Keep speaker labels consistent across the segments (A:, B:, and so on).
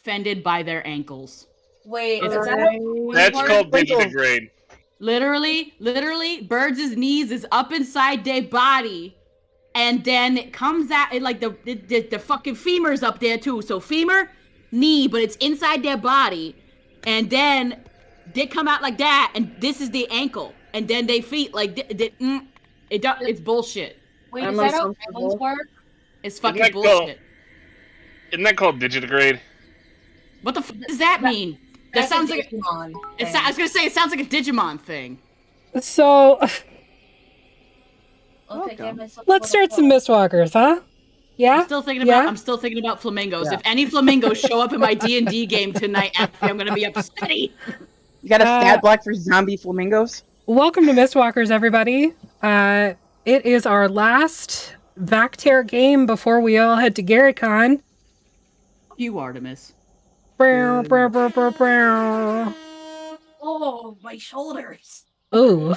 A: offended by their ankles.
B: Wait,
A: Is
B: is
A: that
B: that
C: That's called digidegrade.
A: Literally, birds' knees is up inside their body, and then it comes out like the fucking femur's up there too. So femur, knee, but it's inside their body, and then they come out like that, and this is the ankle, and then they feet like it's bullshit.
B: Wait, is that how bones work?
A: It's fucking bullshit.
C: Isn't that called digidegrade?
A: What the fuck does that mean? That sounds like
B: Digimon.
A: I was gonna say it sounds like a Digimon thing.
D: So
B: Okay,
D: let's start some Mistwalkers, huh? Yeah.
A: I'm still thinking about flamingos. Yeah. If any flamingos show up in my D&D game tonight, I'm gonna be upset.
E: You got a stat block for zombie flamingos?
D: Welcome to Mistwalkers, everybody. It is our last Vactair game before we all head to GaryCon.
A: You, Artemis.
B: Oh, my shoulders.
D: Ooh.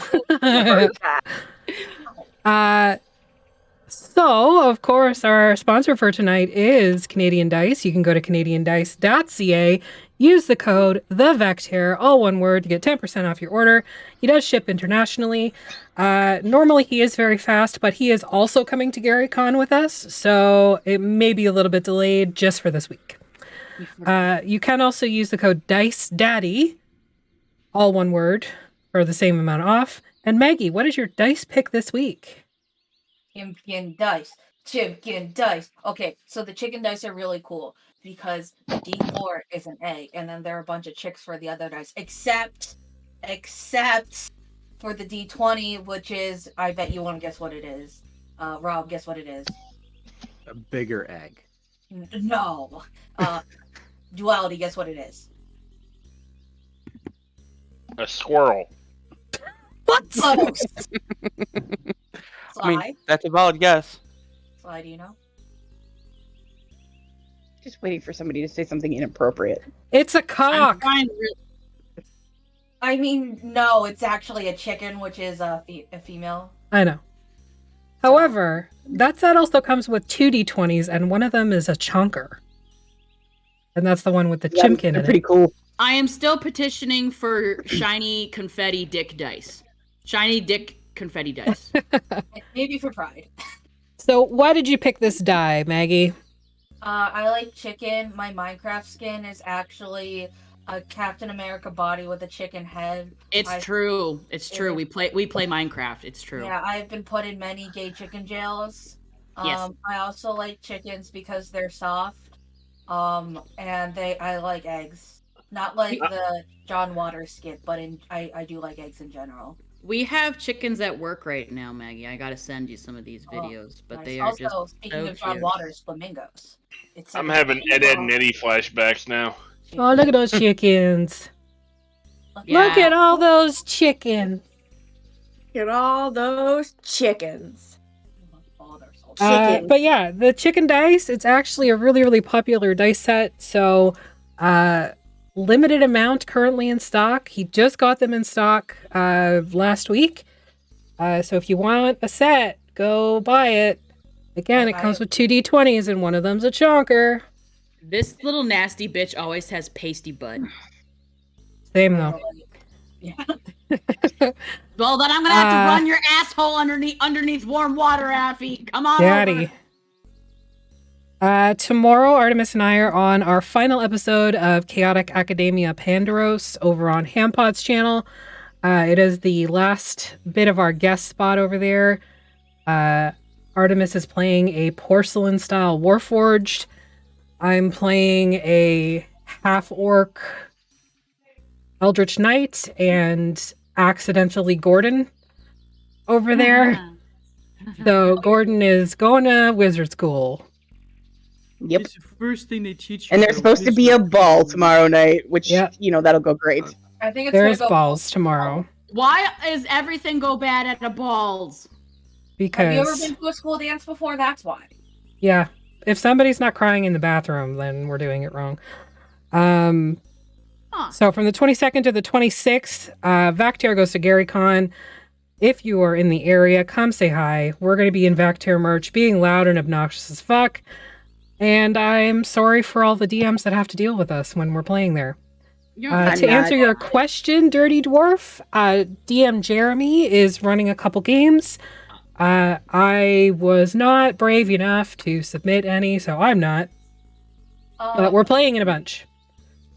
D: So, of course, our sponsor for tonight is Canadian Dice. You can go to canadiandice.ca, use the code THEVECTAIR, all one word, to get 10% off your order. He does ship internationally. Normally, he is very fast, but he is also coming to GaryCon with us, so it may be a little bit delayed just for this week. You can also use the code DICEDADDY, all one word, for the same amount off. And Maggie, what is your dice pick this week?
B: Chicken dice. Okay, so the chicken dice are really cool because the D4 is an egg, and then there are a bunch of chicks for the other dice, except for the D20, which is, I bet you want to guess what it is. Rob, guess what it is.
F: A bigger egg.
B: No. Duality, guess what it is.
C: A squirrel.
D: What?
B: Close.
G: I mean, that's a valid guess.
B: Sly, do you know?
E: Just waiting for somebody to say something inappropriate.
D: It's a cock.
B: I mean, no, it's actually a chicken, which is a female.
D: I know. However, that set also comes with 2 D20s, and one of them is a chonker. And that's the one with the chimkin in it.
E: Pretty cool.
A: I am still petitioning for shiny confetti dick dice. Shiny dick confetti dice.
B: Maybe for pride.
D: So why did you pick this die, Maggie?
B: I like chicken. My Minecraft skin is actually a Captain America body with a chicken head.
A: It's true. We play Minecraft. It's true.
B: Yeah, I've been put in many gay chicken jails.
A: Yes.
B: I also like chickens because they're soft. And I like eggs. Not like the John Waters skit, but I do like eggs in general.
A: We have chickens at work right now, Maggie. I gotta send you some of these videos, but nice. They are also, just
B: speaking
A: so
B: of John
A: cute.
B: Waters, flamingos.
C: I'm having Ed and Eddie flashbacks now.
D: Oh, look at those chickens.
A: Yeah.
D: Look at all those chickens.
H: Look at all those chickens.
D: But yeah, the chicken dice, it's actually a really, really popular dice set. So, limited amount currently in stock. He just got them in stock last week. So if you want a set, go buy it. Again, it comes with 2 D20s and one of them's a chonker.
A: This little nasty bitch always has pasty butt.
D: Same though.
B: Yeah.
A: Well, then I'm gonna have to run your asshole underneath warm water, Affy. Come on,
D: Daddy. Tomorrow, Artemis and I are on our final episode of Chaotic Academia Pandaros over on Hampod's channel. It is the last bit of our guest spot over there. Artemis is playing a porcelain-style Warforged. I'm playing a half-orc Eldritch Knight and accidentally Gordynne over there. So Gordynne is going to wizard school.
E: Yep.
A: It's the first thing they teach you.
E: And there's supposed to be a ball tomorrow night, which, that'll go great.
B: I think it's
D: There's balls tomorrow.
A: Why does everything go bad at the balls?
D: Because...
B: Have you ever been to a school dance before? That's why.
D: Yeah. If somebody's not crying in the bathroom, then we're doing it wrong. So from the 22nd to the 26th, Vactair goes to GaryCon. If you are in the area, come say hi. We're going to be in Vactair merch, being loud and obnoxious as fuck. And I'm sorry for all the DMs that have to deal with us when we're playing there.
A: You're
D: To answer your question, Dirty Dwarf, DM Jeremy is running a couple games. I was not brave enough to submit any, so I'm not. But we're playing in a bunch.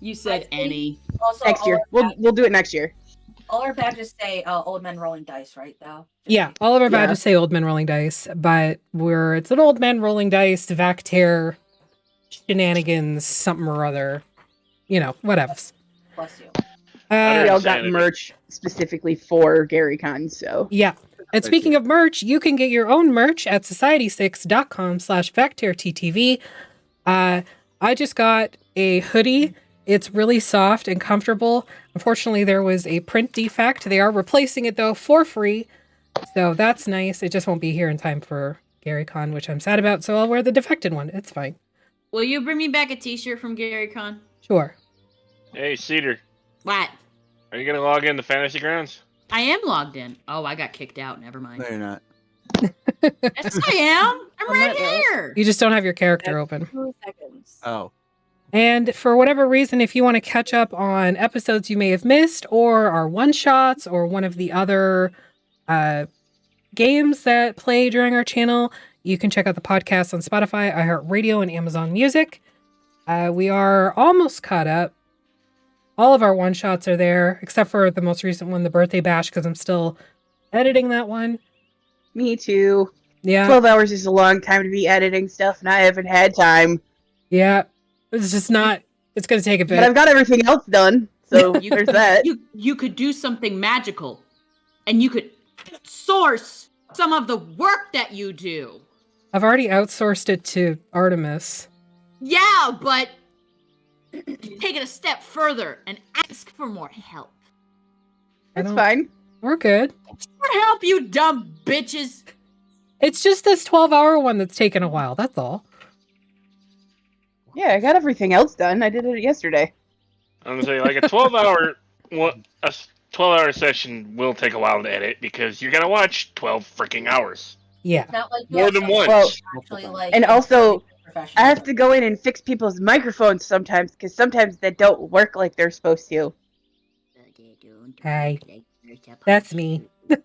A: You said any.
B: Also,
E: Next year. We'll do it next year.
B: All our badges say Old Men Rolling Dice, right, though?
D: Yeah, all of our badges say Old Men Rolling Dice, but it's an Old Men Rolling Dice, Vactair, shenanigans, something or other. You know, whatevs.
B: Bless you.
E: We all got
C: Insanity.
E: merch specifically for GaryCon, so.
D: Yeah. And speaking of merch, you can get your own merch at society6.com/VactairTTV. I just got a hoodie. It's really soft and comfortable. Unfortunately, there was a print defect. They are replacing it, though, for free. So that's nice. It just won't be here in time for GaryCon, which I'm sad about. So I'll wear the defected one. It's fine.
A: Will you bring me back a t-shirt from GaryCon?
D: Sure.
C: Hey, Cedar,
A: What?
C: are you gonna log into Fantasy Grounds?
A: I am logged in. Oh, I got kicked out. Never mind.
F: No, you're not.
A: Yes, I am. I'm
H: On
A: right
H: that note.
A: here.
D: You just don't have your character open.
H: 2 seconds.
F: Oh.
D: And for whatever reason, if you want to catch up on episodes you may have missed, or our one-shots, or one of the other games that play during our channel, you can check out the podcast on Spotify, iHeartRadio, and Amazon Music. We are almost caught up. All of our one-shots are there, except for the most recent one, the Birthday Bash, because I'm still editing that one.
E: Me too.
D: Yeah.
E: 12 hours is a long time to be editing stuff, and I haven't had time.
D: Yeah. It's just not, it's going to take a bit.
E: But I've got everything else done, so there's that.
A: You could do something magical, and you could source some of the work that you do.
D: I've already outsourced it to Artemis.
A: Yeah, but take it a step further and ask for more help.
E: That's fine.
D: We're good.
A: More help, you dumb bitches.
D: It's just this 12-hour one that's taken a while, that's all.
E: Yeah, I got everything else done. I did it yesterday.
C: I'm gonna say like a 12-hour session will take a while to edit because you're gonna watch 12 freaking hours.
D: Yeah.
B: Not like
C: More than once.
E: Well,
B: actually like.
E: and also,
B: professional.
E: I have to go in and fix people's microphones sometimes, because sometimes they don't work like they're supposed to.
D: Hi. That's me.
E: It's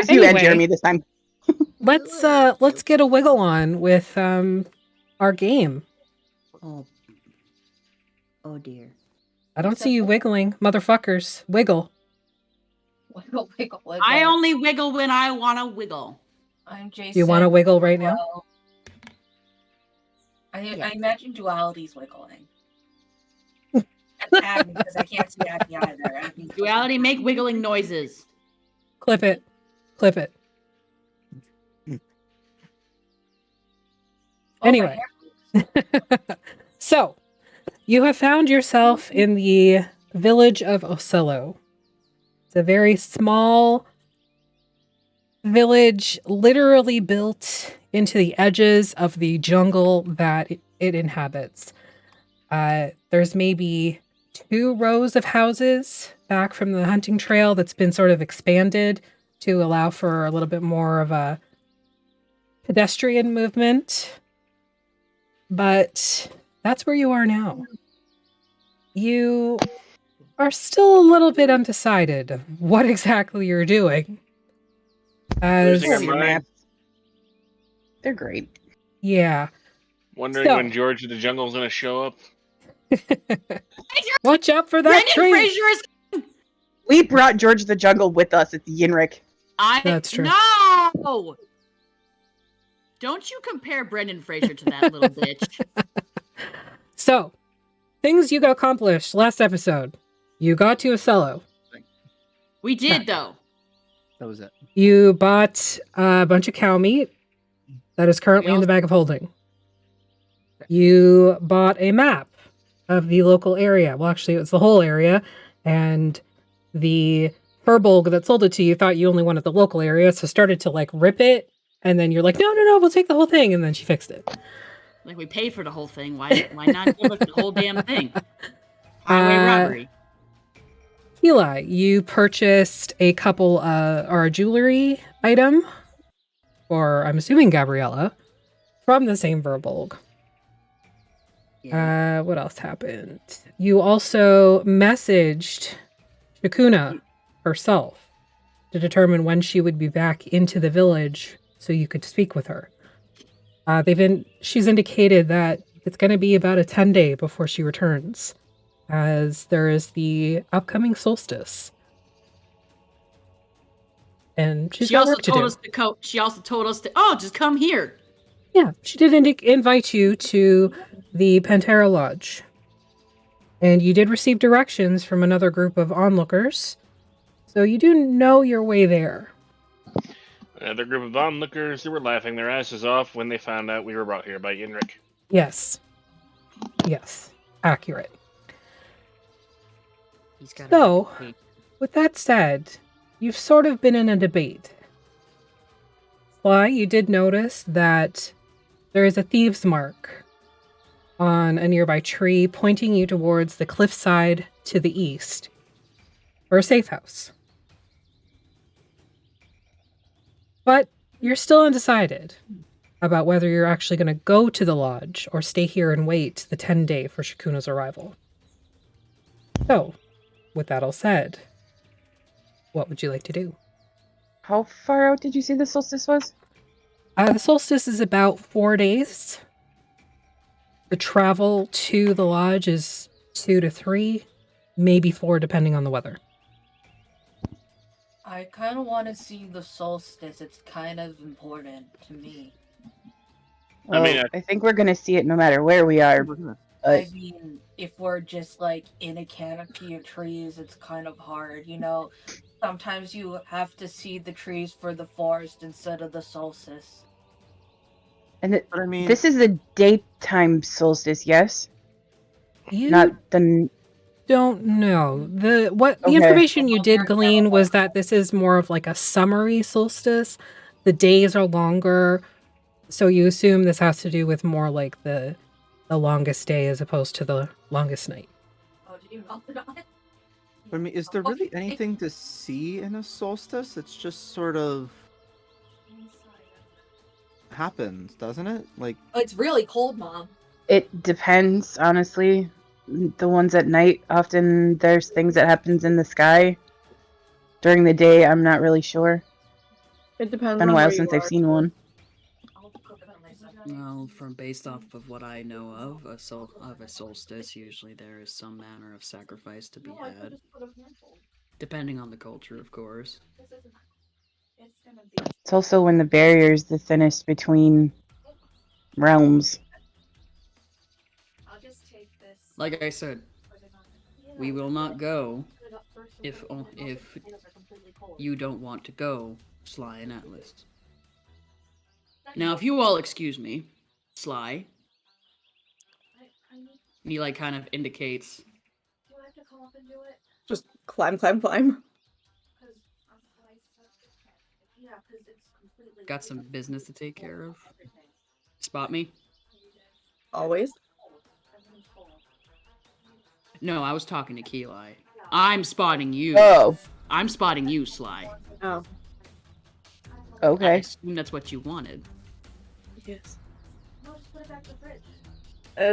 E: you and Jeremy this time.
D: let's get a wiggle on with our game.
A: Oh dear.
D: I don't see you wiggling, motherfuckers. Wiggle.
B: Wiggle, wiggle, wiggle.
A: I only wiggle when I want to wiggle.
B: I'm Jason.
D: You want to wiggle right now?
B: Well, I imagine duality's wiggling. That's Agni, because I can't see Agni either. Agni's
A: Duality make wiggling noises.
D: Clip it. Clip it.
B: Oh,
D: Anyway. So, you have found yourself in the village of Oselo. It's a very small village, literally built into the edges of the jungle that it inhabits. There's maybe 2 rows of houses back from the hunting trail that's been sort of expanded to allow for a little bit more of a pedestrian movement. But that's where you are now. You are still a little bit undecided of what exactly you're doing. As
C: Losing our mind.
E: Maps. They're great.
D: yeah.
C: Wondering
D: So-
C: when George of the Jungle's gonna show up.
D: Watch out for that
A: Brendan
D: train.
A: Fraser is.
E: We brought George of the Jungle with us at the Yinrik.
D: That's true.
A: No! Don't you compare Brendan Fraser to that little bitch.
D: So, things you got accomplished last episode. You got to Oselo.
A: We did, though.
F: That was it.
D: You bought a bunch of cow meat that is currently in the bag of holding. You bought a map of the local area. Well, actually, it was the whole area. And the Furbolg that sold it to you thought you only wanted the local area, so started to, like, rip it. And then you're like, no, we'll take the whole thing. And then she fixed it.
A: Like, we paid for the whole thing. Why not give us the whole damn thing? Highway robbery.
D: Hila, you purchased a couple or a jewelry item, or I'm assuming Gabriella, from the same Verbolg. What else happened? You also messaged Shakuna herself to determine when she would be back into the village so you could speak with her. She's indicated that it's going to be about a 10-day before she returns, as there is the upcoming solstice. And she's got work to do.
A: She also told us to just come here.
D: Yeah, she did invite you to the Pantera Lodge. And you did receive directions from another group of onlookers, so you do know your way there.
C: Another group of onlookers who were laughing their asses off when they found out we were brought here by Yenrik.
D: Yes. Yes. Accurate. So, with that said, you've sort of been in a debate. Sly, you did notice that there is a thieves' mark on a nearby tree pointing you towards the cliffside to the east for a safe house. But you're still undecided about whether you're actually going to go to the lodge or stay here and wait the 10-day for Shakuna's arrival. So, with that all said, what would you like to do?
E: How far out did you say the solstice was?
D: The solstice is about 4 days. The travel to the lodge is 2 to 3, maybe 4, depending on the weather.
B: I kind of want to see the solstice. It's kind of important to me.
E: Well, I think we're going to see it no matter where we are.
B: I mean, if we're just like in a canopy of trees, it's kind of hard, you know? Sometimes you have to see the trees for the forest instead of the solstice.
E: And this is the daytime solstice, yes?
D: You
E: Not the...
D: don't know. The information you did glean was that this is more of like a summery solstice. The days are longer, so you assume this has to do with more like the longest day as opposed to the longest night.
B: Oh, did you melt it on it?
F: I mean, is there really anything to see in a solstice? It's just sort of happens, doesn't it? Like,
B: it's really cold, Mom.
E: It depends, honestly. The ones at night, often there's things that happens in the sky. During the day, I'm not really sure.
H: It depends.
E: It's been a while since I've seen one.
I: Well, based off of what I know of a solstice, usually there is some manner of sacrifice to be had. Depending on the culture, of course.
E: It's also when the barrier's the thinnest between realms.
I: Like I said, we will not go if you don't want to go, Sly and Atlas. Now, if you all excuse me, Sly. And he like kind of indicates.
H: Just climb.
I: Got some business to take care of. Spot me?
H: Always.
I: No, I was talking to Keli. I'm spotting you.
E: Oh.
I: I'm spotting you, Sly.
H: Oh.
E: Okay.
I: I assume that's what you wanted.
H: Yes.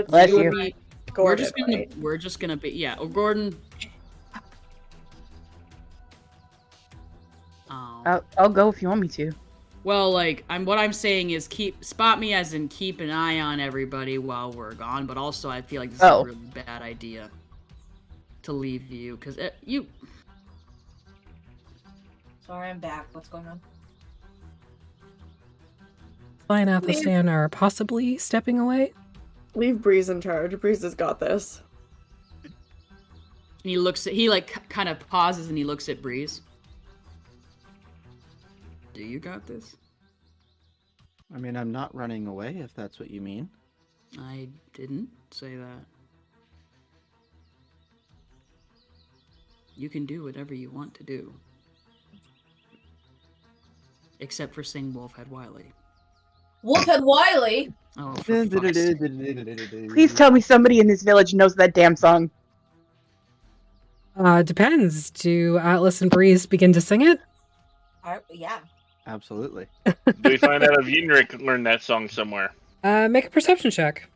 E: Bless you.
H: Gordynne,
I: We're just gonna be or Gordynne. Oh.
E: I'll go if you want me to.
I: Well, like what I'm saying is spot me as in keep an eye on everybody while we're gone, but also I feel like this is a really bad idea to leave you because you.
B: Sorry, I'm back. What's going on?
D: Sly and Athlestan are possibly stepping away.
H: Leave Breeze in charge. Breeze has got this.
I: And he kind of pauses and he looks at Breeze. Do you got this?
F: I mean, I'm not running away, if that's what you mean.
I: I didn't say that. You can do whatever you want to do. Except for sing Wolfhead Wiley.
B: Wolfhead Wiley?
I: Oh, for fuck's sake.
E: Please tell me somebody in this village knows that damn song.
D: Depends. Do Atlas and Breeze begin to sing it?
B: Yeah.
F: Absolutely.
C: Do we find out if Yenrik learned that song somewhere?
D: Make a perception check.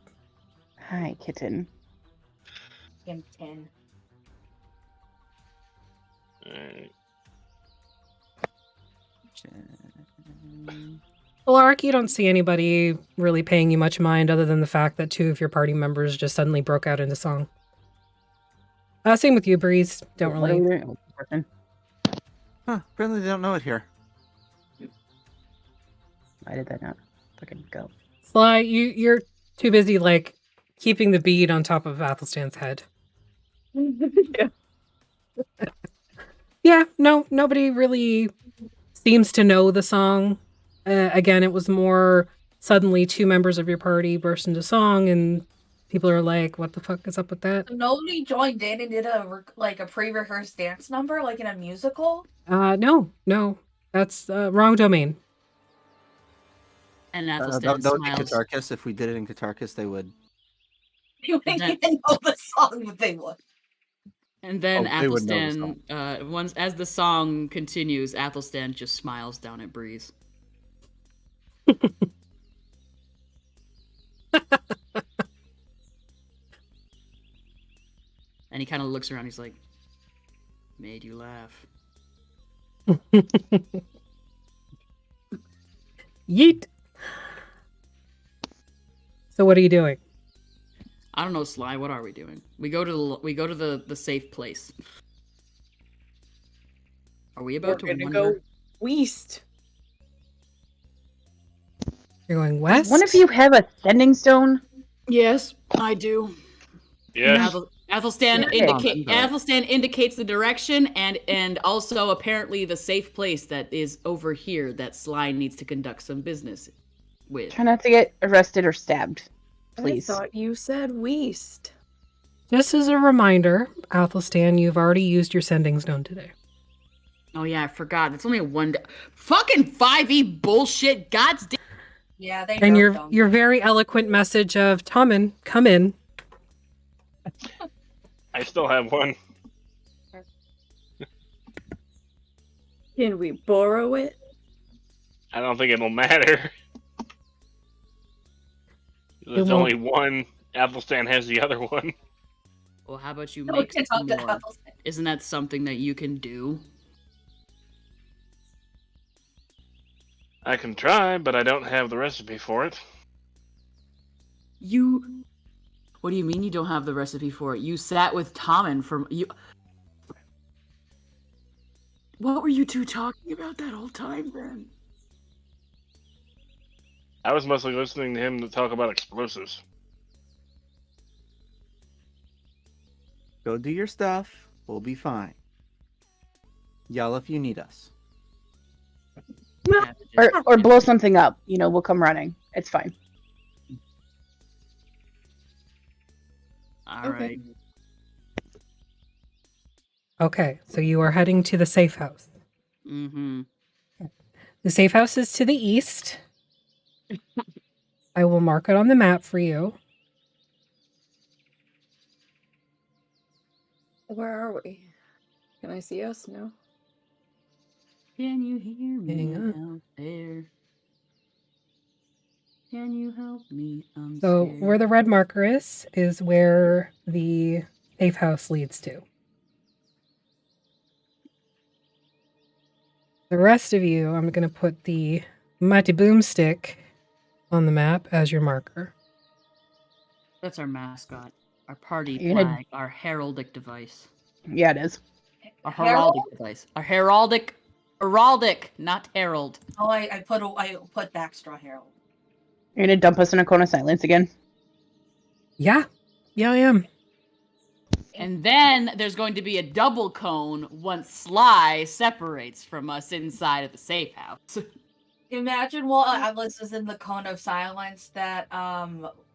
E: Hi, kitten.
B: Him 10.
C: Alright.
D: Lark, you don't see anybody really paying you much mind other than the fact that 2 of your party members just suddenly broke out into song. Same with you, Breeze. Don't
E: What are
D: really.
E: we doing? Working.
F: Huh, apparently they don't know it here.
E: Why did that not fucking go?
D: Sly, you're too busy like keeping the bead on top of Athelstan's head.
H: Yeah.
D: Yeah, no, nobody really seems to know the song. Again, it was more suddenly 2 members of your party burst into song, and people are like, "What the fuck is up with that?"
B: Nobody joined in and did a pre-rehearsed dance number like in a musical.
D: No, that's wrong domain.
I: And
F: That
I: Athlestan
F: would be
I: smiles.
F: Catarchus. If we did it in Catarchus, they would.
B: You wouldn't
I: that-
B: even know the song, but they would.
I: And then
F: Oh, they would know the
I: Athlestan, once as the song continues, Athlestan just smiles down at Breeze. And he kind of looks around. He's like, "Made you laugh."
D: Yeet. So what are you doing?
I: I don't know, Sly. What are we doing? We go to the safe place. Are we about
H: We're
I: to
H: gonna
I: wander?
H: go west.
D: You're going west?
E: One of you have a sending stone?
A: Yes, I do.
C: Yes.
A: Athelstan
E: Okay.
A: indicates the direction and also apparently the safe place that is over here that Sly needs to conduct some business with.
E: Try not to get arrested or stabbed, please.
H: I thought you said west.
D: Just as a reminder, Athelstan, you've already used your sending stone today.
A: Oh yeah, I forgot. It's only a one. Fucking 5e bullshit. God's damn.
B: Yeah, they
D: And
B: nerfed them.
D: your very eloquent message of Tommen, come in.
C: I still have one.
H: Can we borrow it?
C: I don't think it'll matter. There's
D: won't.
C: only one. Athelstan has the other one.
I: Well, how about you
B: No,
I: make
B: it's
I: some
B: not the
I: more?
B: Athelstan.
I: Isn't that something that you can do?
C: I can try, but I don't have the recipe for it.
A: You. What do you mean you don't have the recipe for it? You sat with Tommen from you. What were you two talking about that whole time then?
C: I was mostly listening to him to talk about explosives.
F: Go do your stuff. We'll be fine. Yell if you need us.
E: Or blow something up. You know, we'll come running. It's fine.
I: All right.
D: Okay, so you are heading to the safe house.
I: Mm-hmm.
D: The safe house is to the east. I will mark it on the map for you.
H: Where are we? Can I see us? No.
I: Can you hear me
D: Hang on.
I: out there? Can you help me? I'm
D: So
I: scared.
D: where the red marker is where the safe house leads to. The rest of you, I'm going to put the mighty boomstick on the map as your marker.
I: That's our mascot, our party
E: You're gonna-
I: flag, our heraldic device,
E: Yeah, it is.
I: our
B: Herald?
I: heraldic device.
A: A heraldic, not herald.
B: Oh, I put Backstraw Herald.
E: You're gonna dump us in a cone of silence again?
D: Yeah, I am.
A: And then there's going to be a double cone once Sly separates from us inside of the safe house.
B: Imagine while Atlas is in the cone of silence that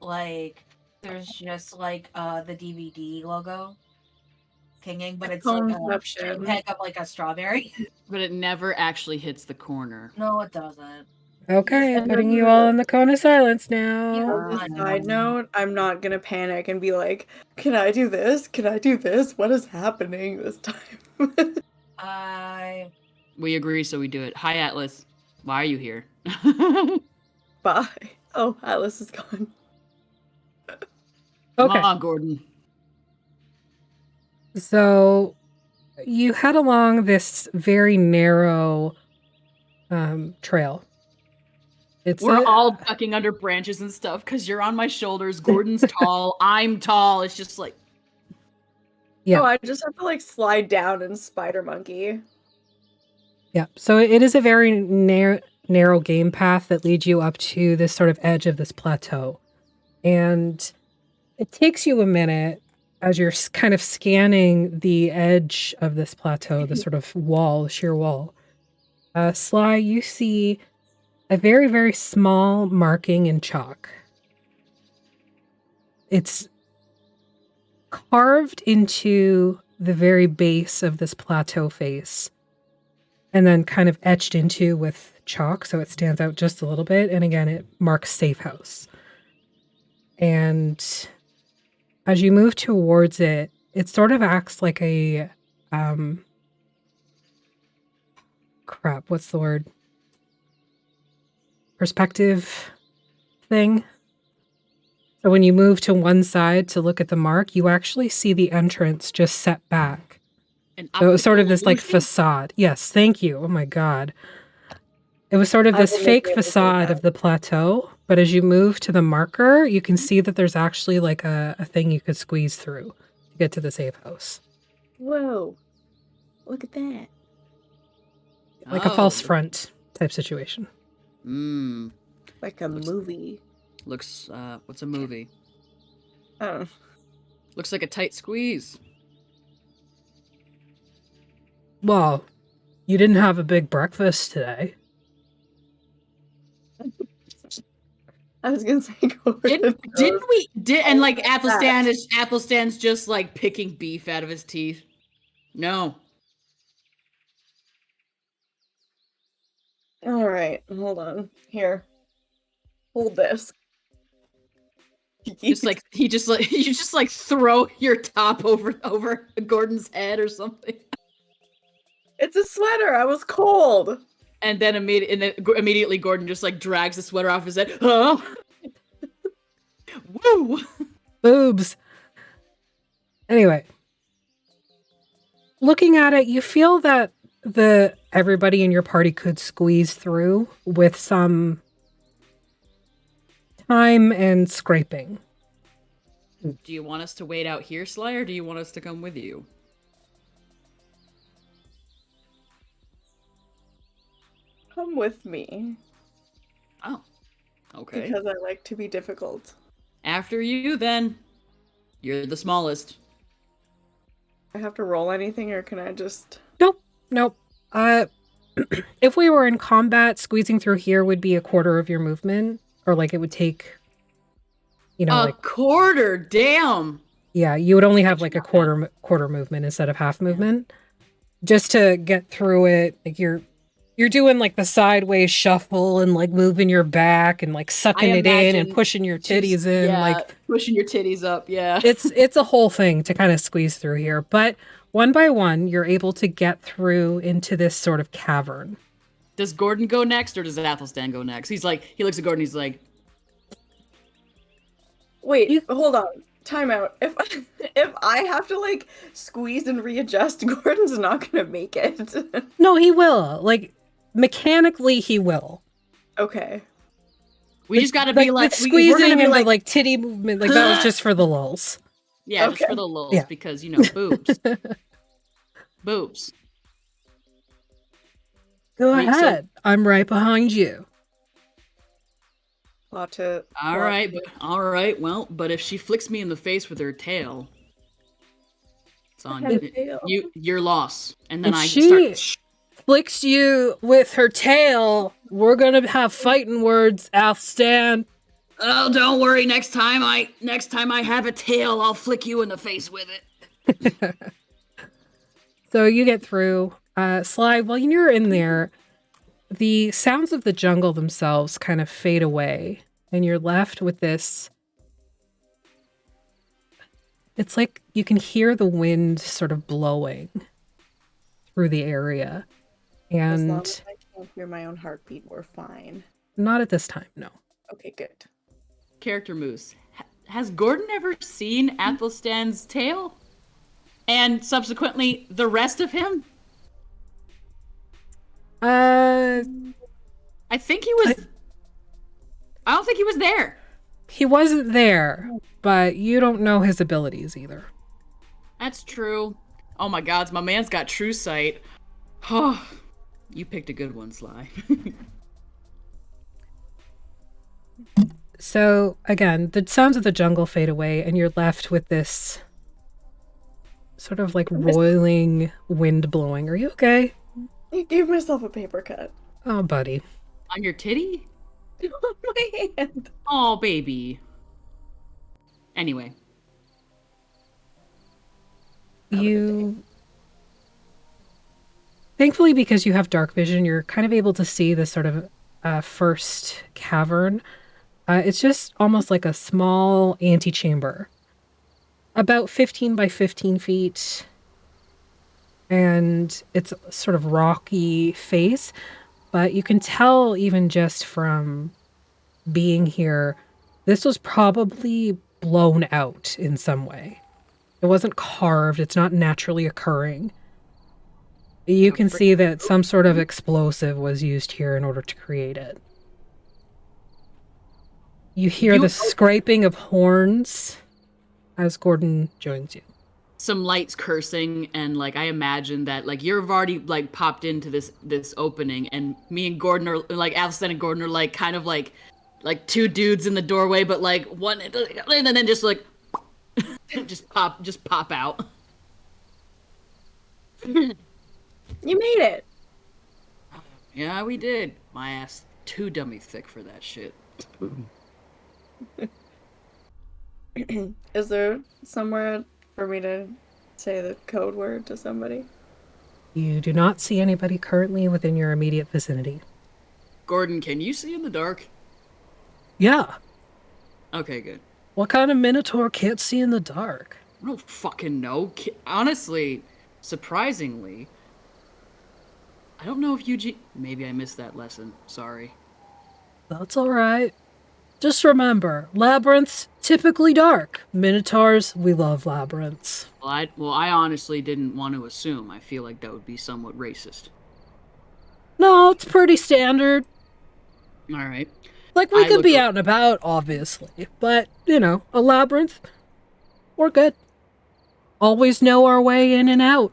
B: like there's just like the DVD logo pinging, but it's like a
H: Conception.
B: peg of like a strawberry.
A: But it never actually hits the corner.
B: No, it doesn't.
D: Okay,
H: And
D: putting
H: then
D: you all in the cone of silence now.
B: Yeah.
H: On a side note, I'm not gonna panic and be like, "Can I do this? Can I do this? What is happening this time?"
I: We agree, so we do it. Hi, Atlas. Why are you here?
H: Bye. Oh, Atlas is gone.
D: Okay.
I: Come on, Gordon.
D: So you head along this very narrow trail.
A: We're all ducking under branches and stuff because you're on my shoulders. Gordon's tall. I'm tall. It's just like.
D: Yeah.
H: Oh, I just have to like slide down and spider monkey.
D: Yeah. So it is a very narrow game path that leads you up to this sort of edge of this plateau. And it takes you a minute as you're kind of scanning the edge of this plateau, the sort of wall, sheer wall. Sly, you see a very, very small marking in chalk. It's carved into the very base of this plateau face and then kind of etched into with chalk so it stands out just a little bit. And again, it marks safe house. And as you move towards it, it sort of acts like a crap, what's the word? Perspective thing. So when you move to one side to look at the mark, you actually see the entrance just set back. So it was sort of this like facade. Yes, thank you. Oh my God. It was sort of this fake facade of the plateau, but as you move to the marker, you can see that there's actually like a thing you could squeeze through to get to the safe house.
H: Whoa. Look at that.
D: Like a false front type situation.
H: Like a movie.
I: Looks, what's a movie?
H: Oh.
I: Looks like a tight squeeze.
D: Well, you didn't have a big breakfast today.
H: I was gonna say Gordon.
A: Didn't we? And like Athlestan's just like picking beef out of his teeth.
I: No.
H: All right, hold on. Here, hold this.
A: You just like throw your top over Gordon's head or something.
H: It's a sweater. I was cold.
A: And then immediately Gordon just like drags the sweater off his head. Huh? Woo!
D: Boobs. Anyway, looking at it, you feel that everybody in your party could squeeze through with some time and scraping.
I: Do you want us to wait out here, Sly, or do you want us to come with you?
H: Come with me.
I: Oh. Okay.
H: Because I like to be difficult.
I: After you, then. You're the smallest.
H: I have to roll anything, or can I just...
D: Nope. If we were in combat, squeezing through here would be a quarter of your movement. Or like it would take,
A: a quarter, damn.
D: Yeah, you would only have like a quarter movement instead of half movement. Just to get through it, like you're doing like the sideways shuffle and like moving your back and like sucking it in and pushing your titties in.
A: Yeah,
D: like
A: pushing your titties up, yeah.
D: It's a whole thing to kind of squeeze through here. But one by one, you're able to get through into this sort of cavern.
A: Does Gordon go next or does Athelstan go next? He looks at Gordon, he's like...
H: Wait, hold on. Time out. If I have to like squeeze and readjust, Gordon's not gonna make it.
D: No, he will. Like mechanically, he will.
H: Okay.
A: We just gotta be like
D: squeezing and the like titty movement. Like that was just for the lulz.
A: Yeah, just for the lulz because boobs. Boobs.
D: Go ahead. I'm right behind you.
A: All right. Well, but if she flicks me in the face with her tail, it's on you. Your loss. And then
D: if she flicks you with her tail, we're gonna have fighting words, Athelstan.
A: Oh, don't worry. Next time I have a tail, I'll flick you in the face with it.
D: So you get through. Sly, while you're in there, the sounds of the jungle themselves kind of fade away, and you're left with this. It's like you can hear the wind sort of blowing through the area. And
H: as long as I can't hear my own heartbeat, we're fine.
D: Not at this time, no.
H: Okay, good.
A: Character Moose. Has Gordon ever seen Athlestan's tail? And subsequently, the rest of him? I think he was... I don't think he was there.
D: He wasn't there, but you don't know his abilities either.
A: That's true. Oh my god, my man's got true sight. Oh, you picked a good one, Sly.
D: So, again, the sounds of the jungle fade away, and you're left with this sort of like roiling wind blowing. Are you okay?
H: I gave myself a paper cut.
D: Oh, buddy.
A: On your titty?
H: On my hand.
A: Oh, baby. Anyway.
D: You... Thankfully, because you have dark vision, you're kind of able to see this sort of first cavern. It's just almost like a small antechamber. About 15 by 15 feet. And it's sort of rocky face. But you can tell even just from being here, this was probably blown out in some way. It wasn't carved. It's not naturally occurring. You can see that some sort of explosive was used here in order to create it. You hear the scraping of horns as Gordon joins you.
A: Some lights cursing, and like I imagine that like you've already like popped into this opening, and me and Gordon are like Athlestan and Gordon are like kind of like two dudes in the doorway, but like one and then just like just pop out.
H: You made it.
A: Yeah, we did. My ass too dummy thick for that shit.
H: Is there somewhere for me to say the code word to somebody?
D: You do not see anybody currently within your immediate vicinity.
A: Gordon, can you see in the dark?
D: Yeah.
A: Okay, good.
D: What kind of minotaur can't see in the dark?
A: I don't fucking know. Honestly, surprisingly, I don't know if Eugene... Maybe I missed that lesson. Sorry.
D: That's alright. Just remember, labyrinths, typically dark. Minotaurs, we love labyrinths.
A: Well, I honestly didn't want to assume. I feel like that would be somewhat racist.
D: No, it's pretty standard.
A: Alright.
D: Like, we could be out and about, obviously. But, you know, a labyrinth, we're good. Always know our way in and out.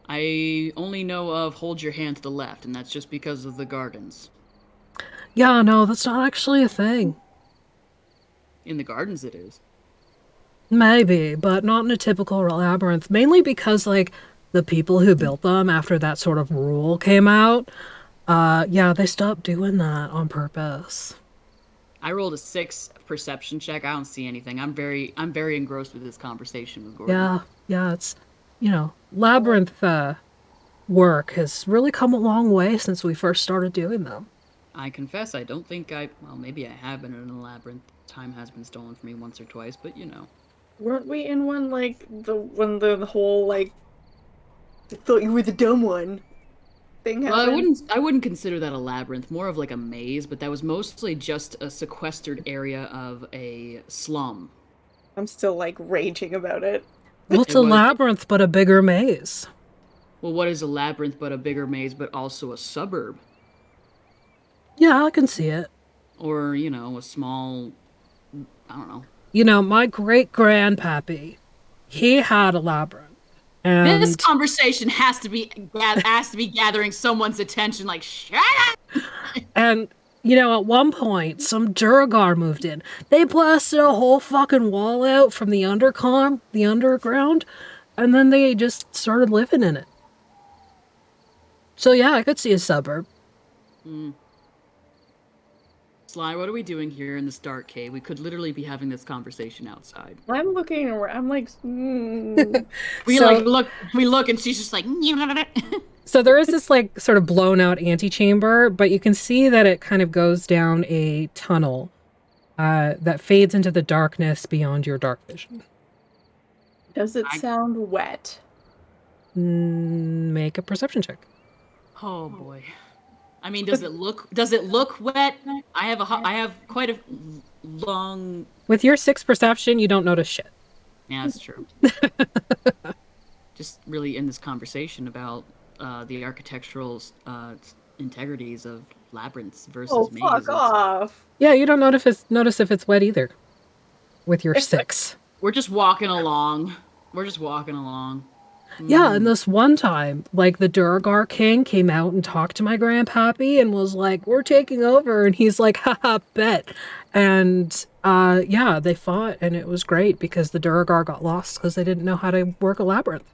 A: I only know of hold your hand to the left, and that's just because of the gardens.
D: Yeah, no, that's not actually a thing.
A: In the gardens it is.
D: Maybe, but not in a typical labyrinth. Mainly because, like, the people who built them after that sort of rule came out, yeah, they stopped doing that on purpose.
A: I rolled a 6 perception check. I don't see anything. I'm very engrossed with this conversation with Gordon.
D: Yeah, it's, you know, labyrinth work has really come a long way since we first started doing them.
A: I confess, I don't think well, maybe I have been in a labyrinth. Time has been stolen from me once or twice, but you know.
H: Weren't we in one, like, when the whole, like, I thought you were the dumb one thing happened?
A: Well, I wouldn't consider that a labyrinth, more of like a maze, but that was mostly just a sequestered area of a slum.
H: I'm still, like, raging about it.
D: Well, it's a labyrinth, but a bigger maze.
A: Well, what is a labyrinth but a bigger maze, but also a suburb?
D: Yeah, I can see it.
A: Or, you know, a small... I don't know.
D: You know, my great-grandpappy, he had a labyrinth. And
A: this conversation has to be gathering someone's attention, like, shut up!
D: And, you know, at one point, some Duragar moved in. They blasted a whole fucking wall out from the underground, and then they just started living in it. So yeah, I could see a suburb.
A: Sly, what are we doing here in this dark cave? We could literally be having this conversation outside.
H: I'm looking around. I'm like,
A: We look, and she's just like.
D: So there is this like sort of blown out antechamber, but you can see that it kind of goes down a tunnel that fades into the darkness beyond your dark vision.
H: Does it sound wet?
D: Make a perception check.
A: Oh boy. I mean, does it look wet? I have quite a long.
D: With your 6 perception, you don't notice shit.
A: Yeah, that's true. Just really in this conversation about the architectural integrities of labyrinths versus mazes.
H: Fuck off.
D: Yeah, you don't notice if it's wet either. With your 6.
A: We're just walking along.
D: Yeah, and this one time, like, the Duragar King came out and talked to my grandpappy and was like, we're taking over. And he's like, haha, bet. And, yeah, they fought, and it was great because the Duragar got lost because they didn't know how to work a labyrinth.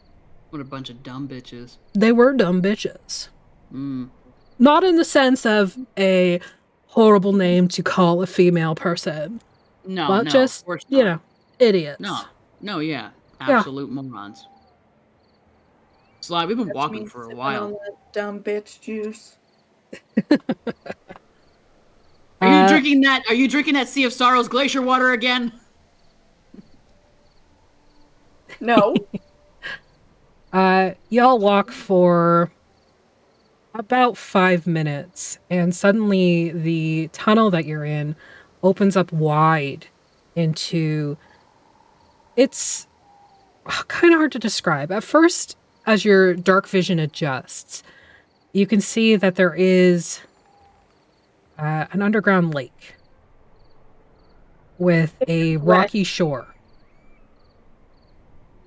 A: What a bunch of dumb bitches.
D: They were dumb bitches.
A: Mm.
D: Not in the sense of a horrible name to call a female person.
A: No,
D: but
A: no,
D: just,
A: of course
D: you
A: not.
D: know, idiots.
A: No, yeah. Absolute morons. Sly, we've been walking for a while.
H: On that dumb bitch juice.
A: Are you drinking that? Are you drinking that Sea of Sorrows glacier water again?
H: No.
D: Y'all walk for about 5 minutes, and suddenly the tunnel that you're in opens up wide into... It's kind of hard to describe. At first, as your dark vision adjusts, you can see that there is an underground lake with a rocky shore.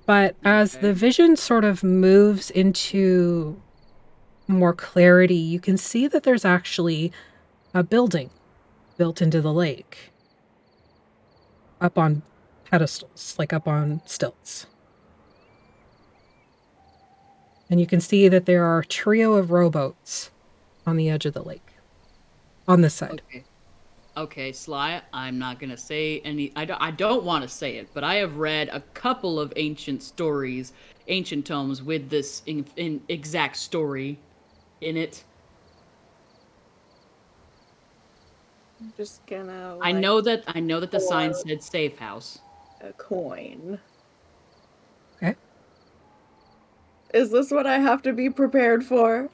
D: But as the vision sort of moves into more clarity, you can see that there's actually a building built into the lake. Up on pedestals, like up on stilts. And you can see that there are a trio of rowboats on the edge of the lake. On this side.
A: Okay, Sly, I'm not going to say any... I don't want to say it, but I have read a couple of ancient stories, ancient tomes with this in exact story in it.
H: I'm just gonna...
A: I know that the sign said safe house.
H: A coin.
D: Okay.
H: Is this what I have to be prepared for?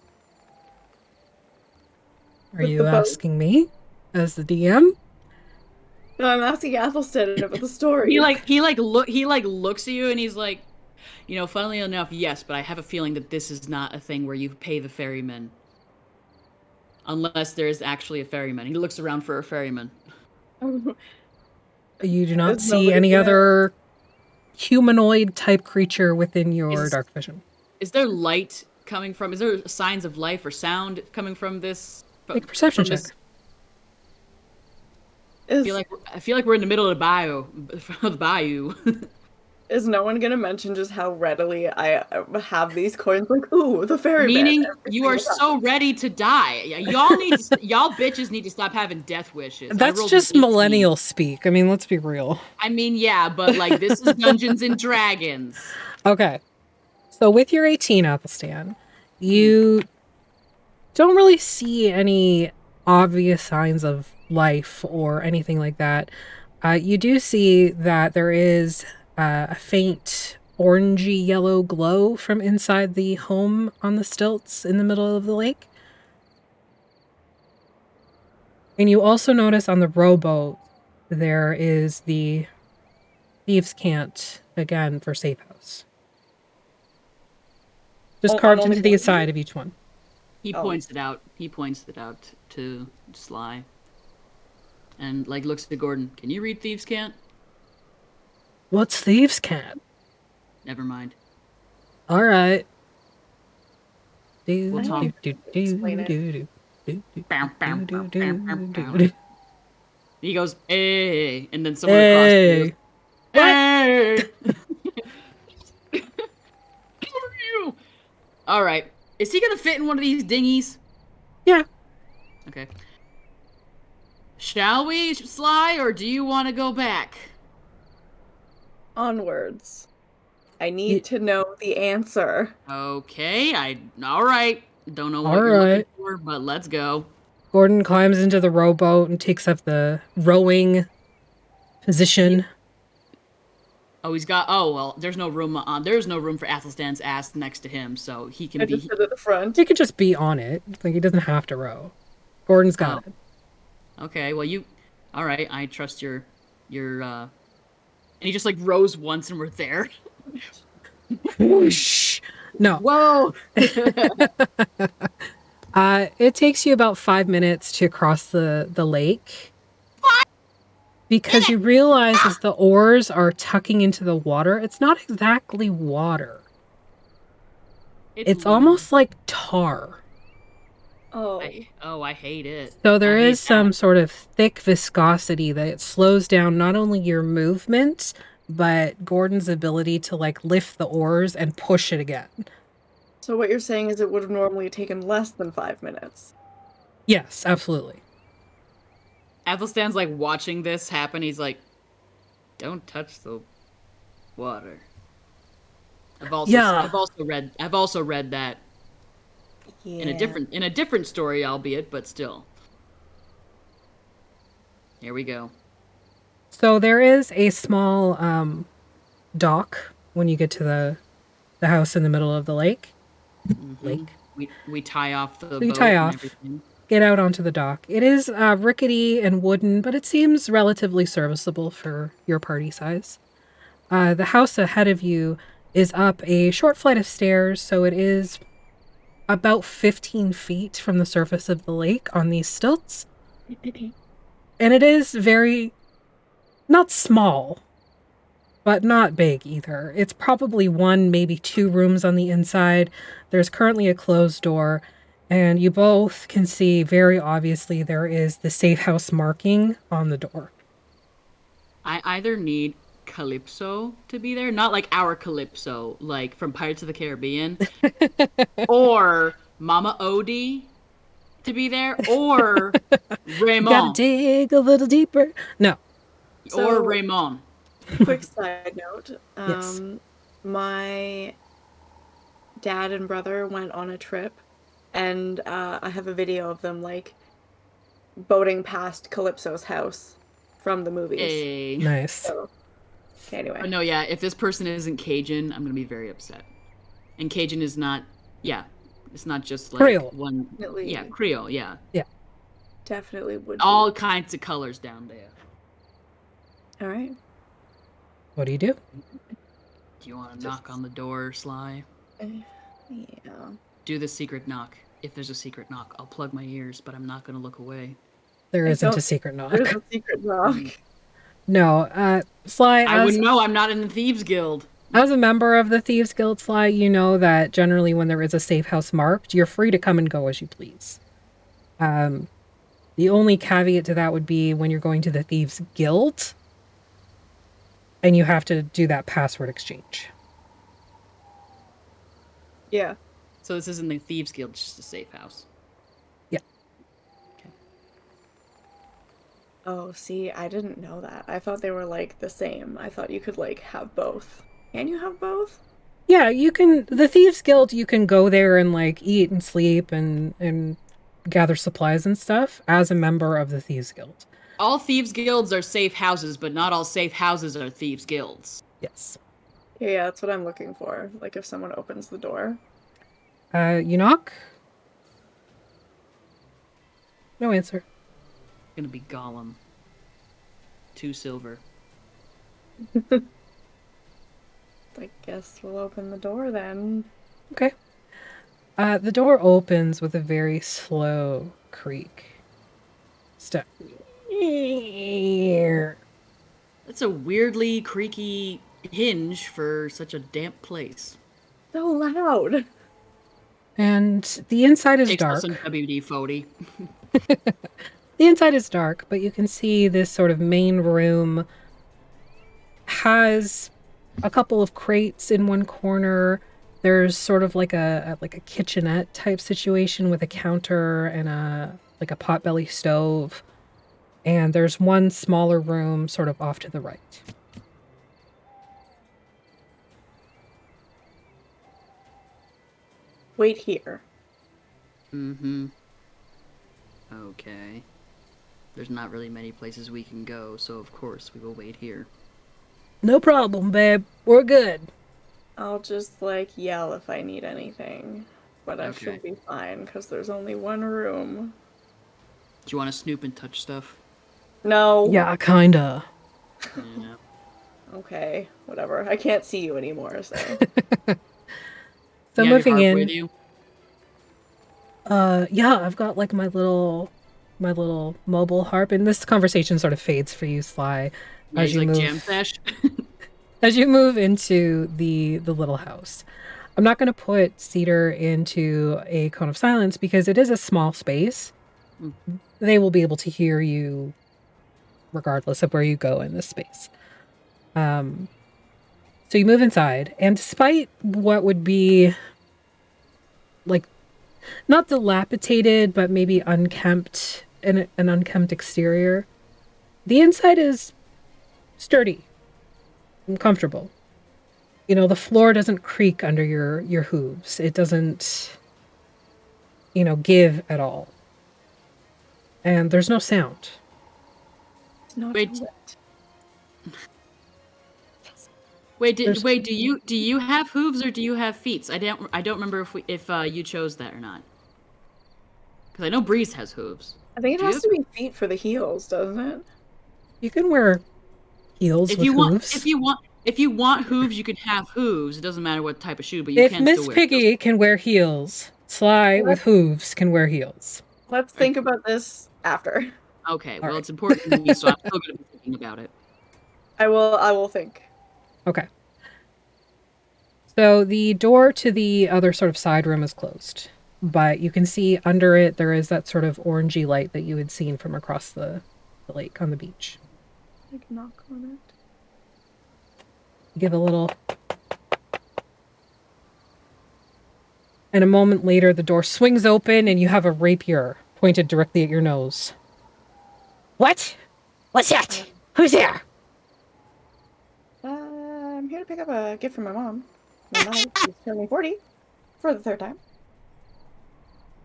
D: Are you asking me as the DM?
H: No, I'm asking Athlestan about the story.
A: He looks at you and he's like, you know, funnily enough, yes, but I have a feeling that this is not a thing where you pay the ferryman. Unless there is actually a ferryman. He looks around for a ferryman.
D: You do not see any other humanoid type creature within your dark vision.
A: Is there light coming from? Is there signs of life or sound coming from this?
D: Make a perception check.
A: I feel like we're in the middle of the bayou.
H: Is no one gonna mention just how readily I have these coins? Like, ooh, the ferryman.
A: Meaning you are so ready to die. Y'all bitches need to stop having death wishes.
D: That's just millennial speak. I mean, let's be real.
A: I mean, yeah, but like this is Dungeons and Dragons.
D: Okay. So with your 18, Athlestan, you don't really see any obvious signs of life or anything like that. You do see that there is a faint orangey yellow glow from inside the home on the stilts in the middle of the lake. And you also notice on the rowboat there is the thieves' cant again for safe house. Just carved into the side of each one.
A: He points it out. He points it out to Sly. And like looks at Gordon. Can you read thieves' cant?
D: What's thieves' cant?
A: Never mind.
D: All right.
A: He goes, hey, and then someone across goes, hey. All right. Is he gonna fit in one of these dinghies?
D: Yeah.
A: Okay. Shall we, Sly, or do you want to go back?
H: Onwards. I need to know the answer.
A: Okay. All right. Don't know what you're looking for, but let's go.
D: Gordon climbs into the rowboat and takes up the rowing position.
A: Oh, he's got. Oh well, there's no room on. There's no room for Athelstan's ass next to him, so he can
H: I
A: be.
H: just sit at the front.
D: He could just be on it. Like he doesn't have to row. Gordon's got it.
A: Okay, well you. All right, I trust your. And he just like rows once, and we're there.
D: Whoosh. No.
A: Whoa.
D: It takes you about 5 minutes to cross the lake. Because you realize as the oars are tucking into the water, it's not exactly water. It's almost like tar.
H: Oh.
A: I hate it.
D: So there
A: I hate
D: is some
A: that.
D: sort of thick viscosity that slows down not only your movement, but Gordon's ability to like lift the oars and push it again.
H: So what you're saying is it would have normally taken less than 5 minutes.
D: Yes, absolutely.
A: Athelstan's like watching this happen. He's like, "Don't touch the water." I've also read that in a different story, albeit, but still. Here we go.
D: So there is a small dock when you get to the house in the middle of the lake. Lake.
A: We tie off the boat
D: tie
A: and
D: off.
A: everything.
D: Get out onto the dock. It is rickety and wooden, but it seems relatively serviceable for your party size. The house ahead of you is up a short flight of stairs, so it is about 15 feet from the surface of the lake on these stilts. And it is very, not small, but not big either. It's probably 1, maybe 2 rooms on the inside. There's currently a closed door. And you both can see very obviously there is the safe house marking on the door.
A: I either need Calypso to be there, not like our Calypso, like from Pirates of the Caribbean, or Mama Odie to be there, or Raymond.
D: Gotta dig a little deeper. No.
A: Or Raymond.
H: Quick side note.
D: Yes.
H: My dad and brother went on a trip. And I have a video of them, like, boating past Calypso's house from the movies.
A: Hey.
D: Nice.
H: So, okay, anyway.
A: But no, yeah, if this person isn't Cajun, I'm going to be very upset. And Cajun is not, it's not just like
D: Creole.
A: one.
H: Definitely.
A: Yeah, Creole, yeah.
D: Yeah.
H: Definitely would
A: All kinds of colors down there.
H: All right.
D: What do you do?
A: Do you want to knock on the door, Sly?
H: Yeah.
A: Do the secret knock. If there's a secret knock, I'll plug my ears, but I'm not going to look away.
D: There
H: I
D: isn't a
H: don't-
D: secret knock.
H: There's a secret knock.
D: No. Sly,
A: I
D: as,
A: wouldn't know. I'm not in the Thieves Guild.
D: as a member of the Thieves Guild, Sly, you know that generally when there is a safe house marked, you're free to come and go as you please. The only caveat to that would be when you're going to the Thieves Guild, and you have to do that password exchange.
H: Yeah.
A: So this isn't the Thieves Guild, it's just a safe house.
H: Oh, see, I didn't know that. I thought they were, like, the same. I thought you could, like, have both. Can you have both?
D: Yeah, you can. The Thieves Guild, you can go there and like eat and sleep and gather supplies and stuff as a member of the Thieves Guild.
A: All Thieves Guilds are safe houses, but not all safe houses are Thieves Guilds.
D: Yes.
H: Yeah, that's what I'm looking for. Like, if someone opens the door.
D: You knock? No answer.
A: Gonna be Gollum. 2 silver.
H: I guess we'll open the door then.
D: Okay. The door opens with a very slow creak. Step.
A: That's a weirdly creaky hinge for such a damp place.
H: So loud.
D: And the inside is
A: Takes
D: dark.
A: us some WD-40.
D: The inside is dark, but you can see this sort of main room has a couple of crates in one corner. There's sort of like a kitchenette type situation with a counter and a potbelly stove. And there's one smaller room sort of off to the right.
H: Wait here.
A: Mm-hmm. Okay. There's not really many places we can go, so of course we will wait here.
D: No problem, babe. We're good.
H: I'll just like yell if I need anything, but I
I: Okay.
H: should be fine because there's only one room.
I: Do you want to snoop and touch stuff?
H: No.
D: Yeah, kinda.
I: Yeah.
H: Okay, whatever. I can't see you anymore, so.
D: So
I: You have
D: moving
I: your harp
D: in.
I: with you?
D: Yeah, I've got like my little mobile harp, and this conversation sort of fades for you, Sly,
I: Yeah,
D: as
I: he's
D: you
I: like
D: move
I: jam sesh.
D: as you move into the little house. I'm not going to put Cedar into a cone of silence because it is a small space. They will be able to hear you regardless of where you go in this space. So you move inside, and despite what would be like not dilapidated, but maybe unkempt, an unkempt exterior, the inside is sturdy and comfortable. You know, the floor doesn't creak under your hooves. It doesn't, give at all. And there's no sound.
H: Not
A: Wait.
H: wet.
A: Wait, do you have hooves or do you have feet? I don't remember if you chose that or not. Because I know Breeze has hooves.
H: I think it
A: Do
H: has
A: you?
H: to be feet for the heels, doesn't it?
D: You can wear heels
A: If
D: with
A: you want,
D: hooves.
A: if you want hooves, you can have hooves. It doesn't matter what type of shoe, but you
D: If
A: can
D: Miss
A: still wear
D: Piggy can wear heels, Sly
H: What?
D: with hooves can wear heels.
H: Let's think about this after.
A: heels. Okay, well,
D: right.
A: it's important to me, so I'm still going to be thinking about it.
H: I will think.
D: Okay. So the door to the other sort of side room is closed, but you can see under it there is that sort of orangey light that you had seen from across the lake on the beach.
H: Like knock on it.
D: Give a little. And a moment later, the door swings open and you have a rapier pointed directly at your nose. What? What's that? Who's there?
H: I'm here to pick up a gift from my mom. My mom is turning 40 for the third time.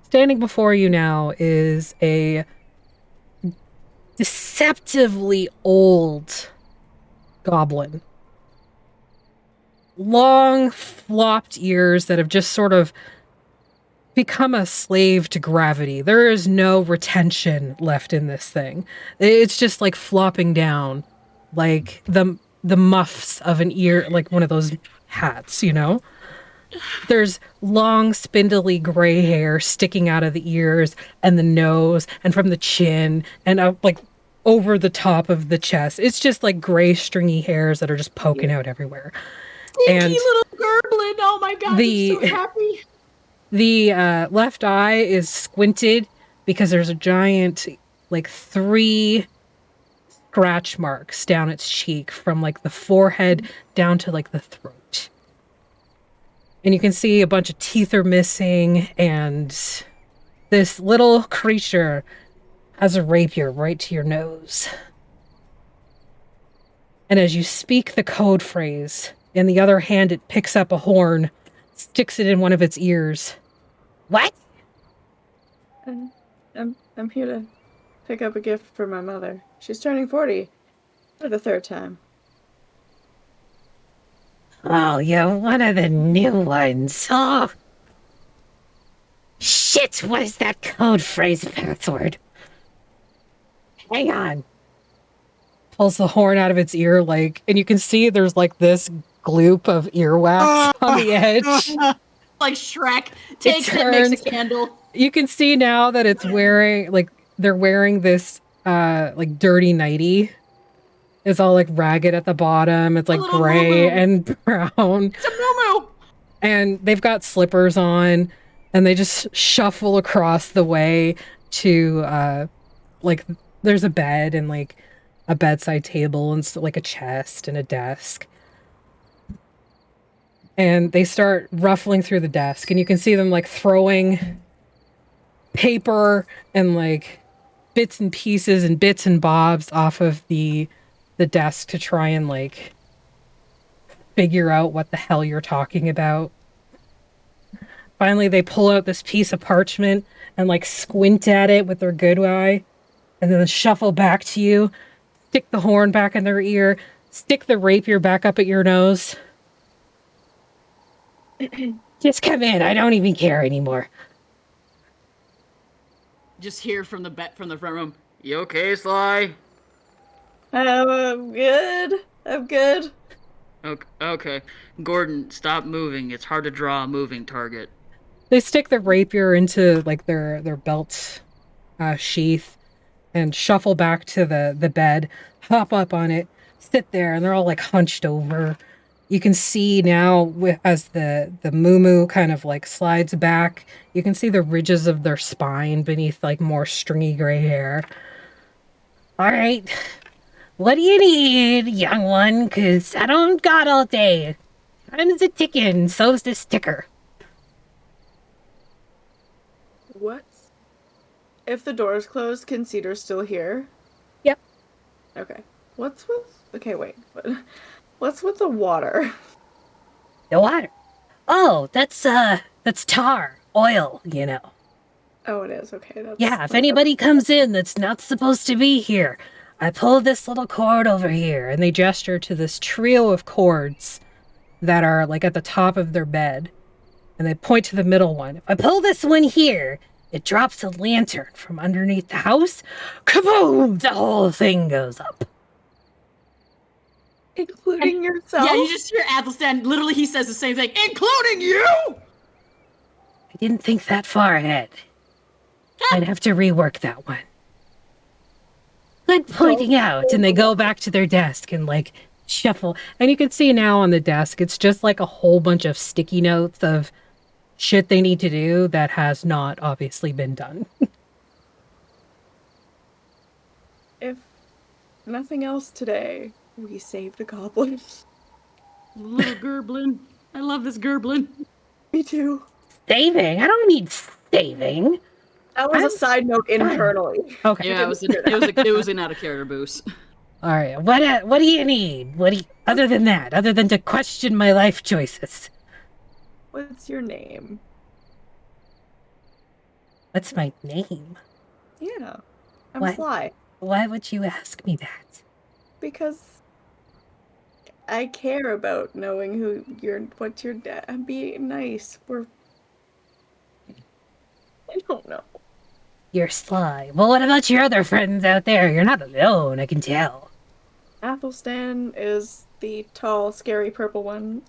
D: Standing before you now is a deceptively old goblin. Long, flopped ears that have just sort of become a slave to gravity. There is no retention left in this thing. It's just like flopping down, like the muffs of an ear, like one of those hats, There's long, spindly gray hair sticking out of the ears and the nose and from the chin and up like over the top of the chest. It's just like gray, stringy hairs that are just poking out everywhere.
A: Stinky little gerblin! Oh my god, I'm so happy.
D: The left eye is squinted because there's a giant, 3 scratch marks down its cheek from like the forehead down to like the throat. And you can see a bunch of teeth are missing, and this little creature has a rapier right to your nose. And as you speak the code phrase, in the other hand it picks up a horn, sticks it in one of its ears. What?
H: I'm here to pick up a gift for my mother. She's turning 40 for the third time.
J: Oh, you're one of the new ones. Oh. Shit, what is that code phrase password? Hang on.
D: Pulls the horn out of its ear, and you can see there's this gloop of earwax on the edge.
A: Like Shrek takes it, makes a candle.
D: You can see now that it's wearing, they're wearing this, dirty nightie. It's all, ragged at the bottom. It's, gray and brown.
A: It's a moo-moo!
D: And they've got slippers on, and they just shuffle across the way to, there's a bed and, a bedside table and, a chest and a desk. And they start ruffling through the desk, and you can see them, throwing paper and, bits and pieces and bits and bobs off of the desk to try and, figure out what the hell you're talking about. Finally, they pull out this piece of parchment and, squint at it with their good eye, and then shuffle back to you, stick the horn back in their ear, stick the rapier back up at your nose.
J: Just come in. I don't even care anymore.
I: Just hear from the front room. You okay, Sly?
H: I'm good. I'm good.
I: Okay. Gordon, stop moving. It's hard to draw a moving target.
D: They stick the rapier into like their belt sheath and shuffle back to the bed, hop up on it, sit there, and they're all like hunched over. You can see now as the moo kind of like slides back, you can see the ridges of their spine beneath like more stringy gray hair.
J: All right. What do you need, young one? 'Cause I don't got all day. Time's a ticking, so's this ticker.
H: What? If the door's closed, can Cedar still hear?
D: Yep.
H: Okay. Okay, wait. What's with the water?
J: The water. Oh, that's tar, oil, you know.
H: Oh, it is. Okay.
J: Yeah, if anybody comes in that's not supposed to be here, I pull this little cord over here.
D: And they gesture to this trio of cords that are like at the top of their bed. And they point to the middle one.
J: If I pull this one here, it drops a lantern from underneath the house. Kaboom! The whole thing goes up.
H: Including yourself?
A: Yeah, you just hear Athlestan, literally he says the same thing, including you!
J: I didn't think that far ahead. I'd have to rework that one. Good pointing out.
D: And they go back to their desk and like shuffle. And you can see now on the desk, it's just like a whole bunch of sticky notes of shit they need to do that has not obviously been done.
H: If nothing else today, we saved a goblin.
A: Little gerblin. I love this gerblin.
H: Me too.
J: Saving? I don't need saving.
H: That was a side note internally.
D: Okay.
I: Yeah, it was an out of character boost.
J: All right. What do you need? Other than to question my life choices?
H: What's your name?
J: What's my name?
H: Yeah. I'm
J: What?
H: Sly.
J: Why would you ask me that?
H: Because I care about knowing what your dad. Be nice. I don't know.
J: You're Sly. Well, what about your other friends out there? You're not alone, I can tell.
H: Athlestan is the tall, scary purple one.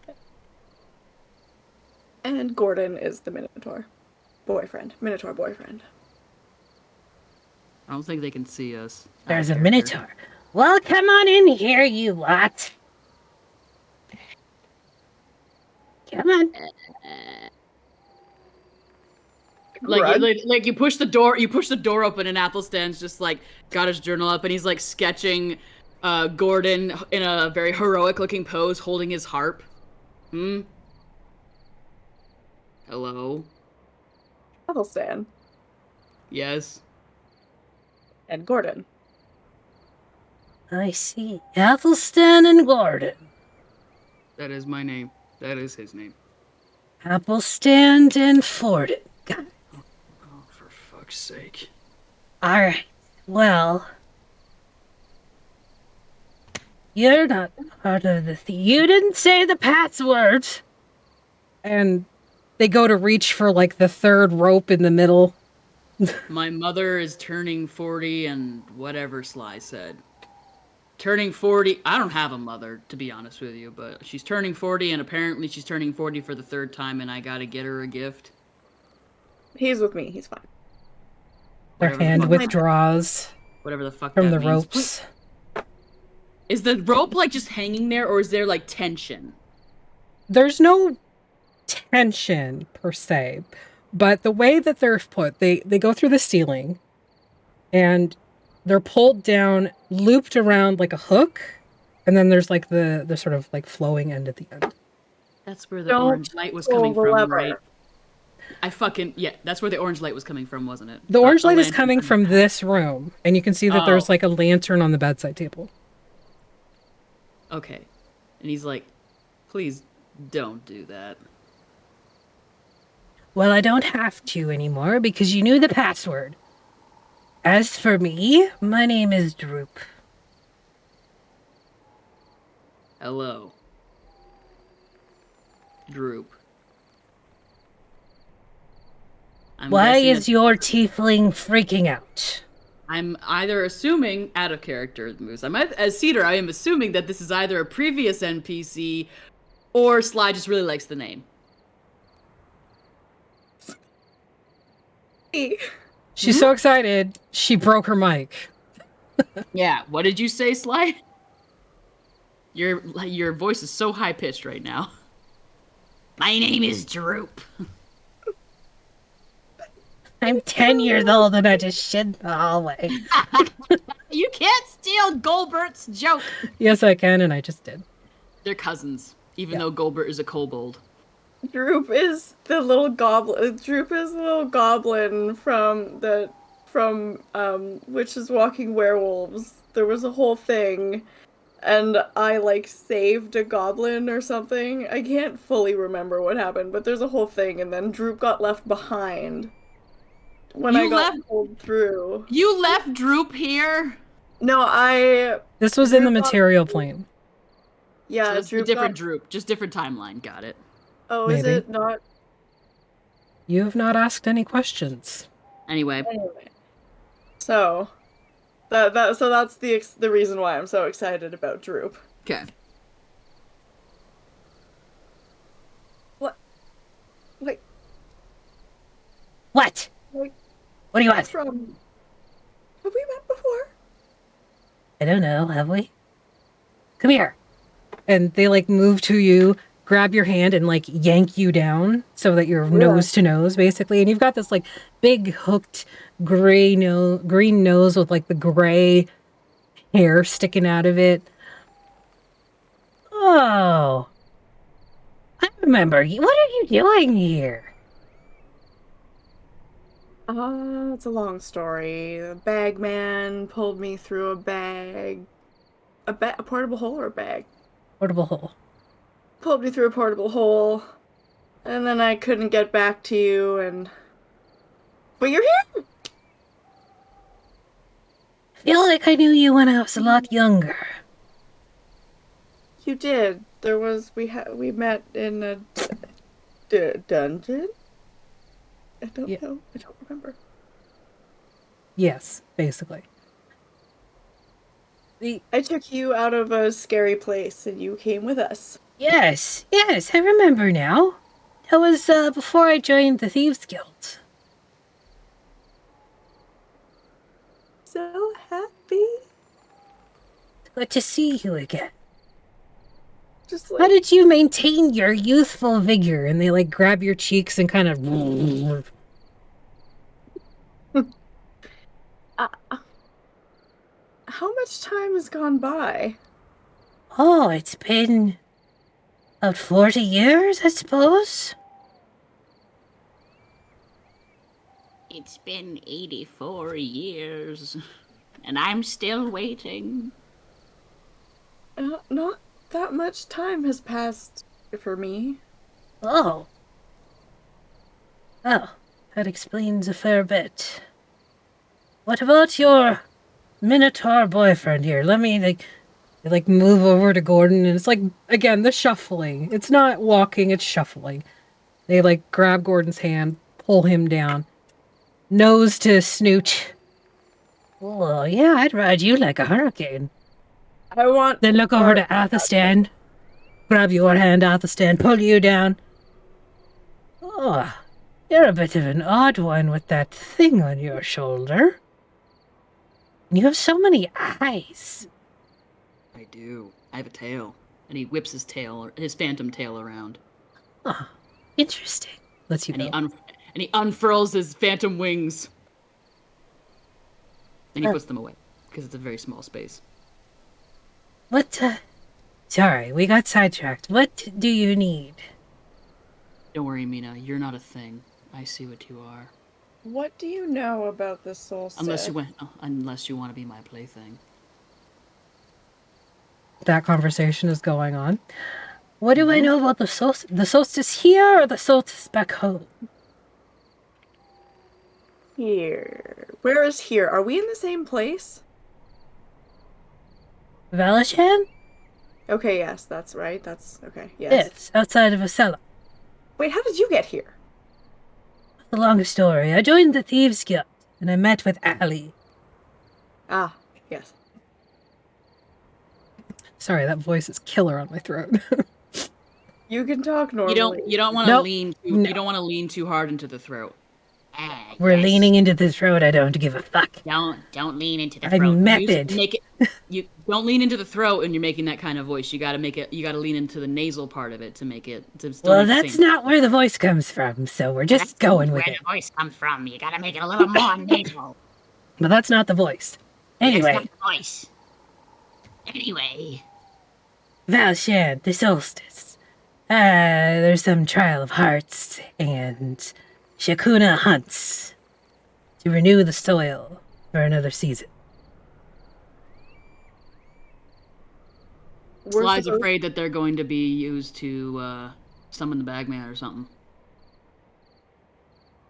H: And Gordon is the Minotaur boyfriend.
I: I don't think they can see us.
J: There's a Minotaur. Well, come on in here, you lot. Come on.
A: Like you push the door open and Athelstan's just like got his journal up and he's like sketching Gordon in a very heroic looking pose holding his harp. Hello?
H: Athelstan.
A: Yes.
H: And Gordon.
J: I see. Athlestan and Gordon.
I: That is my name. That is his name.
J: Athlestan and Forden. Got it.
I: Oh, for fuck's sake.
J: Alright. Well. You're not part of the You didn't say the password.
D: And they go to reach for like the third rope in the middle.
I: My mother is turning 40 and whatever Sly said. Turning 40. I don't have a mother, to be honest with you, but she's turning 40 and apparently she's turning 40 for the third time and I gotta get her a gift.
H: He's with me. He's fine.
D: Their
I: Whatever the
D: hand
I: fuck-
D: withdraws
I: Whatever the fuck
D: from
I: that
D: the
I: means.
D: ropes.
A: Is the rope like just hanging there or is there like tension?
D: There's no tension per se, but the way that they're put, they go through the ceiling and they're pulled down, looped around like a hook, and then there's like the sort of like flowing end at the end.
I: That's where the orange light was coming
H: pull the
I: from,
H: lever.
I: right? That's where the orange light was coming from, wasn't it?
D: The orange
I: A
D: light is
I: lantern
D: coming from this room, and you can see that there's
I: Oh.
D: like a lantern on the bedside table.
I: Okay. And he's like, please don't do that.
J: Well, I don't have to anymore because you knew the password. As for me, my name is Droop.
I: Hello. Droop.
J: Why is your tiefling freaking out?
I: I'm either assuming, out of character moves, as Cedar, I am assuming that this is either a previous NPC or Sly just really likes the name.
D: She's so excited, she broke her mic.
I: Yeah, what did you say, Sly? Your voice is so high pitched right now. My name is Droop.
J: I'm 10 years old and I just shit in the hallway.
A: You can't steal Goldbert's joke.
D: Yes, I can, and I just did.
I: They're cousins, even though Goldbert is a kobold.
H: Droop is the little goblin. Droop is the little goblin from Witches Walking Werewolves. There was a whole thing, and I like saved a goblin or something. I can't fully remember what happened, but there's a whole thing, and then Droop got left behind when I got pulled through.
A: You left Droop here?
H: No,
D: This was in the material plane.
H: Yeah,
I: so it's a different Droop, just different timeline. Got it.
H: Oh,
D: Maybe.
H: is it not?
D: You've not asked any questions.
I: Anyway.
H: So that's the reason why I'm so excited about Droop.
I: Okay.
H: What? Wait.
J: What?
H: Like,
J: what do you want?
H: Have we met before?
J: I don't know, have we? Come here.
D: And they like move to you, grab your hand, and like yank you down so that you're nose to nose, basically. And you've got this like big hooked green nose with like the gray hair sticking out of it.
J: Oh. I remember you. What are you doing here?
H: It's a long story. The bag man pulled me through a bag. A portable hole or a bag?
J: Portable hole.
H: Pulled me through a portable hole. And then I couldn't get back to you, but you're here!
J: I feel like I knew you when I was a lot younger.
H: You did. We met in a dungeon? I don't know. I don't remember.
D: Yes, basically.
H: I took you out of a scary place and you came with us.
J: Yes, I remember now. That was before I joined the Thieves Guild.
H: So happy.
J: Good to see you again.
H: Just
J: How did you maintain your youthful vigor? And they like grab your cheeks and kind of...
H: How much time has gone by?
J: Oh, it's been about 40 years, I suppose.
A: It's been 84 years, and I'm still waiting.
H: Not that much time has passed for me.
J: Oh. Well, that explains a fair bit. What about your Minotaur boyfriend here? Let me, like move over to Gordon, and it's like, again, the shuffling. It's not walking, it's shuffling. They, like, grab Gordon's hand, pull him down. Nose to snoot. Oh, yeah, I'd ride you like a hurricane.
D: Then look over to Athlestan. Grab your hand, Athlestan, pull you down.
J: Oh, you're a bit of an odd one with that thing on your shoulder. You have so many eyes.
I: I do. I have a tail. And he whips his phantom tail around.
J: Oh, interesting.
D: Lets you
I: and
D: go.
I: He unfurls his phantom wings. And he puts them away. Because it's a very small space.
J: Sorry, we got sidetracked. What do you need?
I: Don't worry, Mina. You're not a thing. I see what you are.
H: What do you know about the soul set?
I: Unless you want to be my plaything.
D: That conversation is going on.
J: What do I know about the solstice here or the solstice back home?
H: Here. Where is here? Are we in the same place?
J: Valichan?
H: Okay, yes, that's right. That's okay. Yes.
J: Yes, outside of Oselo.
H: Wait, how did you get here?
J: The long story. I joined the Thieves Guild, and I met with Ali.
H: Ah, yes.
D: Sorry, that voice is killer on my throat.
H: You can talk normally.
I: You don't want to
J: Nope.
I: lean
J: No.
I: you don't want to lean too hard into the throat.
J: We're leaning into the throat. I don't give a fuck.
I: Don't lean into the
J: I'm
I: throat.
J: method.
I: You don't lean into the throat when you're making that kind of voice. You got to lean into the nasal part of it to make it to still
J: Well,
I: make it
J: that's
I: sing.
J: not where the voice comes from, so we're just going with it.
K: the voice comes from. You gotta make it a little more nasal.
J: But that's not the voice. Anyway,
K: That's not the voice. Anyway.
J: Valshan, the solstice. There's some trial of hearts and Shakuna hunts to renew the soil for another season.
I: Sly's afraid that they're going to be used to summon the Bagman or something.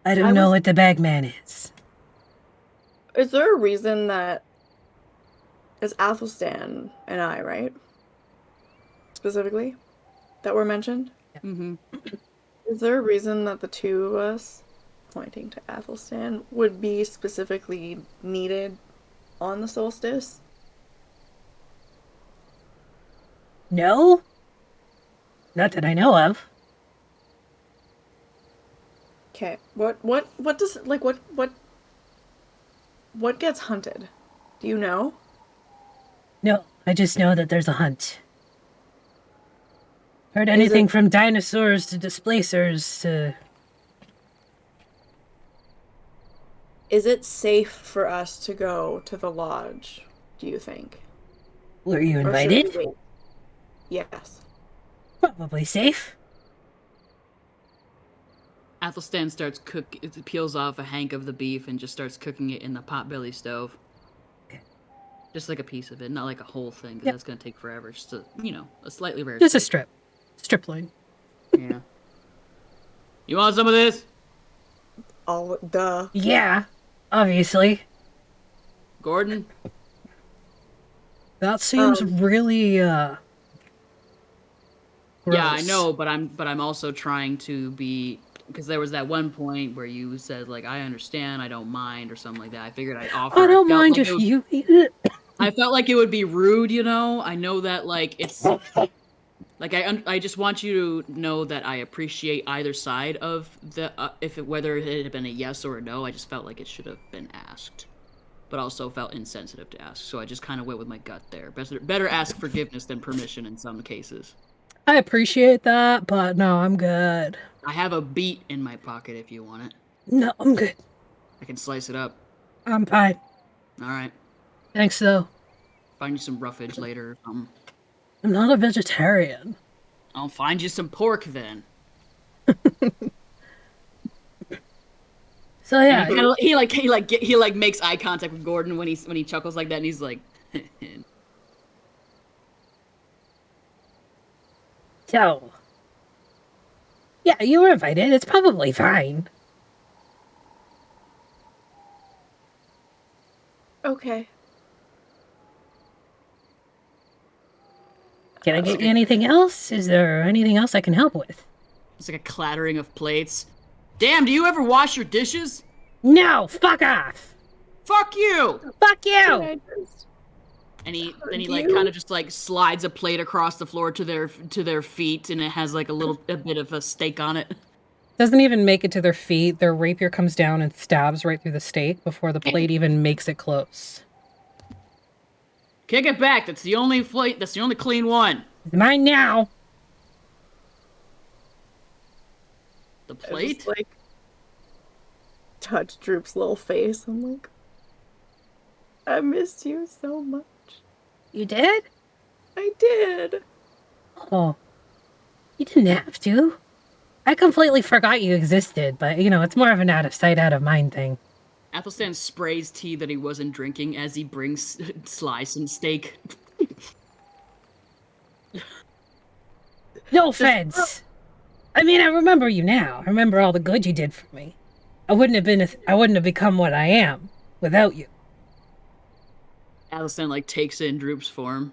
J: I don't know what the Bagman is.
H: Is there a reason that it's Athlestan and I, right? Specifically, that were mentioned?
I: Mm-hmm.
H: Is there a reason that the two of us, pointing to Athlestan, would be specifically needed on the solstice?
J: No? Not that I know of.
H: Okay. What does what gets hunted? Do you know?
J: No, I just know that there's a hunt. Heard anything from dinosaurs to displacers to...
H: Is it safe for us to go to the lodge, do you think?
J: Were you
H: Or should we
J: invited?
H: wait? Yes.
J: Probably safe.
I: Athlestan peels off a hank of the beef and just starts cooking it in the potbelly stove. Just like a piece of it, not like a whole thing, because that's going to take forever. Just a slightly rare
D: Just a
I: steak.
D: strip line.
I: Yeah. You want some of this?
H: Oh, duh.
J: Yeah, obviously.
I: Gordon?
D: That seems really,
I: Yeah, I
D: gross.
I: know, but I'm also trying to be, because there was that one point where you said like, I understand, I don't mind, or something like that. I figured I'd offer.
J: I don't
I: felt
J: mind
I: like
J: if
I: it would-
J: you eat it.
I: I felt like it would be rude, you know. I know that like it's like I just want you to know that I appreciate either side of the whether it had been a yes or a no. I just felt like it should have been asked, but also felt insensitive to ask. So I just kind of went with my gut there. Better ask forgiveness than permission in some cases.
D: I appreciate that, but no, I'm good.
I: I have a beet in my pocket if you want it.
J: No, I'm good.
I: I can slice it up.
J: I'm fine.
I: All right.
J: Thanks, though.
I: Find you some roughage later or something.
J: I'm not a vegetarian.
I: I'll find you some pork then.
J: So yeah,
I: And he makes eye contact with Gordon when he chuckles like that, and he's like,
J: so yeah, you were invited. It's probably fine.
H: Okay.
J: Can I get you anything else? Is there anything else I can help with?
I: it's like a clattering of plates. Damn, do you ever wash your dishes?
J: No, fuck off.
I: Fuck you!
J: Fuck you.
I: And he like kind of just like slides a plate across the floor to their feet, and it has like a bit of a steak on it.
D: Doesn't even make it to their feet. Their rapier comes down and stabs right through the steak before the plate even makes it close.
I: Kick it back. That's the only plate. That's the only clean one.
J: Mine now.
I: The
H: I
I: plate?
H: just, like, touch Droop's little face. I'm like, I missed you so much.
J: You did?
H: I did.
J: Oh, you didn't have to. I completely forgot you existed, but it's more of an out of sight, out of mind thing.
I: Athlestan sprays tea that he wasn't drinking as he brings Sly some steak.
J: No offense. I mean, I remember you now. I remember all the good you did for me. I wouldn't have become what I am without you.
I: Athlestan like takes in Droop's form.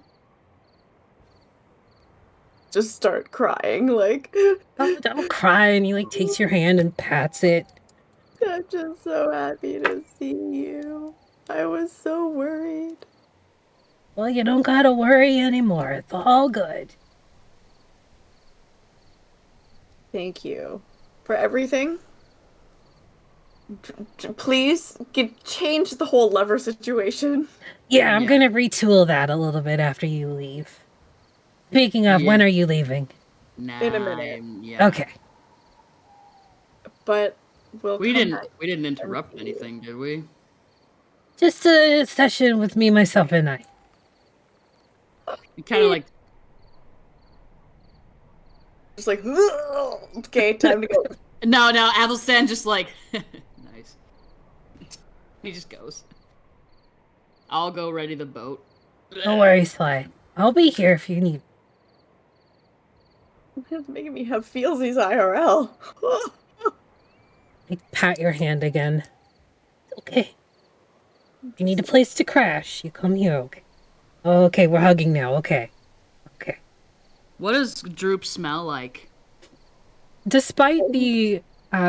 H: just start crying. Like,
J: Oh, don't cry. And he like takes your hand and pats it.
H: I'm just so happy to see you. I was so worried.
J: Well, you don't gotta worry anymore. It's all good.
H: Thank you for everything. Please change the whole lever situation.
J: Yeah, I'm gonna retool that a little bit after you leave. Speaking of, when are you leaving?
H: In a minute.
I: Yeah.
J: Okay.
H: But
I: We didn't interrupt anything, did we?
J: Just a session with me, myself, and I.
I: You kind of like.
H: Just like, okay, time to go.
A: No, Athlestan just like
I: Nice. He just goes. I'll go ready the boat.
J: Don't worry, Sly. I'll be here if you need.
H: It's making me have feelsies IRL.
J: I pat your hand again. Okay. You need a place to crash. You come here, okay? Okay, we're hugging now. Okay. Okay.
I: What does Droop smell like?
D: Despite the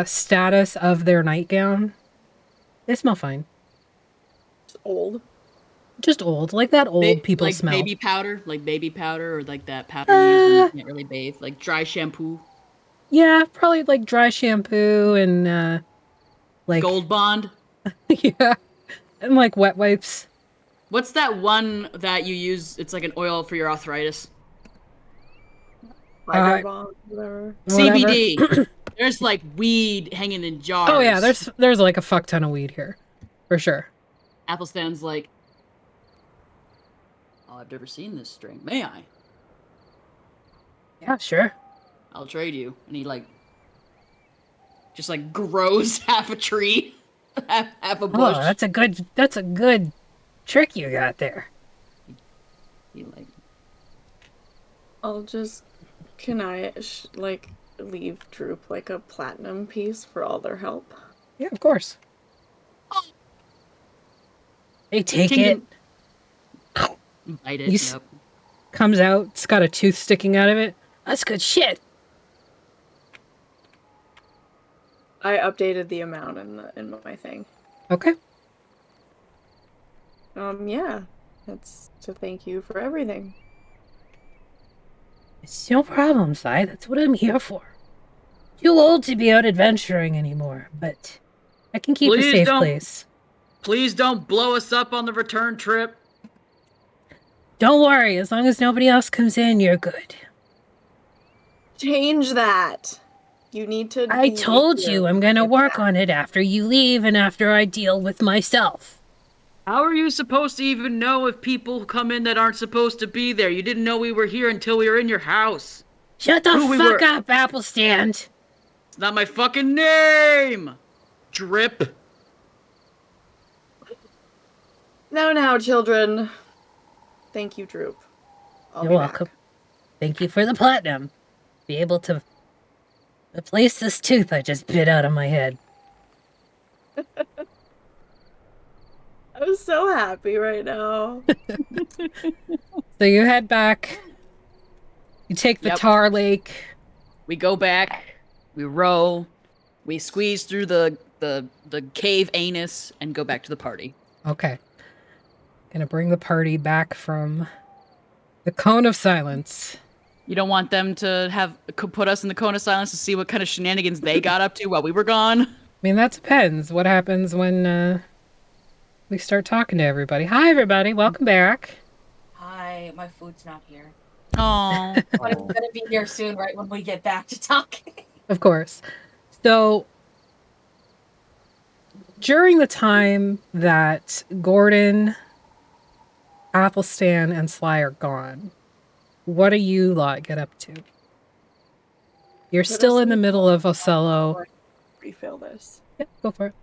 D: status of their nightgown, they smell fine.
H: It's old.
D: Just old, like that old people
I: like
D: smell.
I: baby powder, or like that powder you use when you can't really bathe, like dry shampoo.
D: Yeah, probably like dry shampoo and like
I: Gold Bond.
D: Yeah, and like wet wipes.
I: What's that one that you use? It's like an oil for your arthritis.
H: Whatever.
I: CBD. There's like weed hanging in jars.
D: Oh yeah, there's like a fuck ton of weed here, for sure.
I: Athlestan's like, oh, I've never seen this string. May I?
J: Yeah, sure.
I: I'll trade you. And he like, just like grows half a tree, half a bush.
J: Oh, that's a good trick you got there.
I: He like,
H: I'll just, can I like leave Droop like a platinum piece for all their help?
D: Yeah, of course.
J: Hey, take it.
I: Bite it.
D: Yep. Comes out. It's got a tooth sticking out of it.
J: That's good shit.
H: I updated the amount in my thing.
D: Okay.
H: Yeah. That's to thank you for everything.
J: It's no problem, Si. That's what I'm here for. Too old to be out adventuring anymore, but I can keep a safe place.
I: Please don't blow us up on the return trip.
J: Don't worry, as long as nobody else comes in, you're good.
H: Change that. You need to.
J: I told you I'm gonna work on it after you leave and after I deal with myself.
I: How are you supposed to even know if people come in that aren't supposed to be there? You didn't know we were here until we were in your house.
J: Shut the fuck up, Athlestan.
I: It's not my fucking name! Drip.
H: Now, children. Thank you, Droop.
J: You're welcome. Thank you for the platinum. Be able to replace this tooth I just bit out of my head.
H: I'm so happy right now.
D: So you head back. You take the tar lake.
I: We go back. We row. We squeeze through the cave anus and go back to the party.
D: Okay. Gonna bring the party back from the Cone of Silence.
I: You don't want them to put us in the Cone of Silence to see what kind of shenanigans they got up to while we were gone?
D: I mean, that depends. What happens when we start talking to everybody? Hi, everybody. Welcome back.
B: Hi, my food's not here.
I: Oh.
B: But it's gonna be here soon, right when we get back to talking.
D: Of course. So, during the time that Gordynne, Athlestan, and Sly are gone, what do you lot get up to? You're still in the middle of Oselo.
H: Refill this.
D: Yeah, go for it.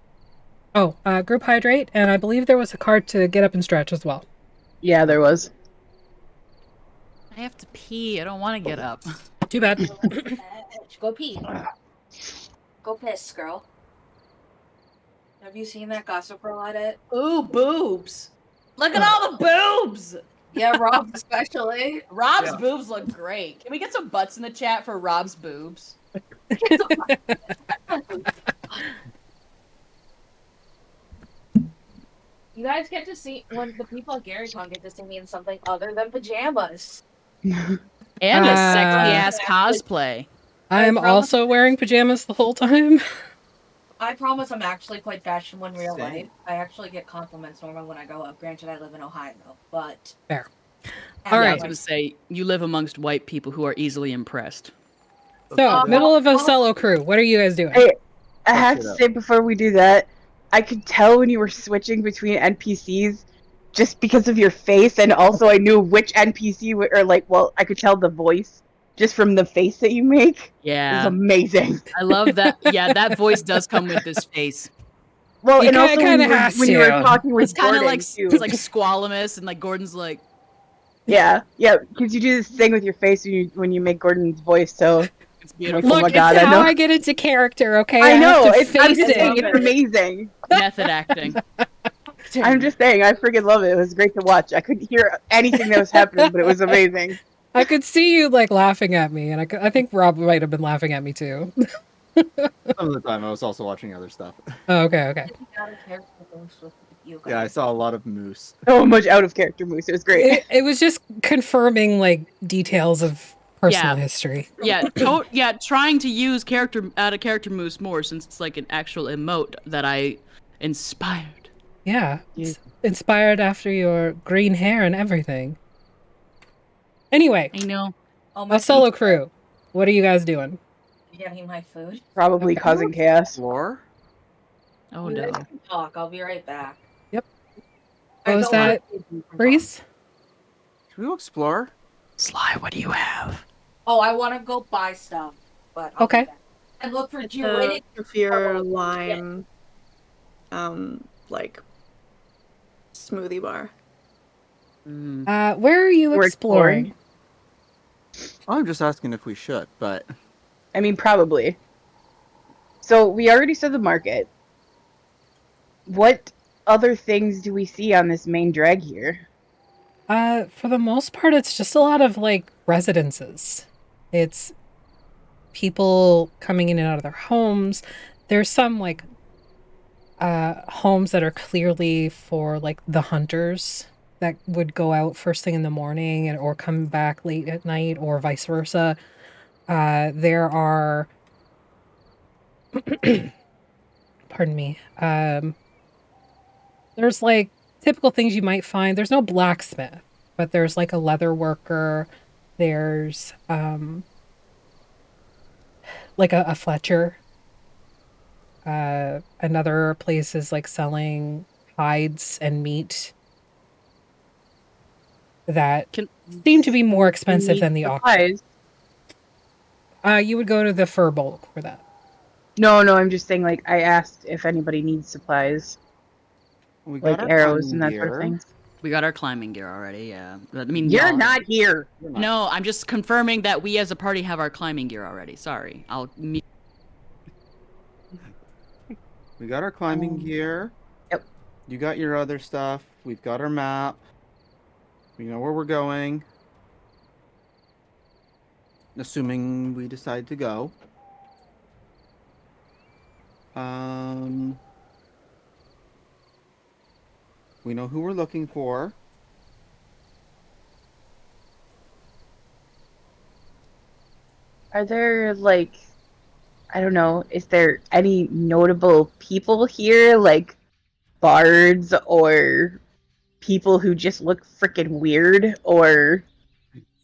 D: Oh, group hydrate, and I believe there was a card to get up and stretch as well.
E: Yeah, there was.
I: I have to pee. I don't want to get up.
D: Too bad.
B: Go pee. Go piss, girl. Have you seen that gossip girl at it?
A: Ooh, boobs. Look at all the boobs.
B: Yeah, Rob especially.
A: Rob's boobs look great. Can we get some butts in the chat for Rob's boobs?
B: You guys get to see when the people at GaryCon get to see me in something other than pajamas.
A: And a sexy ass cosplay.
D: I'm also wearing pajamas the whole time.
B: I promise I'm actually quite fashionable in real
F: Same.
B: life. I actually get compliments normally when I go up. Granted, I live in Ohio, but
D: Fair.
I: All right. I was going to say, you live amongst white people who are easily impressed.
D: So, middle of Oselo crew, what are you guys doing?
E: Hey, I have to say before we do that, I could tell when you were switching between NPCs just because of your face, and also I knew which NPC I could tell the voice just from the face that you make.
I: Yeah.
E: It was amazing.
I: I love that. Yeah, that voice does come with this face.
E: Well,
D: You
E: and also
D: kinda
E: when,
D: has
E: when you were
D: to.
E: talking with
I: It's kind of
E: Gordon,
I: like
E: too.
I: it's like Squalamus, and like Gordon's like,
E: Yeah, because you do this thing with your face when you make Gordon's voice, so
I: it's
E: like,
I: beautiful.
D: Look,
E: oh my God,
D: it's
E: I
D: how
E: know.
D: I get into character, okay?
E: I know,
D: have to
E: I'm
D: face
E: just saying,
D: it.
E: it's amazing.
I: Method acting.
E: I'm just saying, I freaking love it. It was great to watch. I couldn't hear anything that was happening, but it was amazing.
D: I could see you like laughing at me, and I think Rob might have been laughing at me too.
F: Some of the time I was also watching other stuff.
D: Oh, okay.
F: Yeah, I saw a lot of moose.
E: So much out of character moose. It was great.
D: It was just confirming like details of personal history.
I: Yeah, trying to use character moves more since it's like an actual emote that I inspired.
D: Yeah, it's inspired after your green hair and everything. Anyway,
I: I know.
D: Oselo crew, what are you guys doing?
B: Getting my food.
E: Probably causing chaos.
G: Floor?
I: Oh
B: You
I: no.
B: guys can talk. I'll be right back.
D: Yep.
B: I
D: What was
B: don't wanna
D: that,
B: keep you from
D: Breeze?
G: Should we go explore?
I: Sly, what do you have?
B: Oh, I want to go buy stuff, but I'll
D: Okay.
B: be back. And look for
H: The
B: Druidic
H: kefir lime, like smoothie bar.
D: Where are you
E: We're
D: exploring?
F: I'm just asking if we should, but
E: I mean, probably. So we already saw the market. What other things do we see on this main drag here?
D: For the most part, it's just a lot of like residences. It's people coming in and out of their homes. There's some like homes that are clearly for like the hunters that would go out first thing in the morning or come back late at night or vice versa. There are pardon me. There's like typical things you might find. There's no blacksmith, but there's like a leather worker. There's like a Fletcher. Another place is like selling hides and meat that seem to be more expensive than the auction. You would go to the fur bulk for that.
E: No, I'm just saying, like, I asked if anybody needs supplies.
G: We
E: like
G: got our
E: arrows and that
G: climbing
E: sort of
G: gear.
E: thing.
I: We got our climbing gear already, yeah. I mean,
E: You're not here.
I: No, I'm just confirming that we as a party have our climbing gear already. Sorry.
F: we got our climbing gear.
E: Yep.
F: You got your other stuff. We've got our map. We know where we're going. Assuming we decide to go. We know who we're looking for.
E: Are there, like, I don't know, is there any notable people here, like bards or people who just look freaking weird or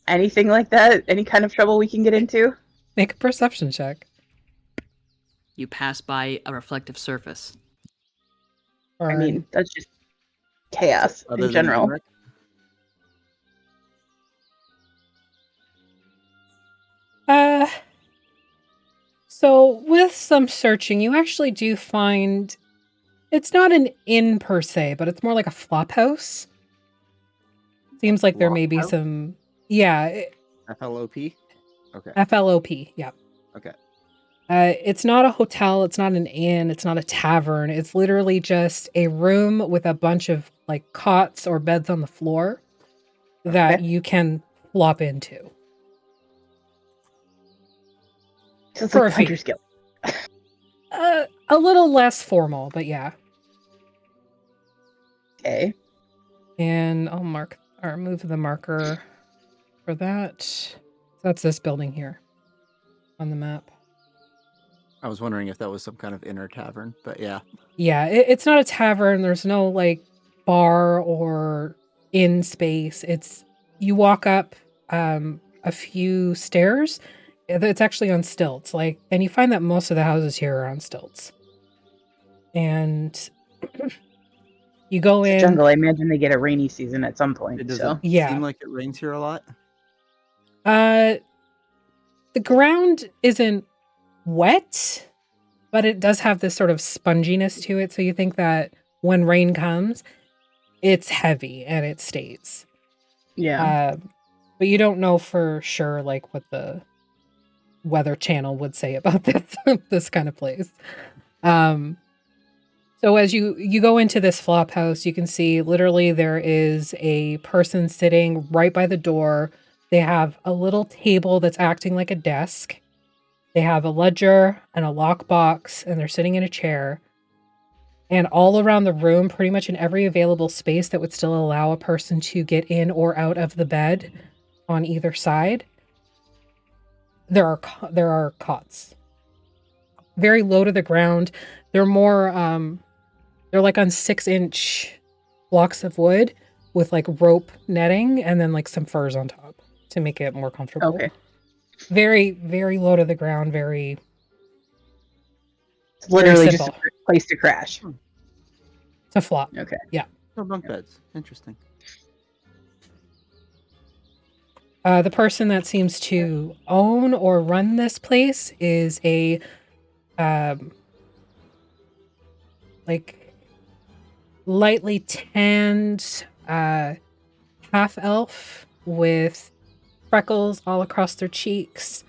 E: anything like that? Any kind of trouble we can get into?
D: Make a perception check.
I: You pass by a reflective surface.
E: I mean, that's just chaos
F: Other
E: in
F: than
E: general.
F: Henrik?
D: So with some searching, you actually do find it's not an inn per se, but it's more like a flop house. Seems like there may be
F: Flop house?
D: some, yeah,
F: FLOP? Okay.
D: FLOP, yeah.
F: Okay.
D: It's not a hotel, it's not an inn, it's not a tavern. It's literally just a room with a bunch of like cots or beds on the floor. that
E: Okay.
D: you can flop into.
E: So it's
D: For
E: like
D: a fee.
E: Hunter's Guild.
D: A little less formal, but yeah.
E: Okay.
D: And I'll move the marker for that. That's this building here on the map.
F: I was wondering if that was some kind of inner tavern, but yeah.
D: Yeah, it's not a tavern. There's no like bar or inn space. It's you walk up a few stairs. It's actually on stilts. And you find that most of the houses here are on stilts. And you go
E: It's a
D: in.
E: jungle. I imagine they get a rainy season at some point.
F: It does
E: So
F: seem like it rains here a lot.
D: The ground isn't wet, but it does have this sort of sponginess to it. So you think that when rain comes, it's heavy and it stays.
E: yeah.
D: But you don't know for sure like what the Weather Channel would say about this kind of place. So as you go into this flop house, you can see literally there is a person sitting right by the door. They have a little table that's acting like a desk. They have a ledger and a lockbox, and they're sitting in a chair. And all around the room, pretty much in every available space that would still allow a person to get in or out of the bed on either side, there are cots. Very low to the ground. They're more they're like on 6-inch blocks of wood with like rope netting and then like some furs on top to make it more comfortable.
E: Okay.
D: Very, very low to the ground. Very.
E: It's literally
D: very
E: just a
D: simple.
E: place to crash.
D: To flop.
E: Okay.
D: Yeah.
F: No bunk beds. Interesting.
D: The person that seems to own or run this place is a like lightly tanned half elf with freckles all across their cheeks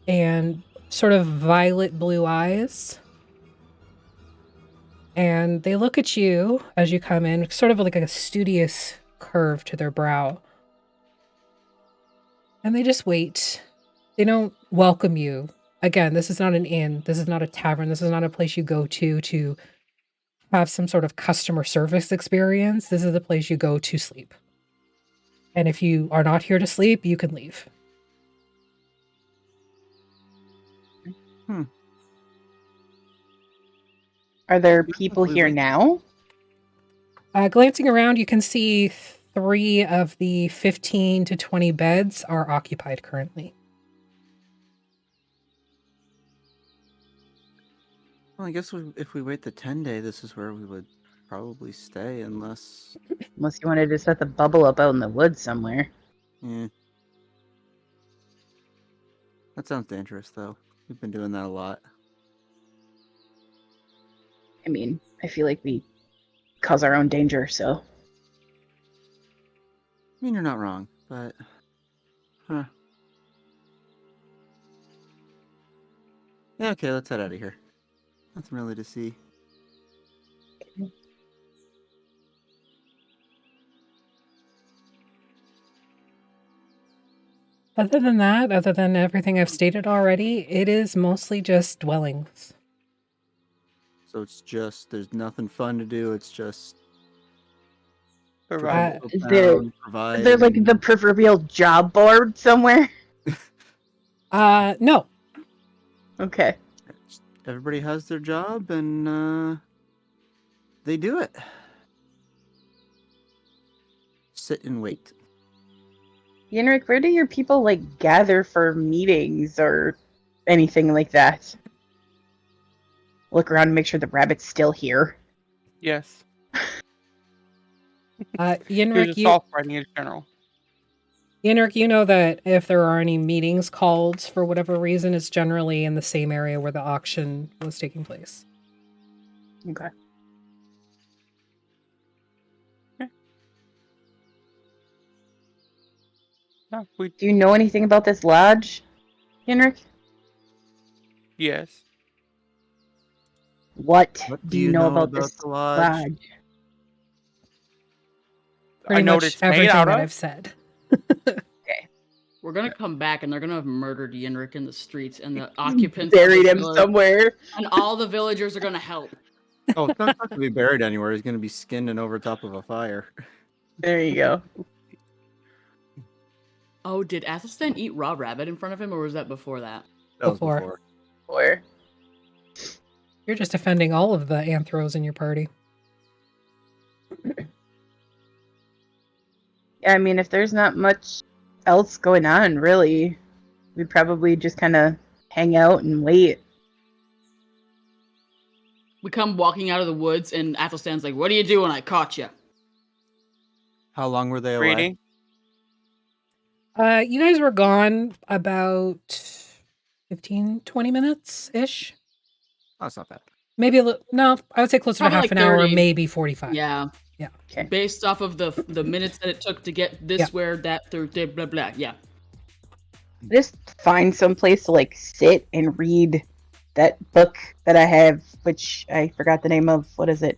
D: and sort of violet blue eyes. And they look at you as you come in, sort of like a studious curve to their brow. And they just wait. They don't welcome you. Again, this is not an inn. This is not a tavern. This is not a place you go to have some sort of customer service experience. This is the place you go to sleep. And if you are not here to sleep, you can leave.
E: Are there people here now?
D: Glancing around, you can see 3 of the 15 to 20 beds are occupied currently.
F: Well, I guess if we wait the 10-day, this is where we would probably stay, unless
E: you wanted to set the bubble up out in the woods somewhere.
F: Yeah. That sounds dangerous, though. We've been doing that a lot.
E: I mean, I feel like we cause our own danger, so.
F: I mean, you're not wrong, but... Huh. Yeah, okay, let's head out of here. Nothing really to see.
D: Other than that, other than everything I've stated already, it is mostly just dwellings.
F: So it's just, there's nothing fun to do, it's just...
E: Is there like the proverbial job board somewhere?
D: No.
E: Okay.
F: Everybody has their job, and they do it. Sit and wait.
E: Yenrik, where do your people like gather for meetings or anything like that? Look around and make sure the rabbit's still here.
G: Yes.
D: Yenrik,
G: fighting in general.
D: Yenrik, you know that if there are any meetings called for whatever reason, it's generally in the same area where the auction was taking place.
E: Okay.
G: No,
E: Do you know anything about this lodge, Yenrik?
G: Yes.
E: What do you know about this
F: the lodge?
D: pretty
G: know what
D: much
G: it's made
D: everything
G: out
D: that
G: of?
D: I've said.
I: We're gonna come back and they're gonna have murdered Yenrik in the streets, and the occupants
E: Buried
I: of
E: him
I: the village,
E: somewhere.
I: and all the villagers are gonna help.
F: Oh, it's not going to be buried anywhere. He's going to be skinned and over top of a fire.
E: There you go.
I: Oh, did Athlestan eat raw rabbit in front of him, or was that before that?
F: That was
D: Before.
F: before.
E: Or
D: You're just offending all of the anthros in your party.
E: yeah, I mean, if there's not much else going on, really, we'd probably just kind of hang out and wait.
I: We come walking out of the woods, and Athelstan's like, "What are you doing? I caught you."
F: How long were they away?
G: Reading.
D: You guys were gone about 15, 20 minutes-ish.
F: Oh, that's not bad.
D: Maybe a little, no, I would say closer to
I: Probably
D: half
I: like
D: an hour,
I: 30.
D: maybe 45.
I: Yeah.
D: Yeah.
E: Okay.
I: Based off of the minutes that it took to get this,
D: Yeah.
I: where, that, through, blah, blah. Yeah.
E: Just find some place to like sit and read that book that I have, which I forgot the name of. What is it?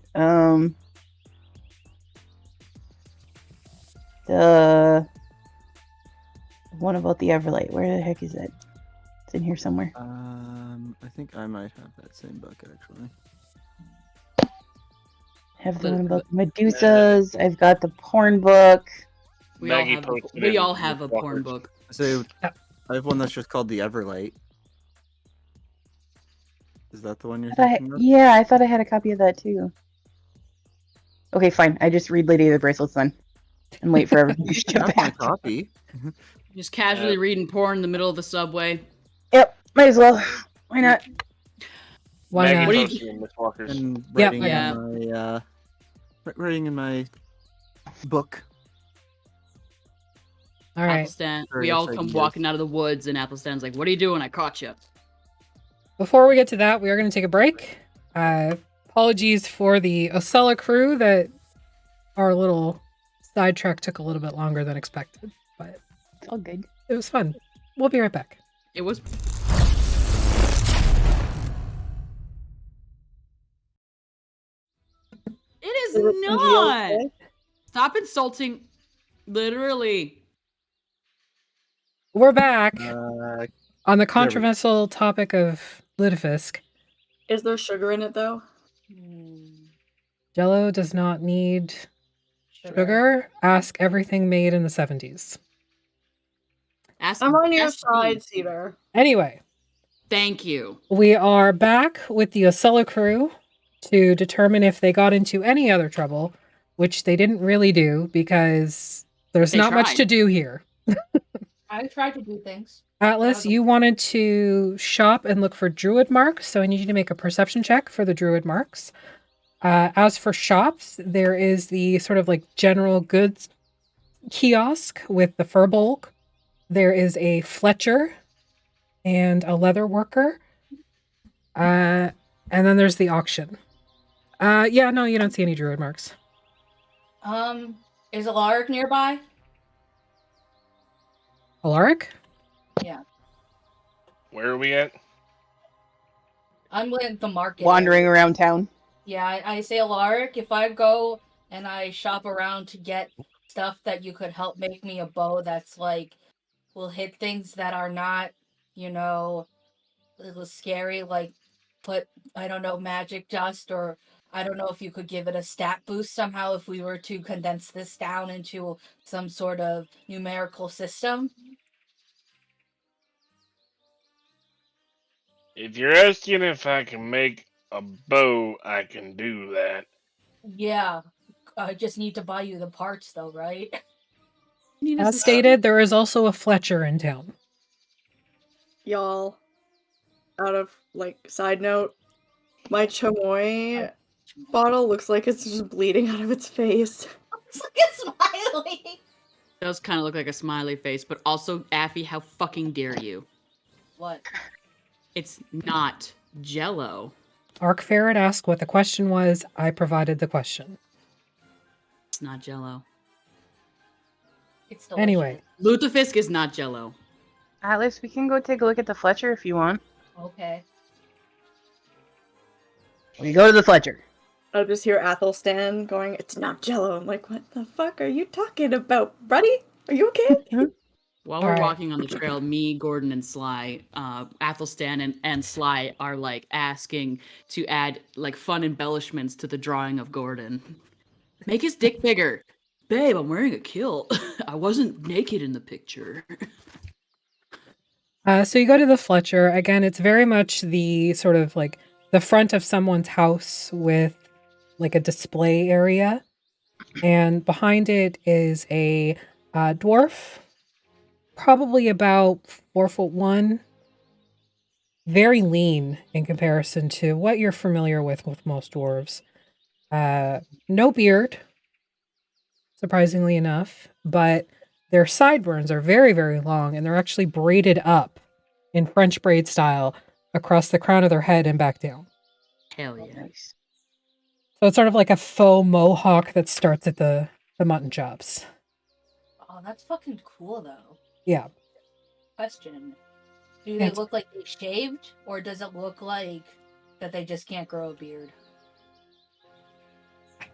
E: The one about the Everlight. Where the heck is it? It's in here somewhere.
F: I think I might have that same book actually.
E: Have the one about the Medusas. I've got the porn book.
I: We all
C: Maggie
I: have,
C: posted
I: we
C: it
I: all
C: in
I: have
C: the
I: a porn
C: walkers.
I: book.
F: So I have one that's just called The Everlight. Is that the one you're thinking of?
E: Yeah, I thought I had a copy of that too. Okay, fine. I just read Lady of the Bracelets then, and wait for everything to
F: I
E: shut
F: have my
E: back.
F: copy.
I: Just casually reading porn in the middle of the subway.
E: Yep, might as well. Why not?
D: Why
C: Maggie
D: not?
I: What do you-
C: posted it in Miss Walker's.
F: And
D: Yep.
F: writing
I: Yeah.
F: in my writing in my book.
D: All right.
I: Athelstan, we
F: Various
I: all come
F: ideas.
I: walking out of the woods, and Athelstan's like, "What are you doing? I caught you."
D: Before we get to that, we are going to take a break. Apologies for the Oselo crew that our little sidetrack took a little bit longer than expected, but
E: It's all good.
D: it was fun. We'll be right back.
I: It was. It is not. Stop insulting. Literally.
D: We're back
F: Uh,
D: on the controversial topic of lutefisk.
H: Is there sugar in it though?
D: Jello does not need sugar. Ask everything made in the 70s.
I: Ask
H: I'm on your
I: ask
H: side,
I: me.
H: Cedar.
D: Anyway,
I: Thank you.
D: we are back with the Oselo crew to determine if they got into any other trouble, which they didn't really do because there's
I: They
D: not much
I: tried.
D: to do here.
B: I tried to do things.
D: Atlas, you wanted to shop and look for druid marks, so I need you to make a perception check for the druid marks. As for shops, there is the sort of like general goods kiosk with the fur bulk. There is a Fletcher and a leather worker. And then there's the auction. Yeah, no, you don't see any druid marks.
B: Is Alaric nearby?
D: Alaric?
B: Yeah.
C: Where are we at?
B: I'm with the market.
E: Wandering around town.
B: Yeah, I say Alaric, if I go and I shop around to get stuff that you could help make me a bow that's like will hit things that are not, you know, a little scary, like put, I don't know, magic dust, or I don't know if you could give it a stat boost somehow if we were to condense this down into some sort of numerical system.
C: If you're asking if I can make a bow, I can do that.
B: Yeah. I just need to buy you the parts though, right?
D: As stated, there is also a Fletcher in town.
H: Y'all, out of like side note, my chamoy bottle looks like it's just bleeding out of its face.
B: It's like a smiley.
I: It does kind of look like a smiley face, but also, Affy, how fucking dare you?
B: What?
I: It's not Jello.
D: Arc Ferret asked what the question was. I provided the question.
I: It's not Jello.
B: It's delicious.
D: Anyway,
I: Lutefisk is not Jello.
E: Atlas, we can go take a look at the Fletcher if you want.
B: Okay.
E: We go to the Fletcher.
H: I'll just hear Athelstan going, "It's not Jello." I'm like, "What the fuck are you talking about, buddy? Are you okay?"
I: While
D: All
I: we're
D: right.
I: walking on the trail, me, Gordon, and Sly, Athelstan and Sly are like asking to add like fun embellishments to the drawing of Gordon. Make his dick bigger. Babe, I'm wearing a kilt. I wasn't naked in the picture.
D: So you go to the Fletcher. Again, it's very much the sort of like the front of someone's house with like a display area. And behind it is a dwarf, probably about 4'1", very lean in comparison to what you're familiar with most dwarves. No beard, surprisingly enough, but their sideburns are very, very long, and they're actually braided up in French braid style across the crown of their head and back down.
I: Hell yeah.
E: Nice.
D: So it's sort of like a faux mohawk that starts at the mutton chops.
B: Oh, that's fucking cool though.
D: Yeah.
B: Question. Do they
D: Yes.
B: look like they shaved, or does it look like that they just can't grow a beard?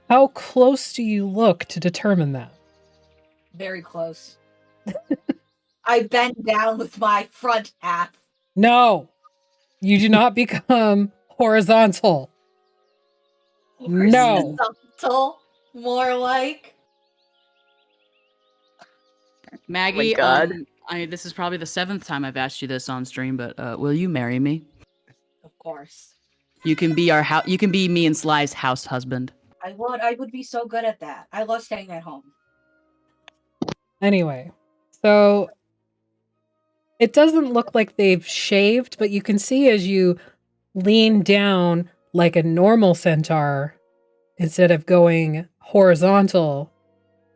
D: How close do you look to determine that?
B: Very close. I bend down with my front half.
D: No, you do not become horizontal. No.
B: Horizontal, more like.
I: Maggie,
E: God.
I: this is probably the 7th time I've asked you this on stream, but will you marry me?
B: Of course.
I: You can be you can be me and Sly's house husband.
B: I would be so good at that. I love staying at home.
D: Anyway, so it doesn't look like they've shaved, but you can see as you lean down like a normal centaur instead of going horizontal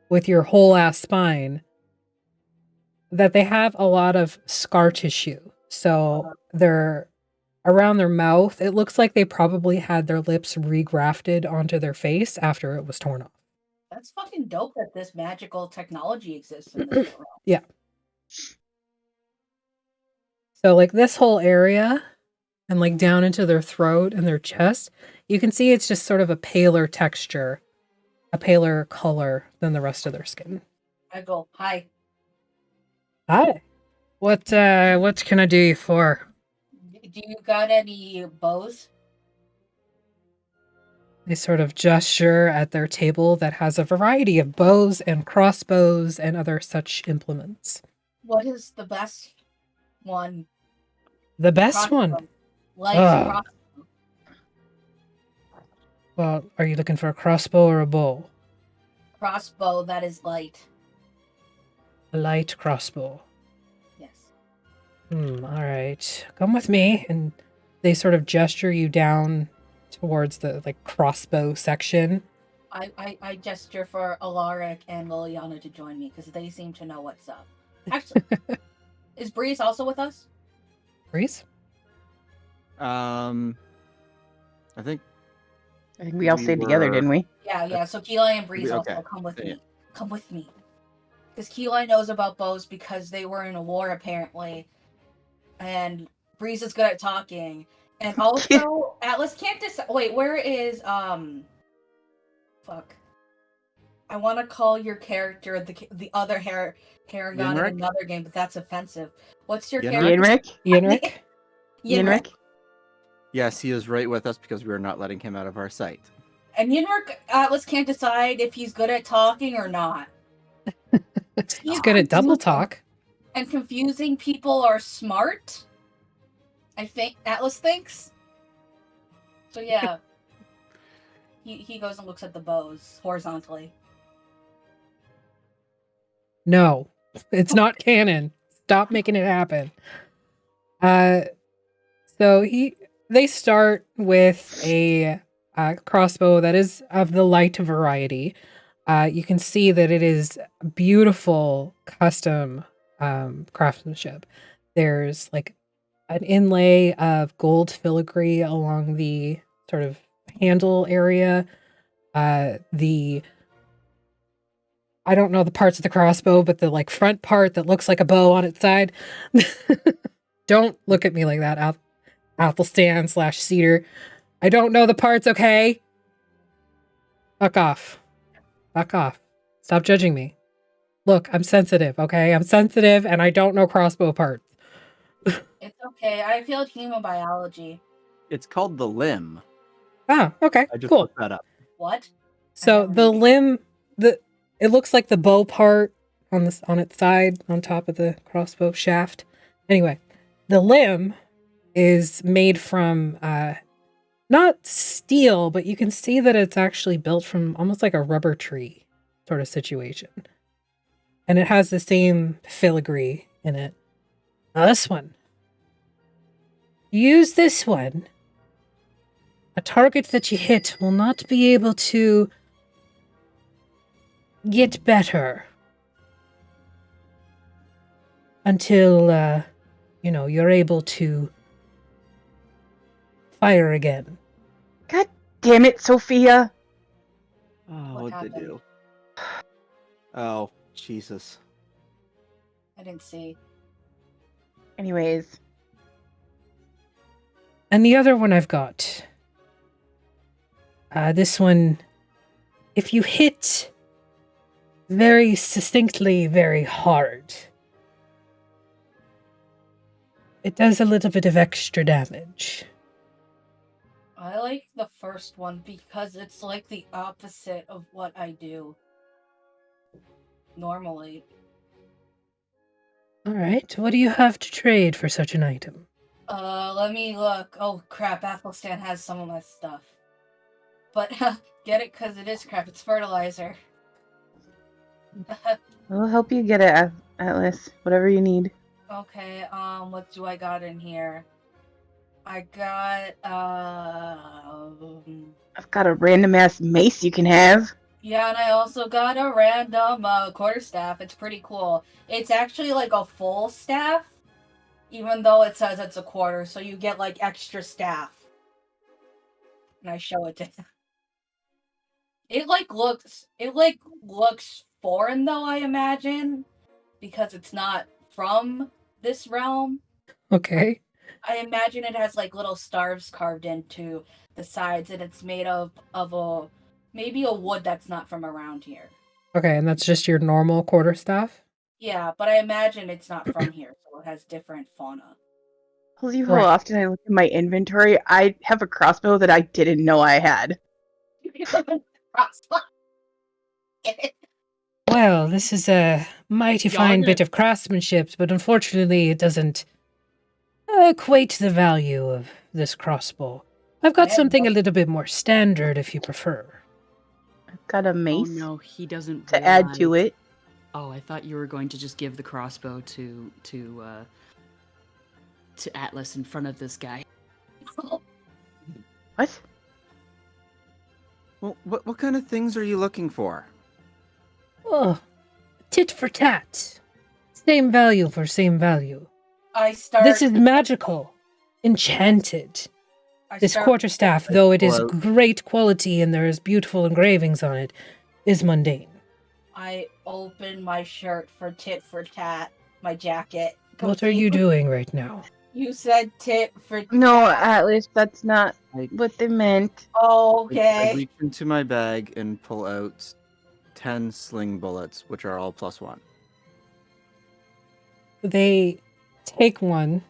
D: with your whole ass spine, that they have a lot of scar tissue. So they're around their mouth. It looks like they probably had their lips regrafted onto their face after it was torn off.
B: That's fucking dope that this magical technology exists in this world.
D: Yeah. So like this whole area and like down into their throat and their chest, you can see it's just sort of a paler texture, a paler color than the rest of their skin.
B: I go, hi.
D: Hi. What can I do you for?
B: Do you got any bows?
D: They sort of gesture at their table that has a variety of bows and crossbows and other such implements.
B: What is the best one?
D: The best one?
B: Like
D: Ah. Well, are you looking for a crossbow or a bow?
B: crossbow that is light.
D: A light crossbow.
B: Yes.
D: All right. Come with me. And they sort of gesture you down towards the like crossbow section.
B: I gesture for Alaric and Liliana to join me because they seem to know what's up. Actually, is Breeze also with us?
D: Breeze?
F: I think
E: we all stayed together, didn't we?
B: Yeah. So Keli and Breeze
F: Okay.
B: also come with
F: Yeah.
B: me. Come with me. Because Keli knows about bows because they were in a war apparently, and Breeze is good at talking. And also, Atlas can't decide. Wait, where is Fuck. I want to call your character the other Paragon in
F: Yenrik?
B: another game, but that's offensive. What's your
F: Yenrik?
B: character?
D: Yenrik?
E: Yenrik?
F: Yes, he is right with us because we are not letting him out of our sight.
B: And Yenrik, Atlas can't decide if he's good at talking or not.
D: He's good at double talk.
B: And confusing people are smart. I think Atlas thinks. So yeah. He goes and looks at the bows horizontally.
D: No, it's not canon. Stop making it happen. So they start with a crossbow that is of the light variety. You can see that it is beautiful custom craftsmanship. There's like an inlay of gold filigree along the sort of handle area. I don't know the parts of the crossbow, but the like front part that looks like a bow on its side. Don't look at me like that, Athlestan /Cedar. I don't know the parts, okay? Fuck off. Fuck off. Stop judging me. Look, I'm sensitive, okay? I'm sensitive and I don't know crossbow parts.
B: It's okay. I failed hemobiology.
F: It's called the limb.
D: Ah, okay,
F: I just
D: cool.
F: looked that up.
B: What?
D: So the limb, it looks like the bow part on its side, on top of the crossbow shaft. Anyway, the limb is made from not steel, but you can see that it's actually built from almost like a rubber tree sort of situation. And it has the same filigree in it. Now this one. Use this one. A target that you hit will not be able to get better until, you're able to fire again.
E: God damn it, Sophia.
F: Oh, what'd they do? Oh, Jesus.
B: I didn't see.
E: Anyways.
D: And the other one I've got. This one, if you hit very succinctly, very hard, it does a little bit of extra damage.
B: I like the first one because it's like the opposite of what I do normally.
J: Alright, what do you have to trade for such an item?
B: Let me look. Oh crap, Athlestan has some of my stuff. But get it because it is crap, it's fertilizer.
E: We'll help you get it, Atlas. Whatever you need.
B: Okay, what do I got in here? I got,
E: I've got a random ass mace you can have.
B: yeah, and I also got a random, quarterstaff. It's pretty cool. It's actually like a full staff, even though it says it's a quarter, so you get, like, extra staff. And I show it to him. It looks foreign, though, I imagine, because it's not from this realm.
D: Okay.
B: I imagine it has like little stars carved into the sides, and it's made of maybe a wood that's not from around here.
D: Okay, and that's just your normal quarterstaff?
B: Yeah, but I imagine it's not from here, so it has different fauna.
E: Tell you how often I look at my inventory. I have a crossbow that I didn't know I had.
J: Well, this is a mighty fine bit of craftsmanship, but unfortunately it doesn't equate the value of this crossbow. I've got something a little bit more standard if you prefer.
E: I've got a mace.
I: Oh no, he doesn't
E: to add to it.
I: Oh, I thought you were going to just give the crossbow to Atlas in front of this guy.
E: What?
F: Well, what kind of things are you looking for?
J: Oh, tit for tat. Same value for same value. This is magical. Enchanted. This quarterstaff, though it is great quality and there is beautiful engravings on it, is mundane.
B: I open my shirt for tit for tat, my jacket.
J: What are you doing right now?
B: You said tit for tat.
E: No, Atlas, that's not what they meant.
B: Oh, okay.
F: I reach into my bag and pull out 10 sling bullets, which are all +1.
D: They take one,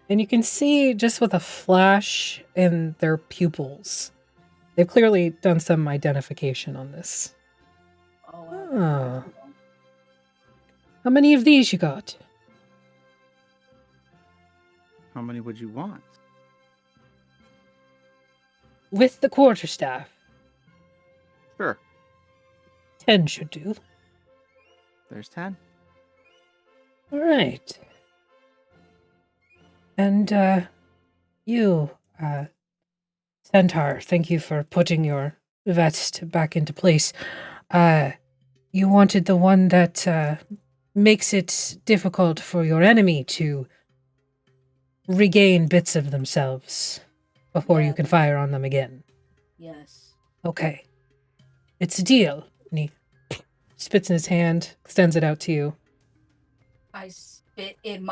D: and you can see just with a flash in their pupils. They've clearly done some identification on this.
J: Oh. How many of these you got?
F: How many would you want?
J: With the quarterstaff.
F: Sure.
J: 10 should do.
F: There's 10.
J: All right. And, you, Centaur, thank you for putting your vest back into place. You wanted the one that, makes it difficult for your enemy to regain bits of themselves before you can fire on them again.
B: Yes.
J: Okay. It's a deal. And he
D: Spits in his hand, extends it out to you.
B: I spit in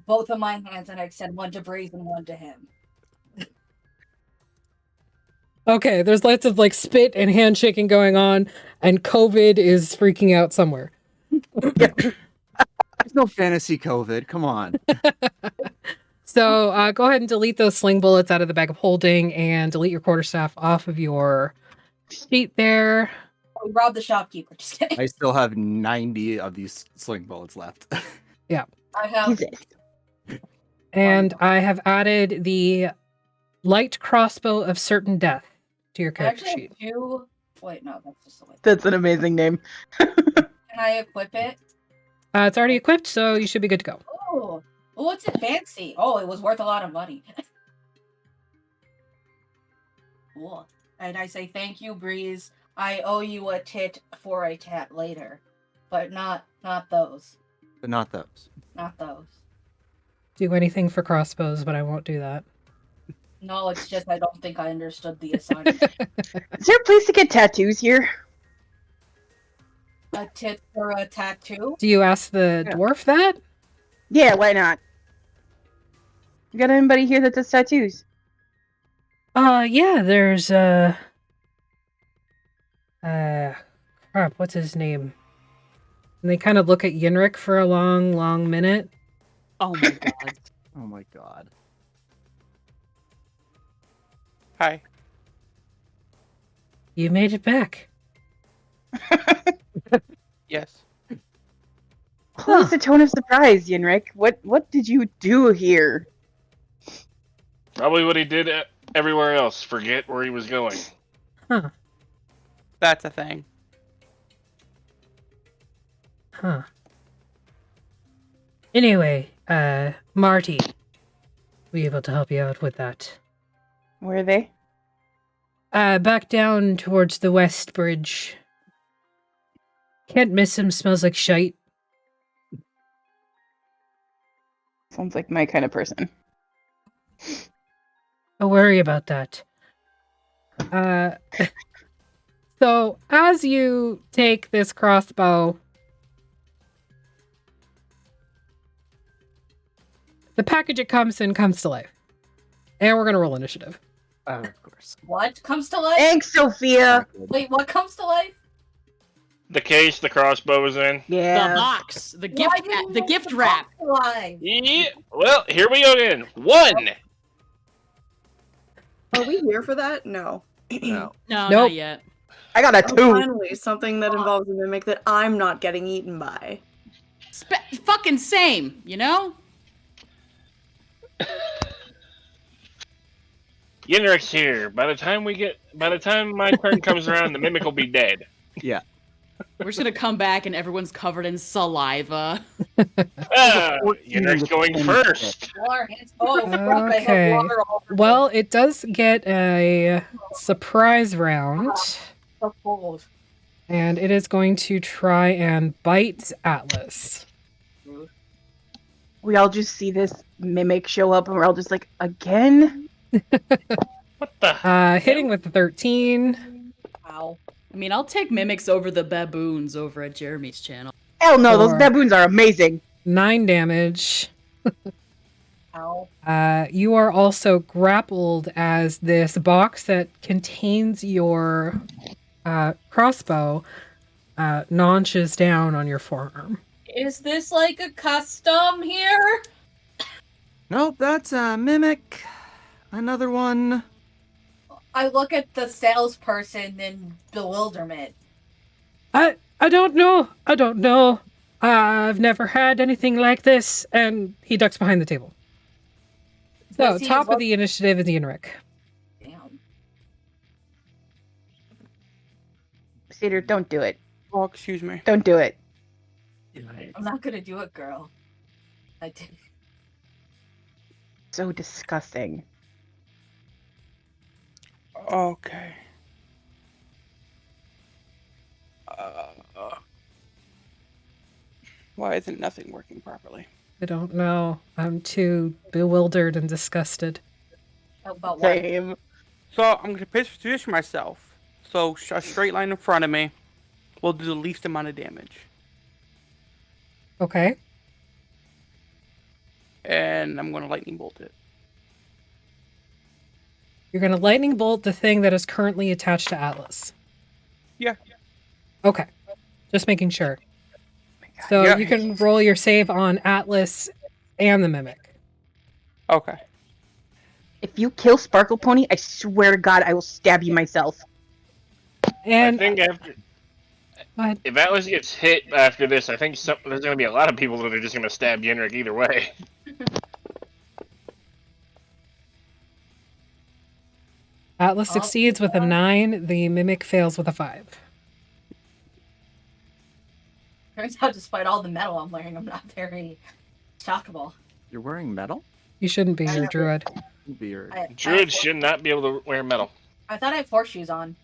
B: both of my hands, and I extend one to Breeze and one to him.
D: Okay, there's lots of like spit and handshaking going on, and COVID is freaking out somewhere.
F: There's no fantasy COVID. Come on.
D: So go ahead and delete those sling bullets out of the bag of holding and delete your quarterstaff off of your sheet there.
B: We robbed the shopkeeper. Just kidding.
F: I still have 90 of these sling bullets left.
D: Yeah.
B: I have.
D: And I have added the light crossbow of certain death to your
B: I
D: character
B: actually
D: sheet.
B: have two. Wait, no, that's just a light.
E: That's an amazing name.
B: Can I equip it?
D: It's already equipped, so you should be good to go.
B: Oh, what's it fancy? Oh, it was worth a lot of money. Cool. And I say thank you, Breeze. I owe you a tit for a tat later, but not those.
F: But not those.
B: Not those.
D: Do anything for crossbows, but I won't do that.
B: No, it's just I don't think I understood the assignment.
E: Is there a place to get tattoos here?
B: A tit for a tattoo?
D: Do you ask the dwarf that?
E: Yeah, why not? You got anybody here that does tattoos?
J: Yeah, there's, crap, what's his name?
D: And they kind of look at Yenrik for a long, long minute.
A: Oh my god.
F: Oh my god.
G: Hi.
J: You made it back.
G: Yes.
E: What was the tone of surprise, Yenrik? What did you do here?
C: Probably what he did everywhere else. Forget where he was going.
D: Huh.
G: That's a thing.
J: Huh. Anyway, Marty, be able to help you out with that.
E: Where are they?
J: Back down towards the west bridge. Can't miss him, smells like shite.
E: Sounds like my kind of person.
J: Don't worry about that.
D: So as you take this crossbow, the package it comes in comes to life. And we're going to roll initiative.
F: Of course.
B: What comes to life?
E: Thanks, Sophia.
B: Wait, what comes to life?
C: The case the crossbow was in.
E: Yeah.
A: The box. The
B: Why
A: gift
B: didn't
A: the
B: you
A: gift
B: come
A: wrap.
B: to life?
C: Yeah. Well, here we go again. 1.
H: Are we here for that? No.
F: No.
A: No,
D: Nope.
A: not yet.
E: I got a
H: Oh,
E: 2.
H: finally, something that involves a mimic that I'm not getting eaten by.
A: Fucking same, you know?
C: Yenrik's here. By the time my turn comes around, the mimic will be dead.
F: Yeah.
A: We're just gonna come back and everyone's covered in saliva.
C: Yenrik's going first.
B: Water hands. Oh, fuck, I have
D: Okay.
B: water all over
D: Well, it does get a surprise round.
B: the cold.
D: And it is going to try and bite Atlas.
E: We all just see this mimic show up and we're all just like, again?
C: What the?
D: Hitting with the 13.
B: Wow.
A: I mean, I'll take mimics over the baboons over at Jeremy's channel.
E: Hell no, those
D: Four.
E: baboons are amazing.
D: 9 damage.
B: Ow.
D: You are also grappled as this box that contains your crossbow launches down on your forearm.
B: Is this like a custom here?
F: Nope, that's a mimic. Another one.
B: I look at the salesperson in bewilderment.
J: I don't know. I don't know. I've never had anything like this.
D: And he ducks behind the table. So,
B: Does he
D: top of
B: look-
D: the initiative is Yenrik.
B: Damn.
E: Cedar, don't do it.
G: Oh, excuse me.
E: Don't do it.
B: I'm not gonna do it, girl. I did.
E: So disgusting.
G: Okay. Why isn't nothing working properly?
D: I don't know. I'm too bewildered and disgusted.
B: About what?
E: Same.
G: So I'm gonna position myself. So a straight line in front of me will do the least amount of damage,
D: Okay.
G: and I'm gonna lightning bolt it.
D: You're going to lightning bolt the thing that is currently attached to Atlas.
G: Yeah.
D: Okay. Just making sure. So
G: Yeah.
D: you can roll your save on Atlas and the Mimic.
G: Okay.
E: If you kill Sparkle Pony, I swear to God, I will stab you myself.
D: And
C: I think after,
D: go ahead.
C: if Atlas gets hit after this, I think there's going to be a lot of people that are just going to stab Yenrik either way.
D: Atlas succeeds with a 9. The Mimic fails with a 5.
B: Turns out, despite all the metal I'm wearing, I'm not very shockable.
F: You're wearing metal?
D: You shouldn't be, you're a druid.
F: Weird.
C: Druids should not be able to wear metal.
B: I thought I have horseshoes on.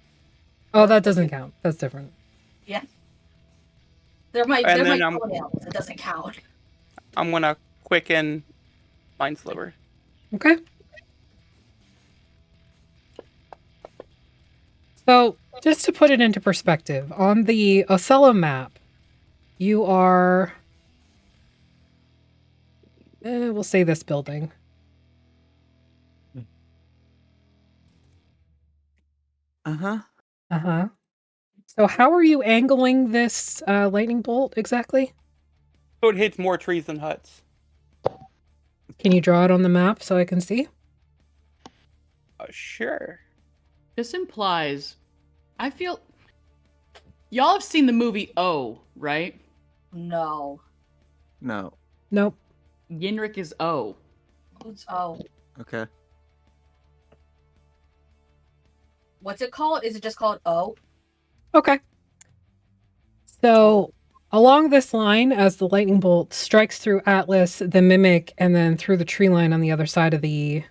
D: Oh, that doesn't count. That's different.
B: Yeah. They're my
G: And then
B: toenails. It doesn't count.
G: I'm gonna quicken Mind Sliver.
D: Okay. So, just to put it into perspective, on the Oselo map, you are... we'll say this building.
F: Uh-huh.
D: Uh-huh. So how are you angling this lightning bolt exactly?
G: So it hits more trees than huts.
D: Can you draw it on the map so I can see?
G: Sure.
L: This implies, I feel, y'all have seen the movie O, right?
B: No.
F: No.
D: Nope.
L: Yenrik is O.
B: Who's O?
F: Okay.
B: What's it called? Is it just called O?
D: Okay. So along this line, as the lightning bolt strikes through Atlas, the Mimic, and then through the tree line on the other side of the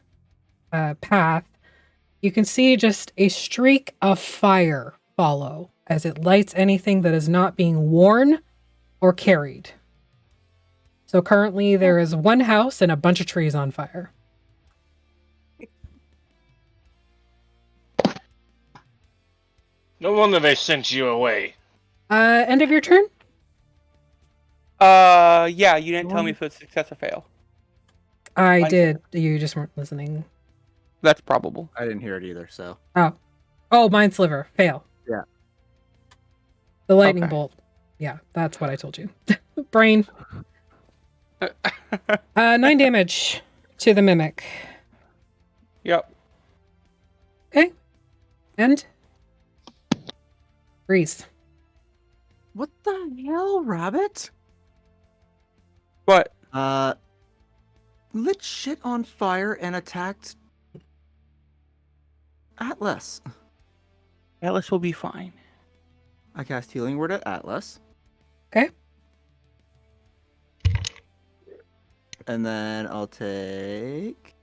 D: path, you can see just a streak of fire follow as it lights anything that is not being worn or carried. So currently there is one house and a bunch of trees on fire.
C: No wonder they sent you away.
D: End of your turn?
G: Yeah, you didn't tell me if it's success or fail.
D: I
G: Mine's
D: did. You just weren't listening.
G: That's probable.
F: I didn't hear it either, so.
D: Oh, Mind Sliver. Fail.
F: Yeah.
D: The lightning
G: Okay.
D: bolt. Yeah, that's what I told you. Brain. 9 damage to the Mimic.
G: Yep.
D: Okay. And? Breeze.
F: What the hell, Rabbit?
G: What?
F: Lit shit on fire and attacked Atlas.
G: Atlas will be fine.
F: I cast Healing Word at Atlas.
D: Okay.
F: And then I'll take...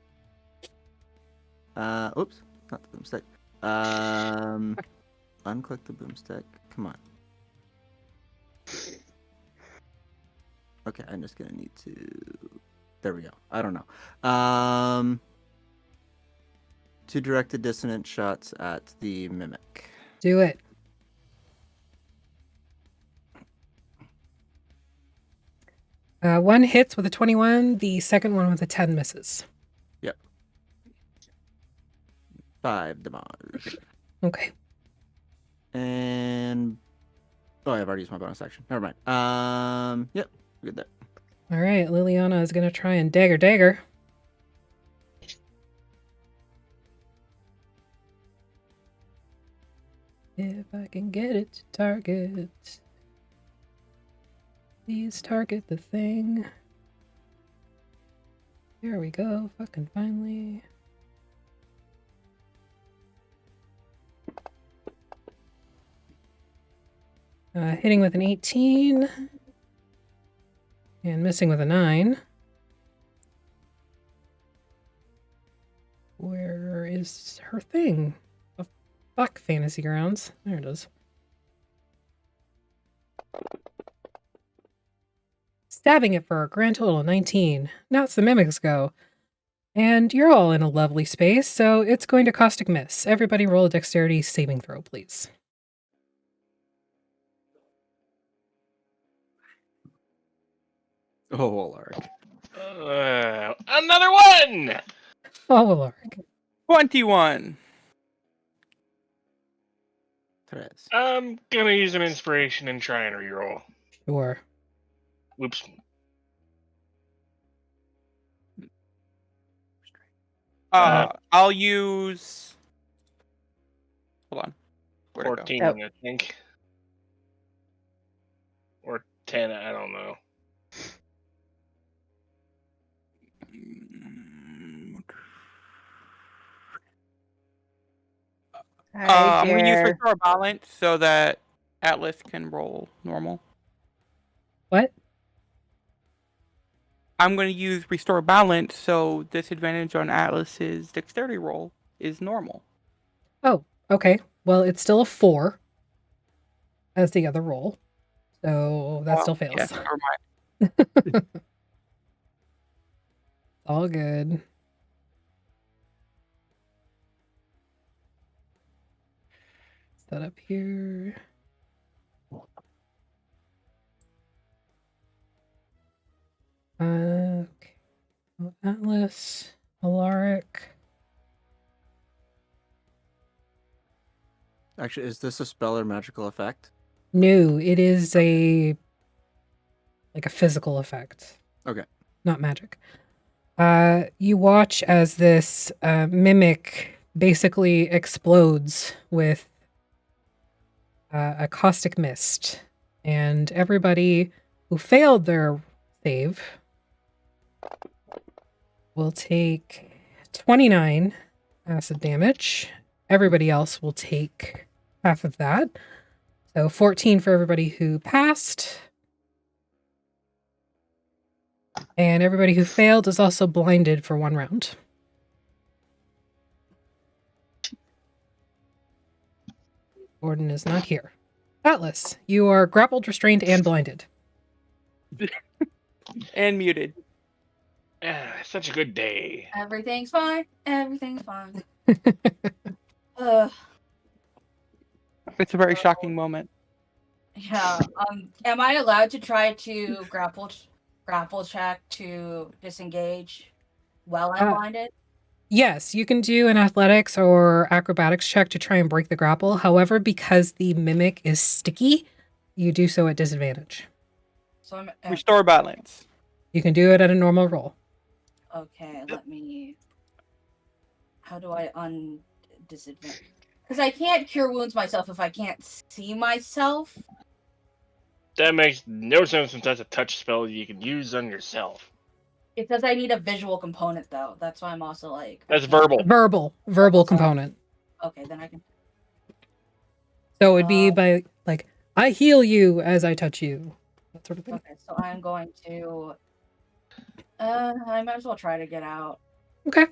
F: oops, not the boomstick. Unclick the boomstick. Come on. Okay, I'm just gonna need to... There we go. I don't know. Two directed dissonant shots at the Mimic.
D: Do it. One hits with a 21. The second one with a 10 misses.
F: Yep. 5 damage.
D: Okay.
F: And... Oh, I've already used my bonus action. Never mind. Yep. Good there.
D: All right, Liliana is going to try and dagger. If I can get it to target. Please target the thing. There we go. Fucking finally. Hitting with an 18. And missing with a 9. Where is her thing? Oh, fuck, Fantasy Grounds. There it is. Stabbing it for a grand total of 19. Now it's the Mimic's go. And you're all in a lovely space, so it's going to caustic miss. Everybody roll a dexterity saving throw, please.
F: Oh, Lark.
C: Another one!
D: Oh, Lark.
G: 21.
F: Tres.
C: I'm gonna use an inspiration and try and reroll.
D: Sure.
C: Whoops.
G: I'll use. Hold on. Where'd it go?
C: 14, I think. Or 10, I don't know.
G: I'm gonna use
E: Here.
G: restore balance so that Atlas can roll normal.
D: What?
G: I'm gonna use restore balance so disadvantage on Atlas's dexterity roll is normal.
D: Oh, okay. Well, it's still a 4 as the other roll. So that still fails.
G: Yes, never mind.
D: All good. Set up here. Okay. Atlas, Alaric.
F: Actually, is this a spell or magical effect?
D: No, it is a physical effect.
F: Okay.
D: Not magic. You watch as this mimic basically explodes with a caustic mist, and everybody who failed their save will take 29 acid damage. Everybody else will take half of that. So 14 for everybody who passed. And everybody who failed is also blinded for 1 round. Gordon is not here. Atlas, you are grappled, restrained, and blinded.
G: And muted.
C: Such a good day.
B: Everything's fine. Everything's fine.
G: It's a very shocking moment.
B: Yeah. Am I allowed to try to grapple check to disengage while I'm blinded?
D: Yes, you can do an athletics or acrobatics check to try and break the grapple. However, because the mimic is sticky, you do so at disadvantage.
B: So I'm
G: Restore balance.
D: You can do it at a normal roll.
B: okay. Let me. How do I disadvantage? Because I can't cure wounds myself if I can't see myself.
C: That makes no sense since that's a touch spell you can use on yourself.
B: It says I need a visual component, though. That's why I'm also like.
C: That's verbal.
D: Verbal component.
B: Okay, then I can.
D: So it would be by, like, I heal you as I touch you. That sort of thing.
B: Okay, so I'm going to. I might as well try to get out.
D: Okay.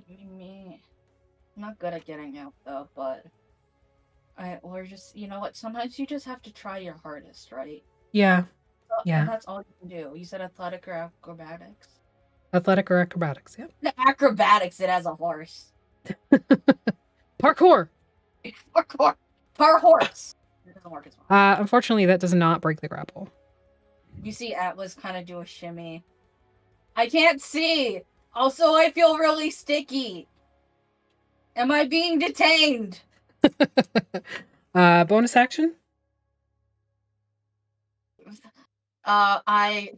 B: I'm not good at getting out, though, but. Or just, you know what? Sometimes you just have to try your hardest, right?
D: Yeah.
B: So,
D: Yeah.
B: And that's all you can do. You said athletic or acrobatics?
D: Athletic or acrobatics, yeah.
B: The acrobatics, it has a horse.
D: Parkour!
B: Parkour! Par horse! It doesn't work as well.
D: Unfortunately, that does not break the grapple.
B: You see Atlas kind of do a shimmy. I can't see! Also, I feel really sticky. Am I being detained?
D: Bonus action?
B: I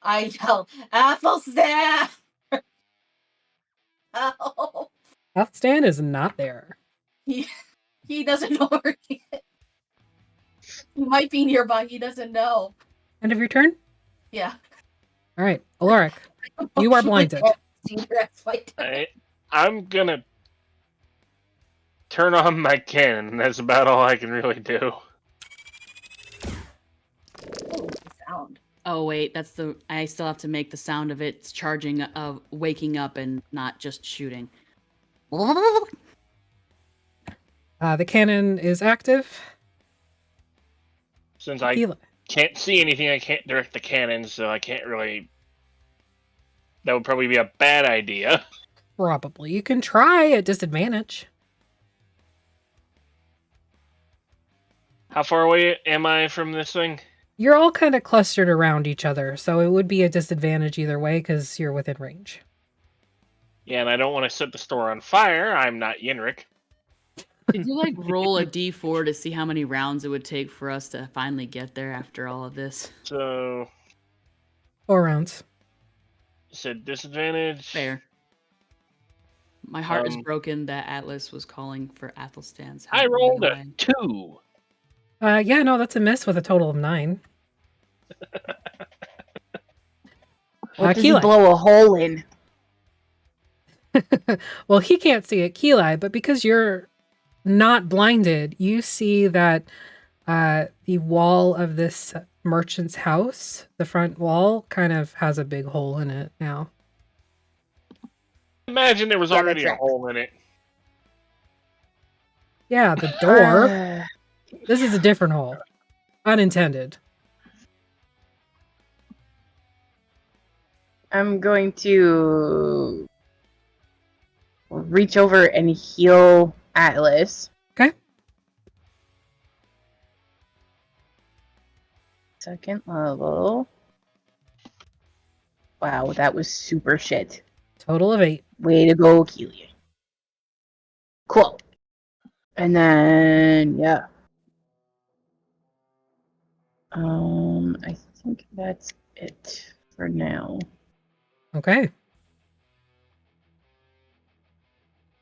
B: yell, Athlestan! Help!
D: Athlestan is not there.
B: He doesn't know where he is. He might be nearby, he doesn't know.
D: End of your turn?
B: Yeah.
D: Alright, Alaric, you are blinded.
C: I'm gonna turn on my cannon. That's about all I can really do.
B: Sound.
L: Oh wait, that's the. I still have to make the sound of it charging, of waking up and not just shooting.
D: The cannon is active.
C: Since I can't see anything, I can't direct the cannon, so I can't really. That would probably be a bad idea.
D: Probably. You can try at disadvantage.
C: How far away am I from this thing?
D: You're all kind of clustered around each other, so it would be a disadvantage either way because you're within range.
C: Yeah, and I don't want to set the store on fire. I'm not Yenrik.
L: Did you like roll a d4 to see how many rounds it would take for us to finally get there after all of this?
C: So
D: 4 rounds.
C: you said disadvantage.
L: Fair. My heart is
C: Um,
L: broken that Atlas was calling for Athelstan's
C: I
L: help, by
C: rolled
L: the
C: a
L: way.
C: 2.
D: Yeah, no, that's a miss with a total of 9.
E: What does he
D: Keelai.
E: blow a hole in?
D: Well, he can't see it, Keelai, but because you're not blinded, you see that the wall of this merchant's house, the front wall, kind of has a big hole in it now.
C: Imagine there was
E: Yeah,
C: already
E: that's
C: a
E: right.
C: hole in it.
D: Yeah, the door. This is a different hole. Unintended.
E: I'm going to reach over and heal Atlas.
D: Okay.
E: Second level. Wow, that was super shit.
D: Total of 8.
E: Way to go, Keeley. Cool. And then, yeah. I think that's it for now.
D: Okay.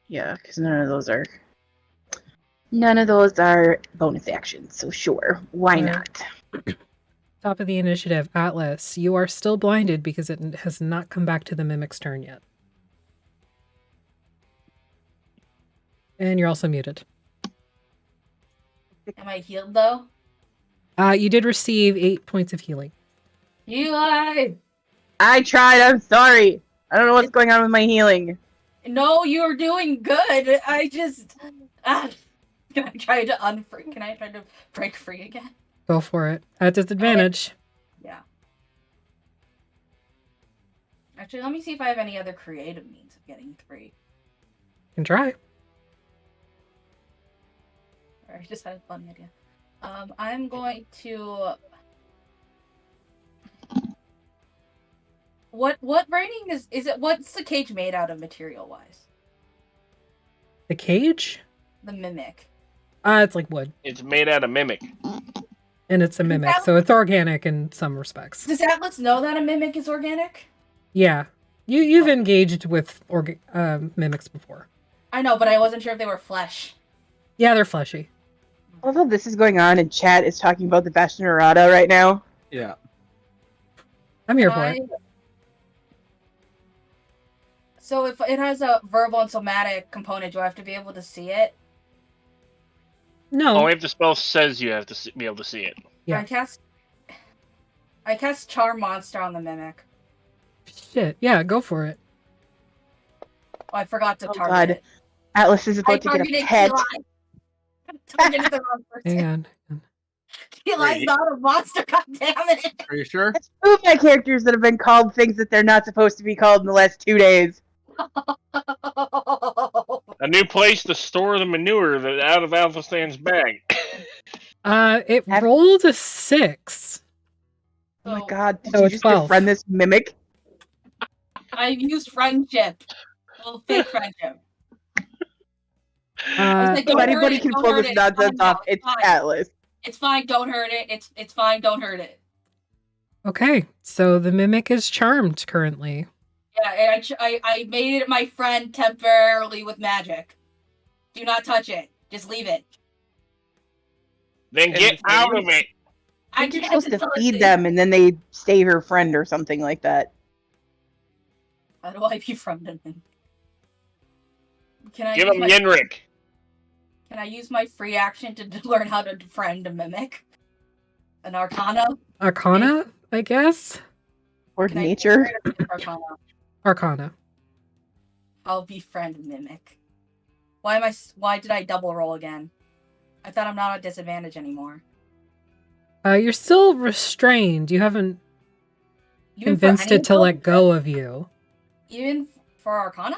E: Yeah, because none of those are bonus actions. So sure, why
D: Right.
E: not?
D: Top of the initiative, Atlas. You are still blinded because it has not come back to the mimic's turn yet. And you're also muted.
B: Am I healed though?
D: You did receive 8 points of healing.
B: Eli!
E: I tried. I'm sorry. I don't know what's going on with my healing.
B: No, you're doing good. I just can I try to break free again?
D: Go for it. At disadvantage.
B: Yeah. Actually, let me see if I have any other creative means of getting free.
D: You can try.
B: I just had a funny idea. I'm going to. What rating is it? What's the cage made out of material wise?
D: The cage?
B: The mimic.
D: It's like wood.
C: It's made out of mimic.
D: And it's a mimic, so it's organic in some respects.
B: Does Atlas know that a mimic is organic?
D: Yeah. You've engaged with mimics before.
B: I know, but I wasn't sure if they were flesh.
D: Yeah, they're fleshy.
E: Although this is going on and chat is talking about the Bastionerata right now.
F: Yeah.
D: I'm here for it.
B: So if it has a verbal and somatic component, do I have to be able to see it?
D: No.
C: Only if the spell says you have to be able to see it.
D: Yeah.
B: I cast Charm Monster on the mimic.
D: Shit. Yeah, go for it.
B: Oh, I forgot to target
E: God.
B: it.
E: Atlas is about to get a pet.
B: Targeted the wrong person.
D: Hang on.
B: Eli's not a monster, goddammit!
F: Are you sure?
E: That's two of my characters that have been called things that they're not supposed to be called in the last 2 days.
C: A new place to store the manure that out of Athlestan's bag.
D: It rolled a 6.
E: Oh my god, did
D: So
E: you
D: it's
E: just
D: 12.
E: befriend this mimic?
B: I've used friendship. Well, fake friendship. I was like,
E: If
B: don't hurt
E: anybody
B: it,
E: can
B: don't
E: pull
B: hurt
E: this
B: it,
E: nonsense
B: fine
E: off,
B: now,
E: it's
B: fine.
E: Atlas.
B: It's fine, don't hurt it. It's fine, don't hurt it.
D: Okay, so the mimic is charmed currently.
B: Yeah, and I made it my friend temporarily with magic. Do not touch it. Just leave it.
C: Then get out of it.
E: I think you're supposed to feed them and then they stay your friend or something like that.
B: How do I befriend him? Can I
C: Give
B: use
C: him
B: my,
C: Yenrik.
B: Can I use my free action to learn how to befriend a mimic? An Arcana?
D: Arcana, I guess?
E: Or
B: Can I
E: nature?
B: use Arcana?
D: Arcana.
B: I'll befriend mimic. Why did I double roll again? I thought I'm not at disadvantage anymore.
D: You're still restrained. You haven't
B: Even for
D: convinced
B: any
D: it to
B: of
D: let
B: those?
D: go of you.
B: Even for Arcana?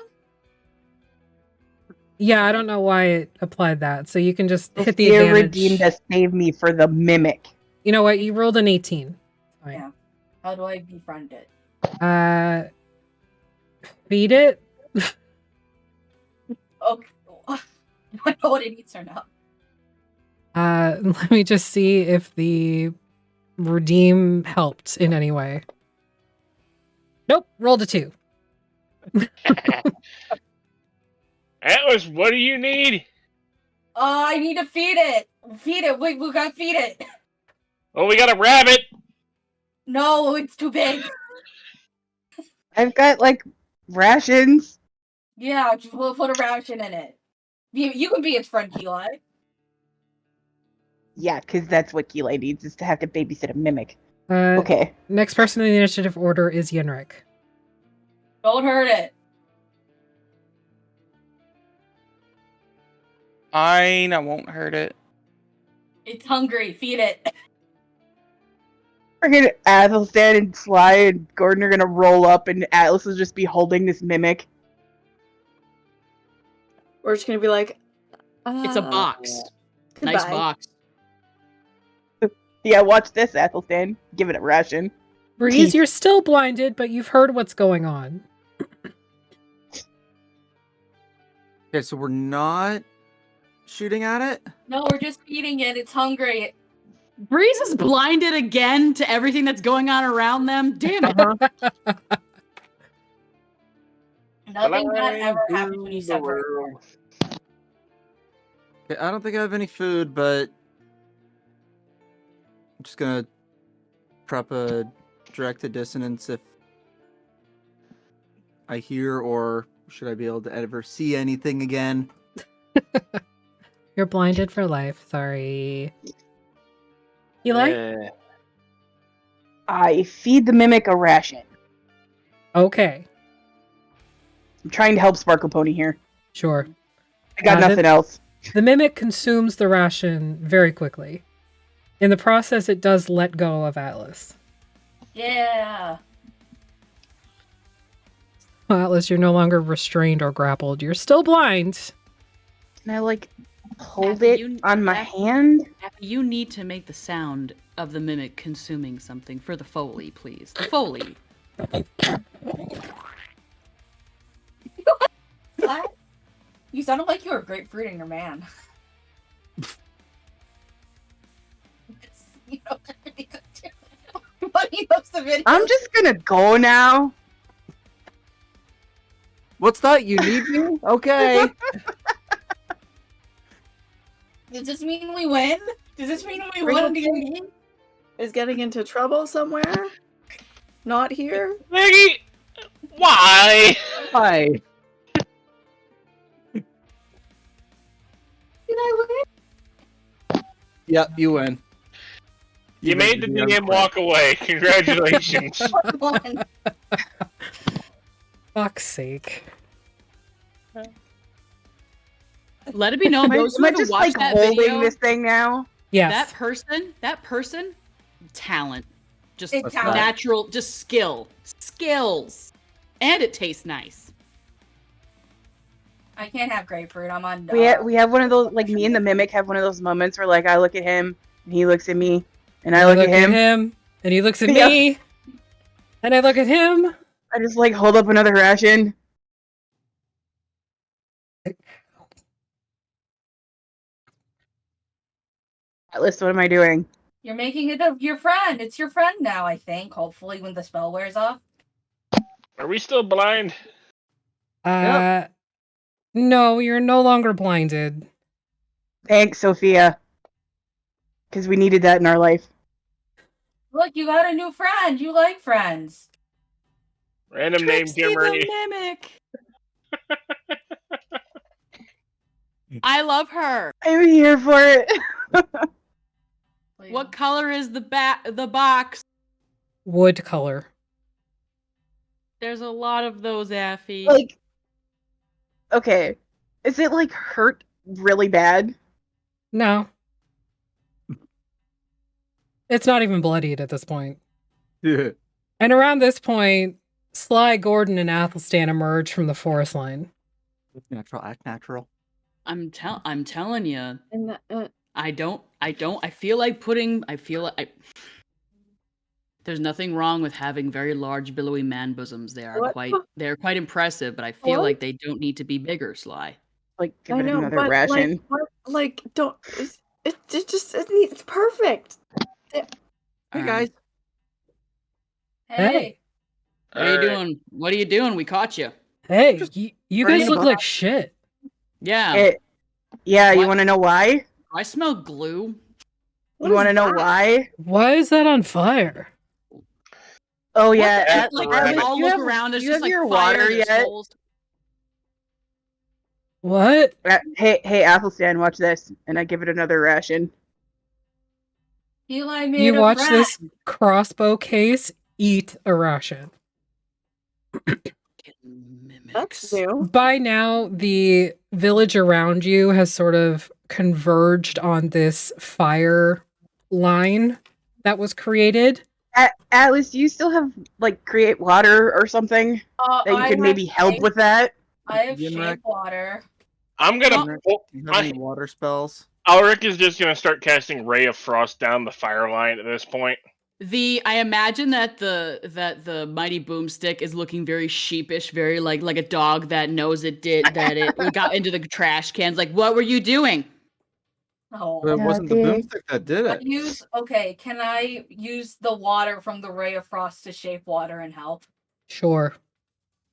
D: Yeah, I don't know why it applied that. So you can just hit the
E: Fear
D: advantage.
E: redeemed to save me for the mimic.
D: You know what? You rolled an 18. Fine.
B: Yeah. How do I befriend it?
D: Feed it.
B: Okay. Do I know what it eats or not?
D: Let me just see if the redeem helped in any way. Nope, rolled a 2.
C: Atlas, what do you need?
B: I need to feed it. Feed it. Wait, we gotta feed it.
C: Well, we got a rabbit.
B: No, it's too big.
E: I've got like rations.
B: Yeah, we'll put a ration in it. You can be its friend, Eli.
E: Yeah, because that's what Gila needs, is to have to babysit a mimic.
D: Uh,
E: Okay.
D: Next person in the initiative order is Yenrik.
B: Don't hurt it.
G: I won't hurt it.
B: It's hungry. Feed it.
E: Freaking Athlestan and Sly and Gordon are gonna roll up, and Atlas will just be holding this mimic.
H: We're just gonna be like,
L: It's a box. Nice
H: goodbye.
L: box.
E: Yeah, watch this, Athlestan. Give it a ration.
D: Breeze, you're still blinded, but you've heard what's going on.
F: Okay, so we're not shooting at it?
B: No, we're just feeding it. It's hungry.
A: Breeze is blinded again to everything that's going on around them. Damn it.
B: Nothing bad ever happens when you separate.
F: Okay, I don't think I have any food, but I'm just gonna prep a direct dissonance if I hear, or should I be able to ever see anything again?
D: You're blinded for life. Sorry. Eli?
E: I feed the mimic a ration.
D: Okay.
E: I'm trying to help Sparkle Pony here.
D: Sure.
E: I got nothing else.
D: The mimic consumes the ration very quickly. In the process, it does let go of Atlas.
B: Yeah.
D: Atlas, you're no longer restrained or grappled. You're still blind.
E: Can I, like, hold it on my hand?
L: You need to make the sound of the mimic consuming something for the Foley, please. The Foley.
B: What? You sounded like you were grapefruiting your man. You know, Buddy loves the video.
E: I'm just gonna go now.
F: What's that? You need me? Okay.
B: Does this mean we win? Does this mean we won again?
H: Is getting into trouble somewhere? Not here?
C: Maggie, why?
E: Why?
B: Did I win?
F: Yep, you win.
C: You made the DM walk away. Congratulations.
D: Fuck's sake.
A: Let it be known, those who
E: Am I
A: have
E: just
A: watched
E: like
A: that
E: holding
A: video,
E: this thing now?
D: Yes.
A: that person, talent. Just
B: It's talent.
A: natural, just skills. And it tastes nice.
B: I can't have grapefruit. I'm on.
E: We have one of those, like, me and the mimic have one of those moments where, like, I look at him and he looks at me, and I look at him,
D: and he looks at
E: Yeah.
D: me, and I look at him.
E: I just, like, hold up another ration. Atlas, what am I doing?
B: You're making it your friend. It's your friend now, I think. Hopefully, when the spell wears off.
C: Are we still blind?
D: No, you're no longer blinded.
E: Thanks, Sophia. Because we needed that in our life.
B: Look, you got a new friend. You like friends.
C: Random name,
A: Trixie
C: dear
A: the
C: Murray.
A: mimic. I love her.
E: I'm here for it.
A: What color is the box?
D: Wood color.
A: There's a lot of those, Affy.
E: Like, okay. Is it, like, hurt really bad?
D: No. It's not even bloodied at this point.
F: Yeah.
D: And around this point, Sly, Gordon, and Athlestan emerge from the forest line.
F: Natural, act natural.
L: I'm telling you.
H: And
L: I feel like there's nothing wrong with having very large, billowy man bosoms. They are quite impressive, but I feel like they don't need to be bigger, Sly.
E: Like, give
H: I
E: it
H: know,
E: another
H: but
E: ration.
H: don't. It's perfect.
F: Hey guys.
B: Hey.
L: What are you doing? What are you doing? We caught you.
J: Hey, you
F: bring
J: guys
F: the
J: look
F: box.
J: like shit.
L: Yeah.
E: Yeah, you
L: What?
E: want to know why?
L: I smell glue.
E: You want to know why?
J: Why is that on fire?
E: Oh
L: What
E: yeah,
L: the-
C: At-
L: like
C: rabbit.
L: all
E: you
L: look
E: have-
L: around. There's
E: you
L: just
E: have
L: like
E: your
L: fire.
E: water
L: There's
E: yet?
L: holes.
J: What?
E: Hey, Athlestan, watch this, and I give it another ration.
B: Eli made
J: You
B: a
J: watch
B: friend.
J: this crossbow case eat a ration.
H: That's new.
J: By now, the village around you has sort of converged on this fire line that was created.
E: Atlas, do you still have like create water or something that you
B: I
E: could
B: have
E: maybe help
B: shape-
E: with that?
B: I have
F: Yinrak?
B: shape water.
C: I'm gonna.
F: Yinrak, do you have any water spells?
C: Ulrich is just gonna start casting Ray of Frost down the fire line at this point.
L: I imagine that the mighty boomstick is looking very sheepish, very like a dog that knows it got into the trash cans. Like, what were you doing?
B: Oh.
F: But it wasn't the boomstick that did it.
B: Can I use the water from the Ray of Frost to shape water and help?
J: Sure.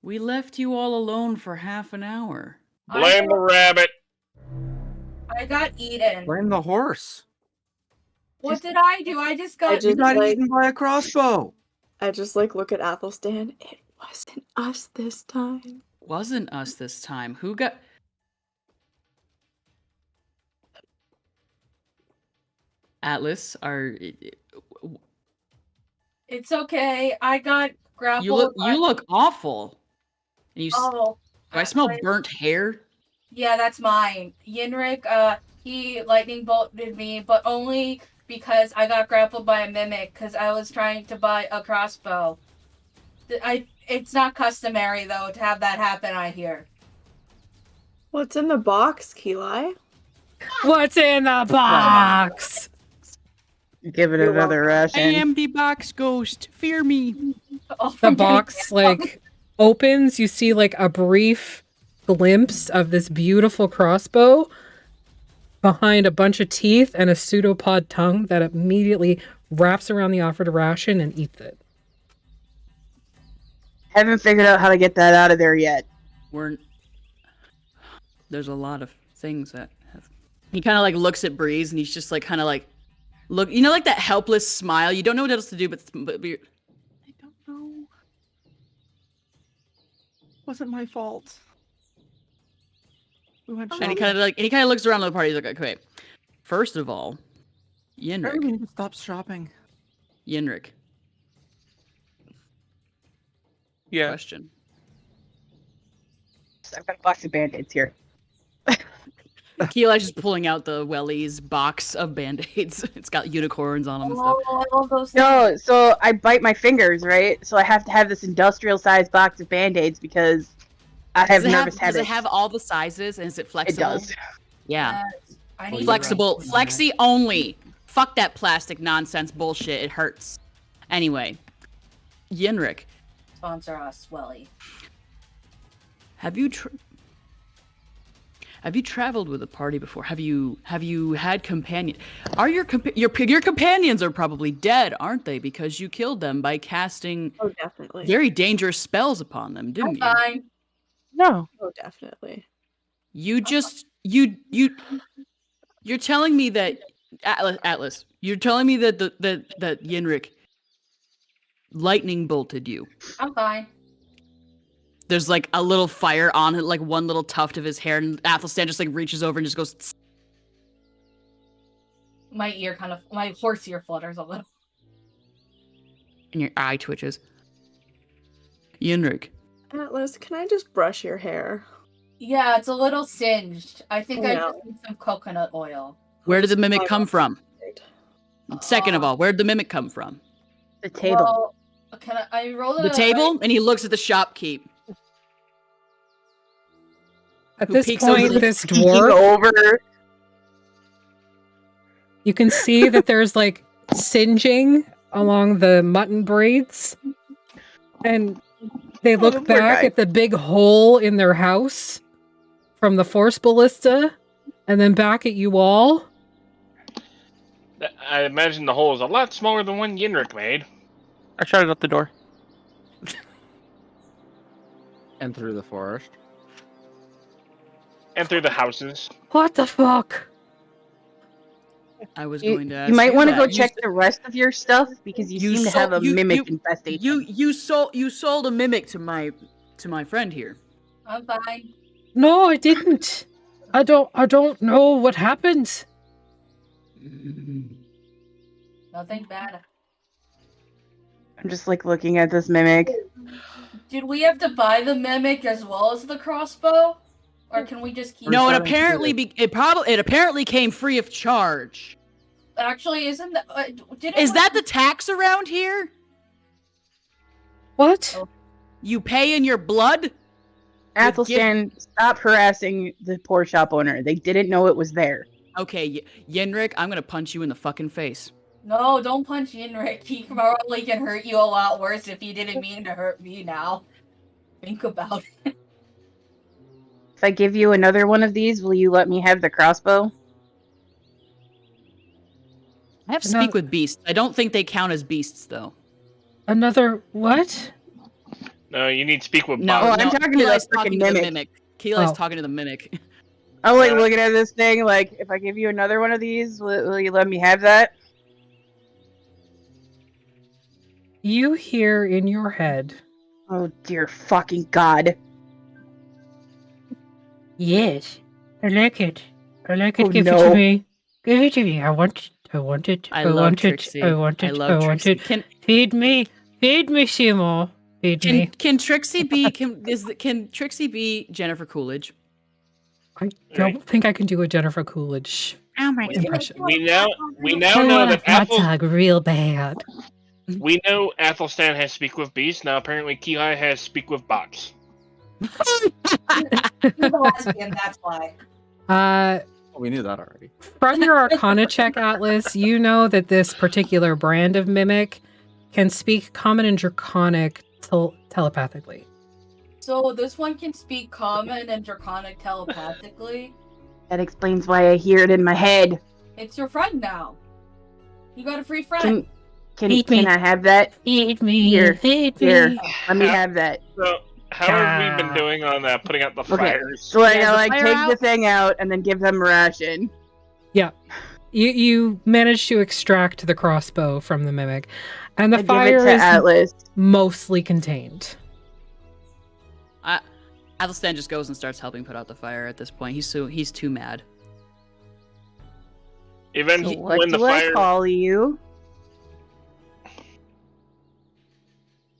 L: We left you all alone for half an hour.
C: Blame the rabbit.
B: I got eaten.
F: Blame the horse.
B: What did I do? I just got
F: You got eaten by a crossbow.
H: I just look at Athelstan. It wasn't us this time.
L: Wasn't us this time. Who got? Atlas,
B: It's okay. I got grappled.
L: You look awful. And you.
B: Oh.
L: Do I smell burnt hair?
B: Yeah, that's mine. Yinrik, he lightning bolted me, but only because I got grappled by a mimic because I was trying to buy a crossbow. It's not customary though to have that happen, I hear.
H: What's in the box, Keli?
J: What's in the box?
E: Give it another ration.
L: I am the box ghost. Fear me.
J: The box opens. You see a brief glimpse of this beautiful crossbow behind a bunch of teeth and a pseudopod tongue that immediately wraps around the offered ration and eats it.
E: Haven't figured out how to get that out of there yet.
L: There's a lot of things that have. He kind of looks at Breeze and he's just look, that helpless smile. You don't know what else to do, but you're...
F: I don't know. Wasn't my fault. We went
L: And he kind of looks around the party. He's like, okay, first of all, Yinrik.
F: We need to stop shopping.
L: Yinrik.
G: Yeah.
L: Question.
E: I've got a box of band-aids here.
L: Keli's just pulling out the Wellies box of band-aids. It's got unicorns on them and stuff.
B: Oh, I love those things.
E: No, so I bite my fingers, right? So I have to have this industrial-sized box of band-aids because I have nervous habits.
L: Does it have all the sizes and is it flexible?
E: It does.
L: Yeah.
B: I need
L: Flexible. Flexi only. Fuck that plastic nonsense bullshit. It hurts. Anyway. Yinrik.
B: Sponsor us, Welly.
L: Have you traveled with a party before? Have you had companion? Are your companions are probably dead, aren't they? Because you killed them by casting
H: definitely
L: very dangerous spells upon them, didn't you?
B: Fine.
E: No.
H: Oh, definitely.
L: You're telling me that Atlas. You're telling me that that Yinrik lightning bolted you.
B: I'm fine.
L: There's a little fire on it, one little tuft of his hair, and Athlestan just reaches over and just goes. Tss.
B: My horse ear flutters a little.
L: And your eye twitches. Yinrik.
H: Atlas, can I just brush your hair?
B: Yeah, it's a little singed. I think I
H: No.
B: just need some coconut oil.
L: Where did the mimic come from? Second of all, where did the mimic come from?
E: The table.
B: Well, can I roll
L: The table? And he looks at the shopkeep.
J: At
L: Who
J: this
L: peeks over
J: point,
L: the-
J: this
E: Peeking
J: dwarf
E: over.
D: You can see that there's like singeing along the mutton braids. And they
E: the
D: look
E: poor
D: back
E: guy.
D: at the big hole in their house from the force ballista, and then back at you all.
C: I imagine the hole is a lot smaller than one Yenrik made.
G: I shouted out the door.
F: And through the forest.
C: And through the houses.
D: What the fuck?
I: I was
E: You,
I: going to ask
E: you might want to
I: that.
E: go check the rest of your stuff because you seem to have a mimic infestation.
L: You sold a mimic to my friend here.
B: I'm fine.
J: No, I didn't. I don't know what happened.
B: Nothing bad.
E: I'm just like looking at this mimic.
B: Did we have to buy the mimic as well as the crossbow, or can we just keep?
L: No, it
E: selling
L: apparently it apparently came free of charge.
B: Actually, isn't that?
L: Is that the tax around here?
D: What?
L: You pay in your blood?
E: Athlestan, stop harassing the poor shop owner. They didn't know it was there.
L: Okay, Yenrik, I'm gonna punch you in the fucking face.
B: No, don't punch Yenrik. He probably can hurt you a lot worse if he didn't mean to hurt me now. Think about it.
E: If I give you another one of these, will you let me have the crossbow?
L: I have speak with beasts. I don't think they count as beasts, though.
J: Another what?
C: No, you need to speak with
L: No,
C: Bob.
E: I'm talking to
L: Keeli's
E: the freaking
L: talking to the
E: mimic.
L: mimic. Keeli's
D: Oh.
L: talking to the mimic.
E: I'm like looking at this thing, like, if I give you another one of these, will you let me have that?
D: You hear in your head.
E: Oh dear fucking god.
J: Yes. I like it. I like it.
E: Oh,
J: Give it
E: no.
J: to me. Give it to me. I want it. I want it.
L: I
J: I
L: love
J: want it.
L: Trixie.
J: I want
L: I
J: it.
L: love
J: I want
L: Trixie.
J: it. Feed me. Feed me, Seymour. Feed me.
L: Can Trixie be can Trixie be Jennifer Coolidge?
D: I don't think I can do a Jennifer Coolidge
K: Oh my god.
D: impression.
C: We now
J: I
C: know
J: want a
C: that
J: hot dog real bad.
C: we know Athelstan has speak with beasts. Now apparently Kihai has speak with bots.
B: He's a lesbian, that's why.
F: We knew that already.
D: From your Arcana check, Atlas, you know that this particular brand of mimic can speak Common and Draconic telepathically.
B: So this one can speak Common and Draconic telepathically.
E: That explains why I hear it in my head.
B: It's your friend now. You got a free friend.
E: Can I have that?
J: Feed me.
E: Here,
J: Feed
E: here.
J: me.
E: Let me have that.
C: So how have we been doing on putting out the
E: Okay.
C: fires?
E: So I
L: Yeah,
E: like
L: fire
E: take
L: out.
E: the thing out and then give them a ration.
D: Yeah. You manage to extract the crossbow from the mimic. And the
E: I give it
D: fire
E: to
D: is
E: Atlas.
D: mostly contained.
L: Athlestan just goes and starts helping put out the fire at this point. He's too mad.
C: Eventually,
E: So what
C: when the
E: do I
C: fire
E: call you?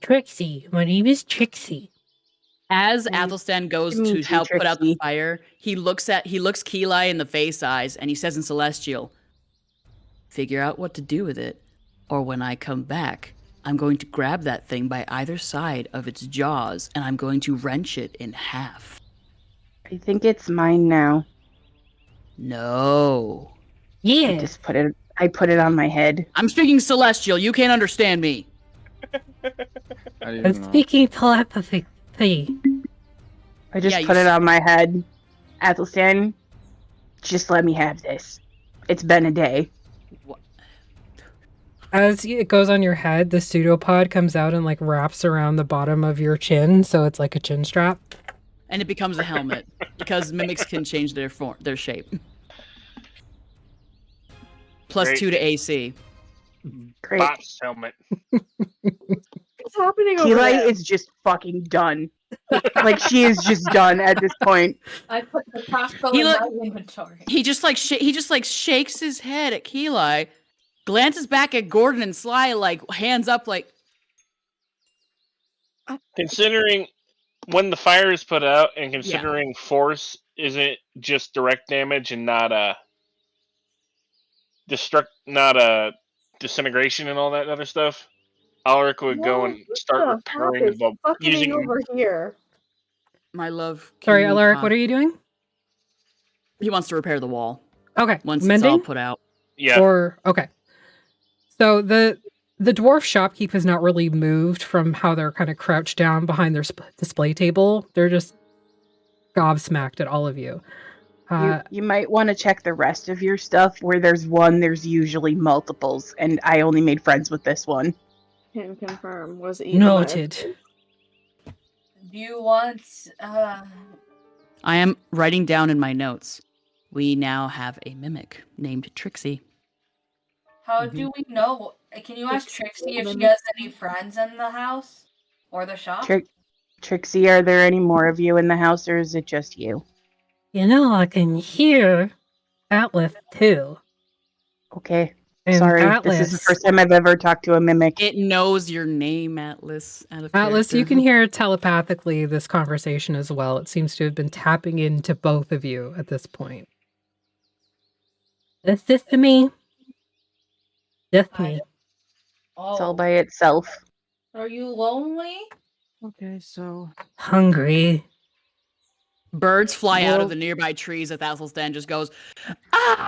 J: Trixie. My name is Trixie.
L: As
E: Mm.
L: Athelstan goes
E: Me
L: to
E: too,
L: help put out the
E: Trixie.
L: fire, he looks Keeli in the face eyes and he says in Celestial, "Figure out what to do with it, or when I come back, I'm going to grab that thing by either side of its jaws and I'm going to wrench it in half."
E: I think it's mine now.
L: No.
J: Yeah.
E: I put it on my head.
L: I'm speaking Celestial. You can't understand me.
F: I didn't
J: I'm
F: even know.
J: speaking telepathy.
E: I just
L: Yeah,
E: put
L: you
E: it on my head. Athlestan, just let me have this. It's been a day.
D: As it goes on your head, the pseudopod comes out and like wraps around the bottom of your chin, so it's like a chin strap.
L: And it becomes a helmet because mimics can change their shape. Plus
C: Great.
L: 2 to AC.
E: Great.
C: Bot's helmet.
H: What's happening over
E: Keeli
H: there?
E: is just fucking done. Like she is just done at this point.
B: I put the crossbow
L: He
B: in
L: look-
B: my inventory.
L: He just shakes his head at Keeli, glances back at Gordon and Sly, like hands up, like
C: Considering when the fire is put out and considering force isn't just direct damage and not a disintegration and all that other stuff, Alaric would go and start repairing the bulb
H: Fucking
C: using
H: over here.
L: my love.
D: Sorry, Alaric, what are you doing?
L: He wants to repair the wall
D: Okay,
L: once it's
D: mending?
L: all put out.
C: Yeah.
D: Or okay. So the dwarf shopkeep has not really moved from how they're kind of crouched down behind their display table. They're just gobsmacked at all of you.
E: You might want to check the rest of your stuff. Where there's one, there's usually multiples, and I only made friends with this one.
H: Can confirm. Was eaten
J: Noted.
B: Do you want?
L: I am writing down in my notes. We now have a mimic named Trixie.
B: How do we know? Can you ask Trixie if she has any friends in the house or the shop?
E: Trixie, are there any more of you in the house, or is it just you?
J: You know, I can hear Atlas too.
E: Okay.
J: And
E: Sorry,
J: Atlas,
E: this is the first time I've ever talked to a mimic.
L: It knows your name, Atlas.
D: Atlas, you can hear telepathically this conversation as well. It seems to have been tapping into both of you at this point.
J: That's just to me. Just me.
B: Oh,
E: It's all by itself.
B: are you lonely?
F: Okay, so
J: Hungry.
L: Birds fly out of
E: Well-
L: the nearby trees as Athlestan just goes,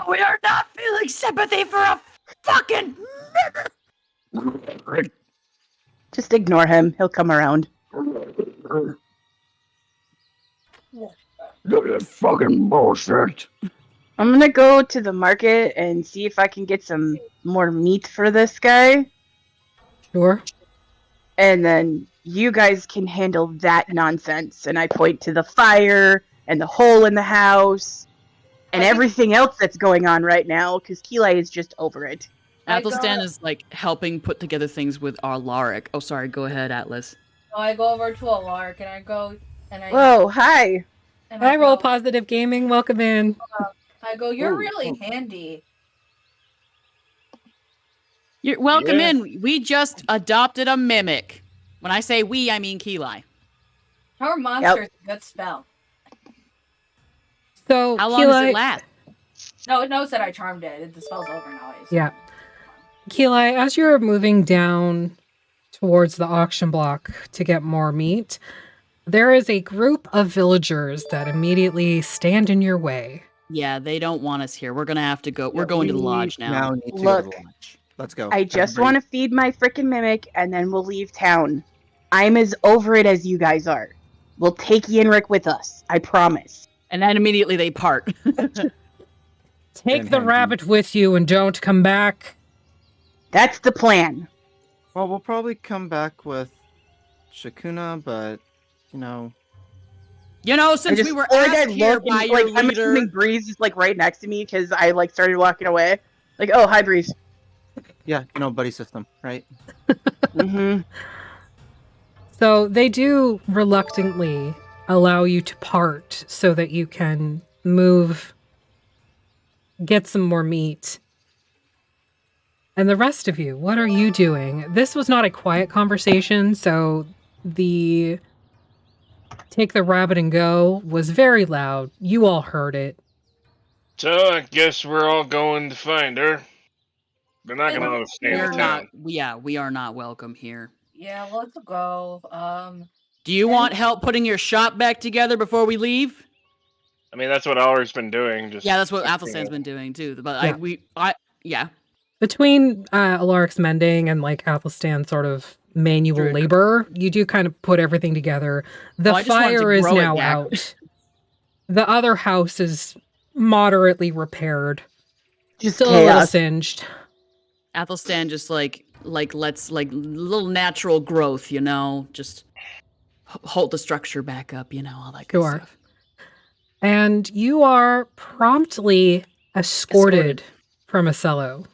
L: we are not feeling sympathy for a fucking mimic.
E: Just ignore him. He'll come around.
L: That's fucking bullshit.
E: I'm gonna go to the market and see if I can get some more meat for this guy.
D: Sure.
E: And then you guys can handle that nonsense. And I point to the fire and the hole in the house and everything else that's going on right now, because Keli is just over it.
L: Athlestan is like helping put together things with Alaric. Oh, sorry. Go ahead, Atlas.
B: So I go over to Alaric and I go and I.
E: Whoa, hi.
B: And
D: Hi,
B: I
D: Roll
B: go,
D: Positive Gaming. Welcome in.
B: I go. You're really handy.
L: You're welcome
C: Yeah.
L: in. We just adopted a mimic. When I say we, I mean Keli.
B: Her monster is a good spell.
D: So,
L: How long does
D: Keli-
L: it last?
B: No, it knows that I charmed it. The spell's over now.
D: Yeah. Keli, as you're moving down towards the auction block to get more meat, there is a group of villagers that immediately stand in your way.
L: Yeah, they don't want us here. We're gonna have to go. We're going to the lodge now.
F: Need to go to
E: Look,
F: the lodge. Let's go.
E: I just want to feed my frickin' mimic, and then we'll leave town. I'm as over it as you guys are. We'll take Yenrik with us. I promise.
L: And then immediately they part.
D: Take the rabbit with you and don't come back.
E: That's the plan.
F: Well, we'll probably come back with Shakuna, but you know.
L: Since we were asked here by your
E: I'm
L: leader.
E: assuming Breeze is like right next to me because I like started walking away. Like, oh, hi, Breeze.
F: Yeah, buddy system, right?
E: Mm-hmm.
D: So they do reluctantly allow you to part so that you can move, get some more meat. And the rest of you, what are you doing? This was not a quiet conversation, so the take the rabbit and go was very loud. You all heard it.
C: So I guess we're all going to find her. They're not going to let us stay in
L: We're
C: town.
L: not. Yeah, we are not welcome here.
B: Yeah, let's go.
L: Do you want help putting your shop back together before we leave?
C: I mean, that's what Alaric's been doing. Just
L: Yeah, that's what Athelstan's been doing too. But
D: Yeah. Between Alaric's mending and like Athelstan's sort of manual labor, you do kind of put everything together. The
L: Well, I just wanted to
D: fire is
L: grow it
D: now
L: back.
D: out. The other house is moderately repaired.
E: Just
D: still a little
E: chaos.
D: singed.
L: Athelstan just like let's little natural growth, just hold the structure back up, all that good
D: Sure.
L: stuff.
D: And you are promptly escorted from Oselo.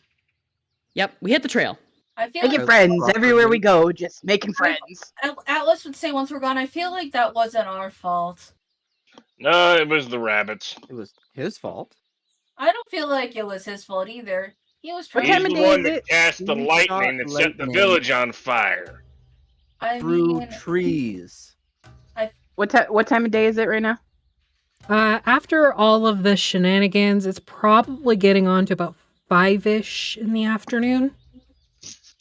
L: Yep, we hit the trail.
B: I feel
E: Making
B: like
E: friends everywhere we go, just making friends.
B: Atlas would say once we're gone. I feel like that wasn't our fault.
C: No, it was the rabbits.
F: It was his fault.
B: I don't feel like it was his fault either. He was trying.
C: He's the one that cast the
F: He
C: lightning
F: shot
C: that set the
F: lightning.
C: village on fire.
B: I
F: Through
B: mean,
F: trees.
E: What time of day is it right now?
D: After all of the shenanigans, it's probably getting on to about 5-ish in the afternoon.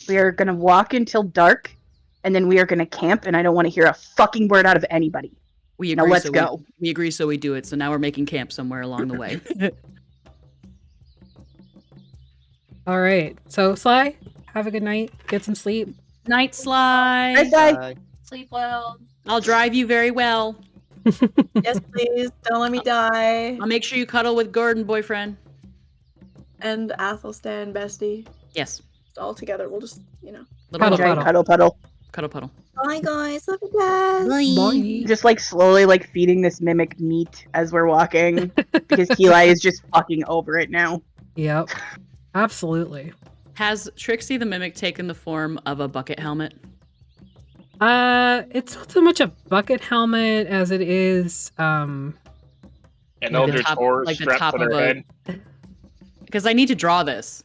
E: We are gonna walk until dark, and then we are gonna camp, and I don't want to hear a fucking word out of anybody.
L: We
E: Now
L: agree.
E: let's
L: so
E: go.
L: We agree, so we do it. So now we're making camp somewhere along the way.
D: All right. So, Sly, have a good night. Get some sleep.
L: Night, Sly.
E: Night, Sly.
B: Sleep well.
L: I'll drive you very well.
H: Yes, please. Don't let me die.
L: I'll make sure you cuddle with Gordon, boyfriend.
H: And Athlestan, bestie.
L: Yes.
H: All together. We'll just,
L: Little
E: Giant cuddle puddle.
L: Cuddle puddle.
H: Bye, guys. Love you guys.
J: Bye.
E: Just like slowly like feeding this mimic meat as we're walking because Eli is just fucking over it now.
D: Yep. Absolutely.
L: Has Trixie the Mimic taken the form of a bucket helmet?
D: It's not so much a bucket helmet as it is
C: An
L: Like
C: older
L: the top-
C: door
L: like the
C: strapped
L: top
C: to
L: of
C: their
L: a-
C: head.
L: Because I need to draw this.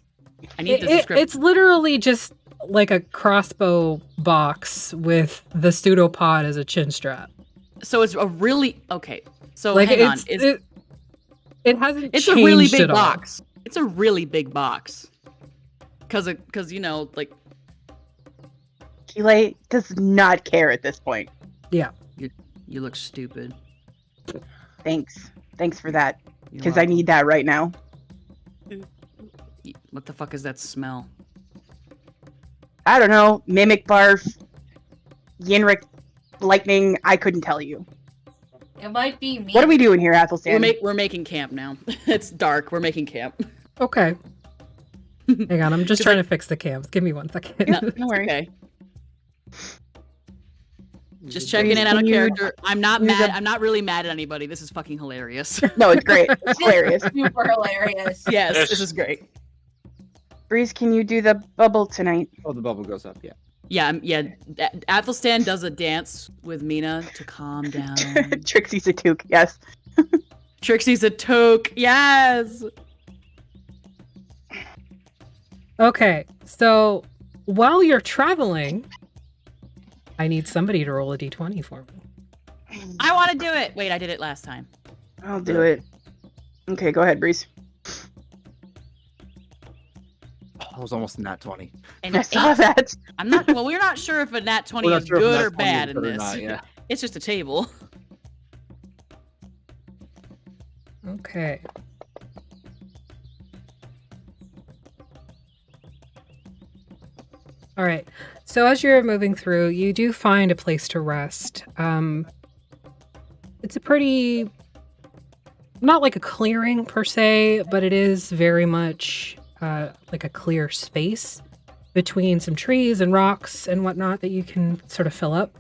L: I need the description.
D: it's literally just like a crossbow box with the pseudopod as a chin strap.
L: So it's a really okay. So
D: Like
L: hang on.
D: it hasn't
L: It's
D: changed
L: a really big
D: at all.
L: box. It's a really big box. Because like
E: Eli does not care at this point.
D: Yeah.
L: you look stupid.
E: Thanks for that
L: You're
E: because I need that right now.
L: welcome. What the fuck is that smell?
E: I don't know. Mimic barf, Yinrik, lightning. I couldn't tell you.
B: It might be me.
E: What are we doing here, Athlestan?
L: We're making camp now. It's dark. We're making camp.
D: Okay. Hang on, I'm just trying to fix the cams. Give me 1 second.
E: No worries.
L: Okay. Just checking in on a character. I'm not mad. I'm not really mad at anybody. This is fucking hilarious.
E: No, it's great. It's hilarious.
B: Super hilarious.
L: Yes, this is great.
E: Breeze, can you do the bubble tonight?
F: Oh, the bubble goes up. Yeah.
L: Yeah. Athelstan does a dance with Mina to calm down.
E: Trixie's a toque. Yes.
L: Trixie's a toque. Yes.
D: Okay, so while you're traveling, I need somebody to roll a d20 for me.
L: I want to do it. Wait, I did it last time.
E: I'll do it. Okay, go ahead, Breeze.
F: I was almost in that 20.
L: And
E: I saw that.
L: I'm not. Well, we're not sure if a nat 20
F: We're
L: is
F: not sure if
L: good
F: nat
L: or
F: 20 is
L: bad in
F: good or
L: this.
F: not, yeah.
L: It's just a table.
D: Okay. All right. So as you're moving through, you do find a place to rest. It's a pretty, not like a clearing per se, but it is very much like a clear space between some trees and rocks and whatnot that you can sort of fill up.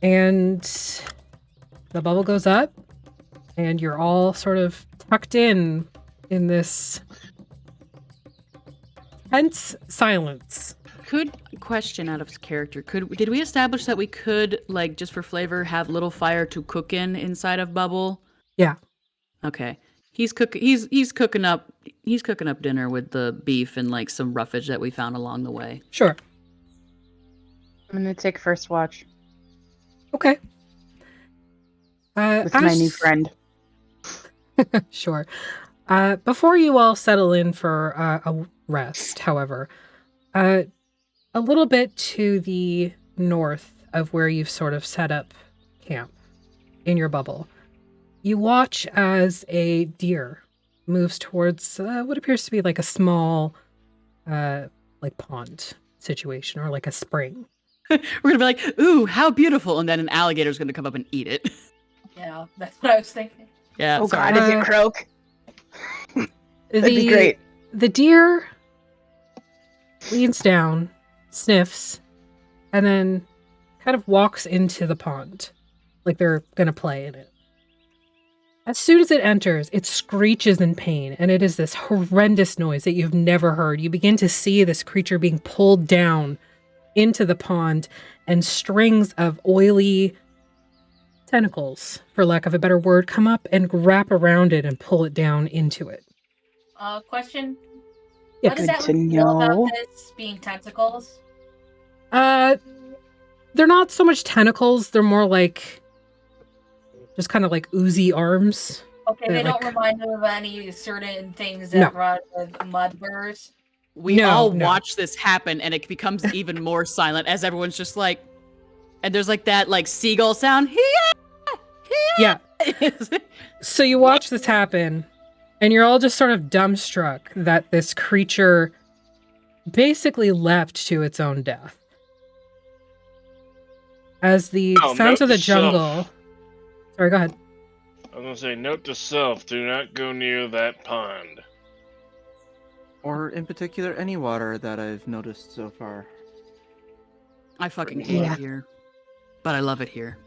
D: And the bubble goes up, and you're all sort of tucked in this tense silence.
L: Question out of character. Did we establish that we could, like, just for flavor, have little fire to cook inside of Bubble?
D: Yeah.
L: Okay. He's cooking up dinner with the beef and like some roughage that we found along the way.
D: Sure.
E: I'm gonna take first watch
D: Okay.
E: with my new friend.
D: Sure. Before you all settle in for a rest, however, a little bit to the north of where you've sort of set up camp in your bubble, you watch as a deer moves towards what appears to be like a small, like pond situation or like a spring.
L: We're gonna be like, ooh, how beautiful, and then an alligator's gonna come up and eat it.
B: Yeah, that's what I was thinking.
L: Yeah.
E: Oh
L: sorry.
E: God, is it croak? That'd be great.
D: The deer leans down, sniffs, and then kind of walks into the pond, like they're gonna play in it. As soon as it enters, it screeches in pain, and it is this horrendous noise that you've never heard. You begin to see this creature being pulled down into the pond, and strings of oily tentacles, for lack of a better word, come up and wrap around it and pull it down into it.
B: Question.
D: Yeah,
B: What does
E: good
B: that
E: to
B: feel about
E: know.
B: this being tentacles?
D: They're not so much tentacles, they're more like just kind of like oozy arms.
B: Okay, they
D: They're
B: don't
D: like-
B: remind me of any certain things that
D: No.
B: run with mud burrs.
L: We
D: No,
L: all
D: no.
L: watch this happen, and it becomes even more silent as everyone's just like, and there's like that like seagull sound.
D: Yeah. So you watch this happen, And you're all just sort of dumbstruck that this creature basically leapt to its own death. As the
C: Oh,
D: sounds
C: note
D: of the
C: to self.
D: jungle... Sorry, go ahead.
C: I was gonna say, note to self: do not go near that pond.
F: Or in particular, any water that I've noticed so far.
L: I fucking hate
E: Yeah.
L: it here. But I love it here.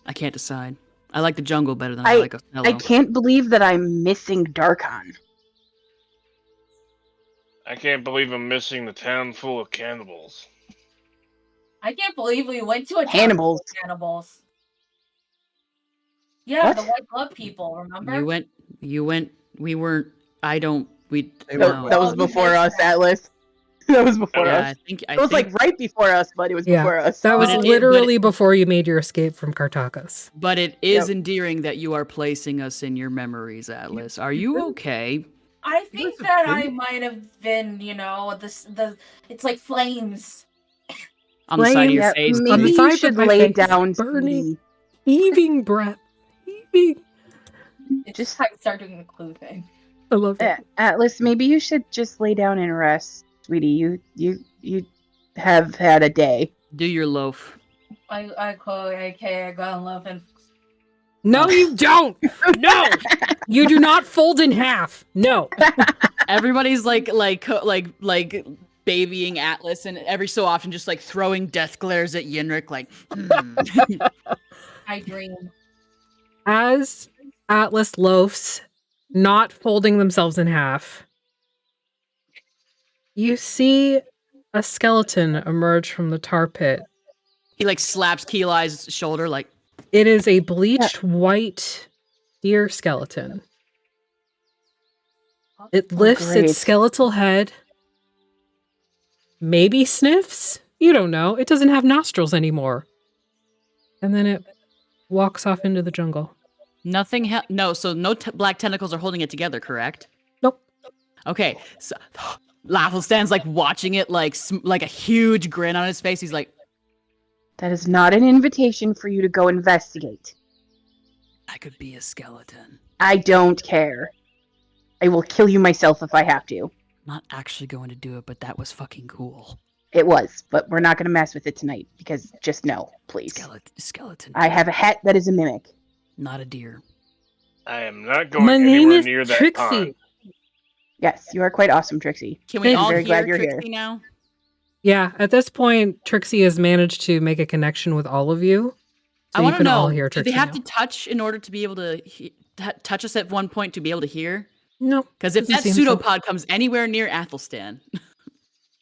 L: I can't decide. I like the jungle better than I like Oselo.
E: I can't believe that I'm missing Darkon.
C: I can't believe I'm missing the town full of cannibals.
B: I can't believe we went to a town
E: Cannibals.
B: full of cannibals. Yeah, the
E: What?
B: white glove people, remember?
L: You went, we weren't, I don't, we,
F: They
E: No,
F: were
E: that was
B: Oh, you
E: before
B: missed
E: us,
B: that.
E: Atlas. That was before
L: yeah,
E: us.
L: I
E: It was
L: think,
E: like right before us, but it was
D: Yeah,
E: before us.
D: that was
L: But it-
D: literally
L: but
D: before you made your escape from Kartakas.
L: but it is
E: Yep.
L: endearing that you are placing us in your memories, Atlas. Are you okay?
B: I think
F: guys
B: that
F: have
B: I
F: been-
B: might have been, it's like flames.
L: On the side of your
E: Yeah,
L: face.
D: On
E: maybe
D: the
E: you
D: sides of
E: should
D: my
E: lay
D: face,
E: down,
D: burning.
E: sweetie.
D: Heaving breath. Heaving.
B: It's
E: Just-
B: just like start doing the clue thing.
D: I love it.
E: Atlas, maybe you should just lay down and rest, sweetie. You have had a day.
L: Do your loaf.
B: I got loving.
D: No, you don't! No! You do not fold in half. No.
L: Everybody's like babying Atlas, and every so often just like throwing death glares at Yenrik, like.
B: I dream.
D: As Atlas loafs, not folding themselves in half, you see a skeleton emerge from the tar pit.
L: He like slaps Keeli's shoulder, like.
D: It is a bleached white deer skeleton. It lifts
E: great.
D: its skeletal head, maybe sniffs. You don't know. It doesn't have nostrils anymore. And then it walks off into the jungle.
L: Nothing. No, so no black tentacles are holding it together, correct?
D: Nope.
L: Okay, so Athelstan's like watching it, like a huge grin on his face. He's like,
E: That is not an invitation for you to go investigate.
L: "I could be a skeleton.
E: I don't care. I will kill you myself if I have to.
L: I'm not actually going to do it, but that was fucking cool."
E: It was, but we're not going to mess with it tonight because just no, please.
L: Skeleton.
E: I have a hat that is a mimic.
L: Not a deer.
C: I am not going
D: My name
C: anywhere
D: is
C: near that
D: Trixie.
C: pond.
E: Yes, you are quite awesome, Trixie.
L: Can we
E: I'm
L: all
E: very
L: hear
E: glad you're
L: Trixie
E: here.
L: now?
D: Yeah, at this point, Trixie has managed to make a connection with all of you. So
L: I
D: you
L: want to
D: can all
L: know,
D: hear
L: do they
D: Trixie
L: have
D: now.
L: to touch in order to be able to touch us at one point to be able to hear?
D: No.
L: Because if
D: doesn't
L: that
D: seem so.
L: pseudopod comes anywhere near Athelstan,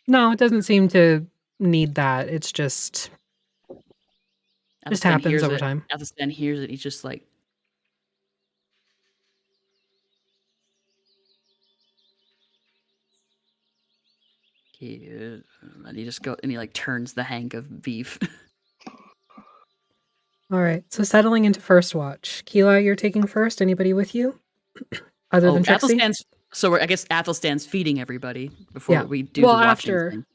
D: No, it doesn't seem to need that. It's just
L: Athelstan
D: happens
L: hears
D: over
L: it.
D: time.
L: Athelstan hears it. He's just like, and he just go and he like turns the hank of beef.
D: all right. So settling into first watch. Keela, you're taking first. Anybody with you? Other than Trixie?
L: I guess Athelstan's feeding everybody before
D: Yeah.
L: we do
D: Well,
L: the watching
D: after.
L: thing.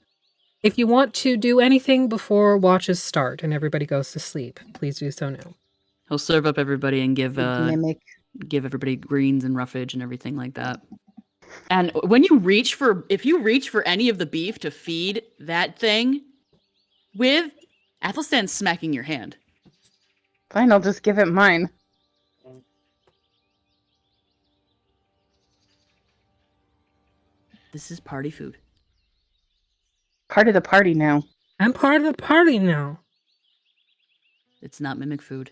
D: If you want to do anything before watches start and everybody goes to sleep, please do so now.
L: He'll serve up everybody and give
E: Mimic.
L: everybody greens and roughage and everything like that. And when you reach for, if you reach for any of the beef to feed that thing with, Athelstan's smacking your hand.
E: Fine, I'll just give it mine.
L: This is party food.
E: Part of the party now.
D: I'm part of the party now.
L: It's not mimic food.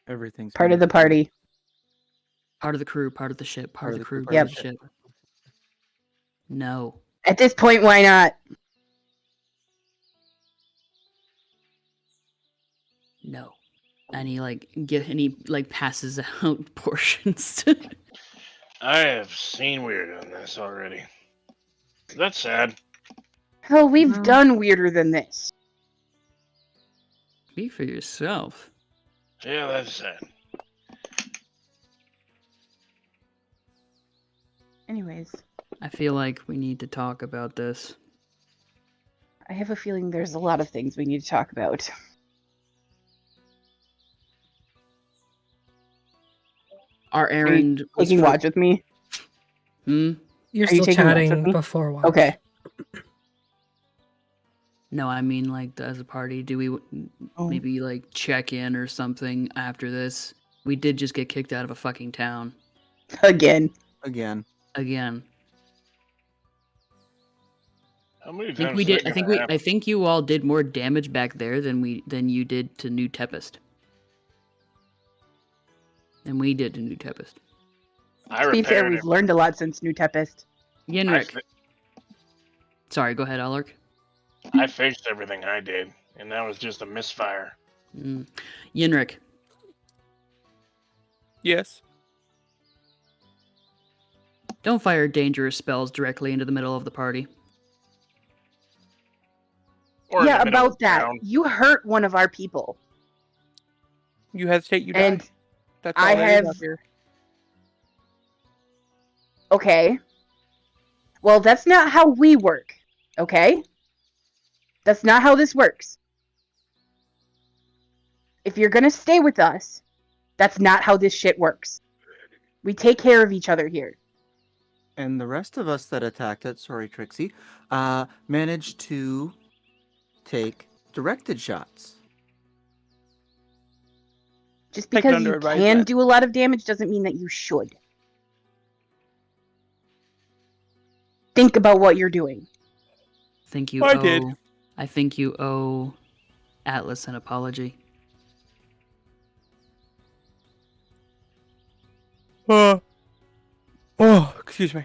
F: Everything's
E: Part of the party.
L: Part of the crew, part of the ship, part of the crew, part
E: Yep.
L: of the ship. No.
E: At this point, why not?
L: No. And he passes out portions.
C: I have seen weird on this already. That's sad.
E: Hell, we've done weirder than this.
L: Speak for yourself.
C: Yeah, that's sad.
E: Anyways,
L: I feel like we need to talk about this.
E: I have a feeling there's a lot of things we need to talk about.
L: Our errand was
E: taking
L: for-
E: watch with me?
L: Hmm?
D: You're
E: Are you
D: still
E: taking watch with
D: chatting
E: me?
D: before watch.
E: Okay.
L: No, I mean like as a party, do we maybe like check in or something after this? We did just get kicked out of a fucking town
E: Again.
L: again.
C: How many
L: I think
C: times
L: we
C: is
L: did.
C: that
L: I think
C: gonna
L: we.
C: happen?
L: I think you all did more damage back there than you did to New Tempest. Than we did to New Tempest.
C: I
E: To be fair,
C: repaired
E: we've
C: it.
E: learned a lot since New Tempest.
L: Yenrik. Sorry, go ahead, Alark.
C: I fixed everything I did, and that was just a misfire.
L: Yenrik.
G: Yes.
L: Don't fire dangerous spells directly into the middle of the party.
C: Or
E: Yeah,
C: in the middle
E: about
C: of
E: that.
C: town.
E: You hurt one of our people.
G: You hesitate, you die.
E: And
G: That's all
E: I
G: there is
E: have...
G: up here.
E: Okay. Well, that's not how we work. Okay? That's not how this works. If you're gonna stay with us, that's not how this shit works. We take care of each other here.
F: And the rest of us that attacked it, sorry, Trixie, managed to take directed shots.
E: Just
G: Take it
E: because
G: under
E: you
G: advisement.
E: can do a lot of damage doesn't mean that you should. Think about what you're doing.
L: Think you
G: I
L: owe.
G: did.
L: I think you owe Atlas an apology.
G: Excuse me.